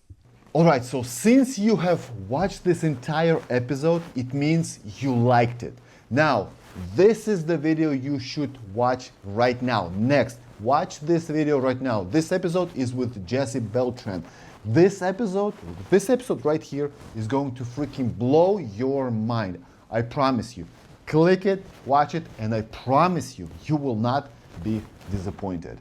All right, so since you have watched this entire episode, it means you liked it. Now, this is the video you should watch right now. Next, watch this video right now. This episode is with Jesse Beltran. This episode right here is going to freaking blow your mind. I promise you. Click it, watch it, and I promise you, you will not be disappointed.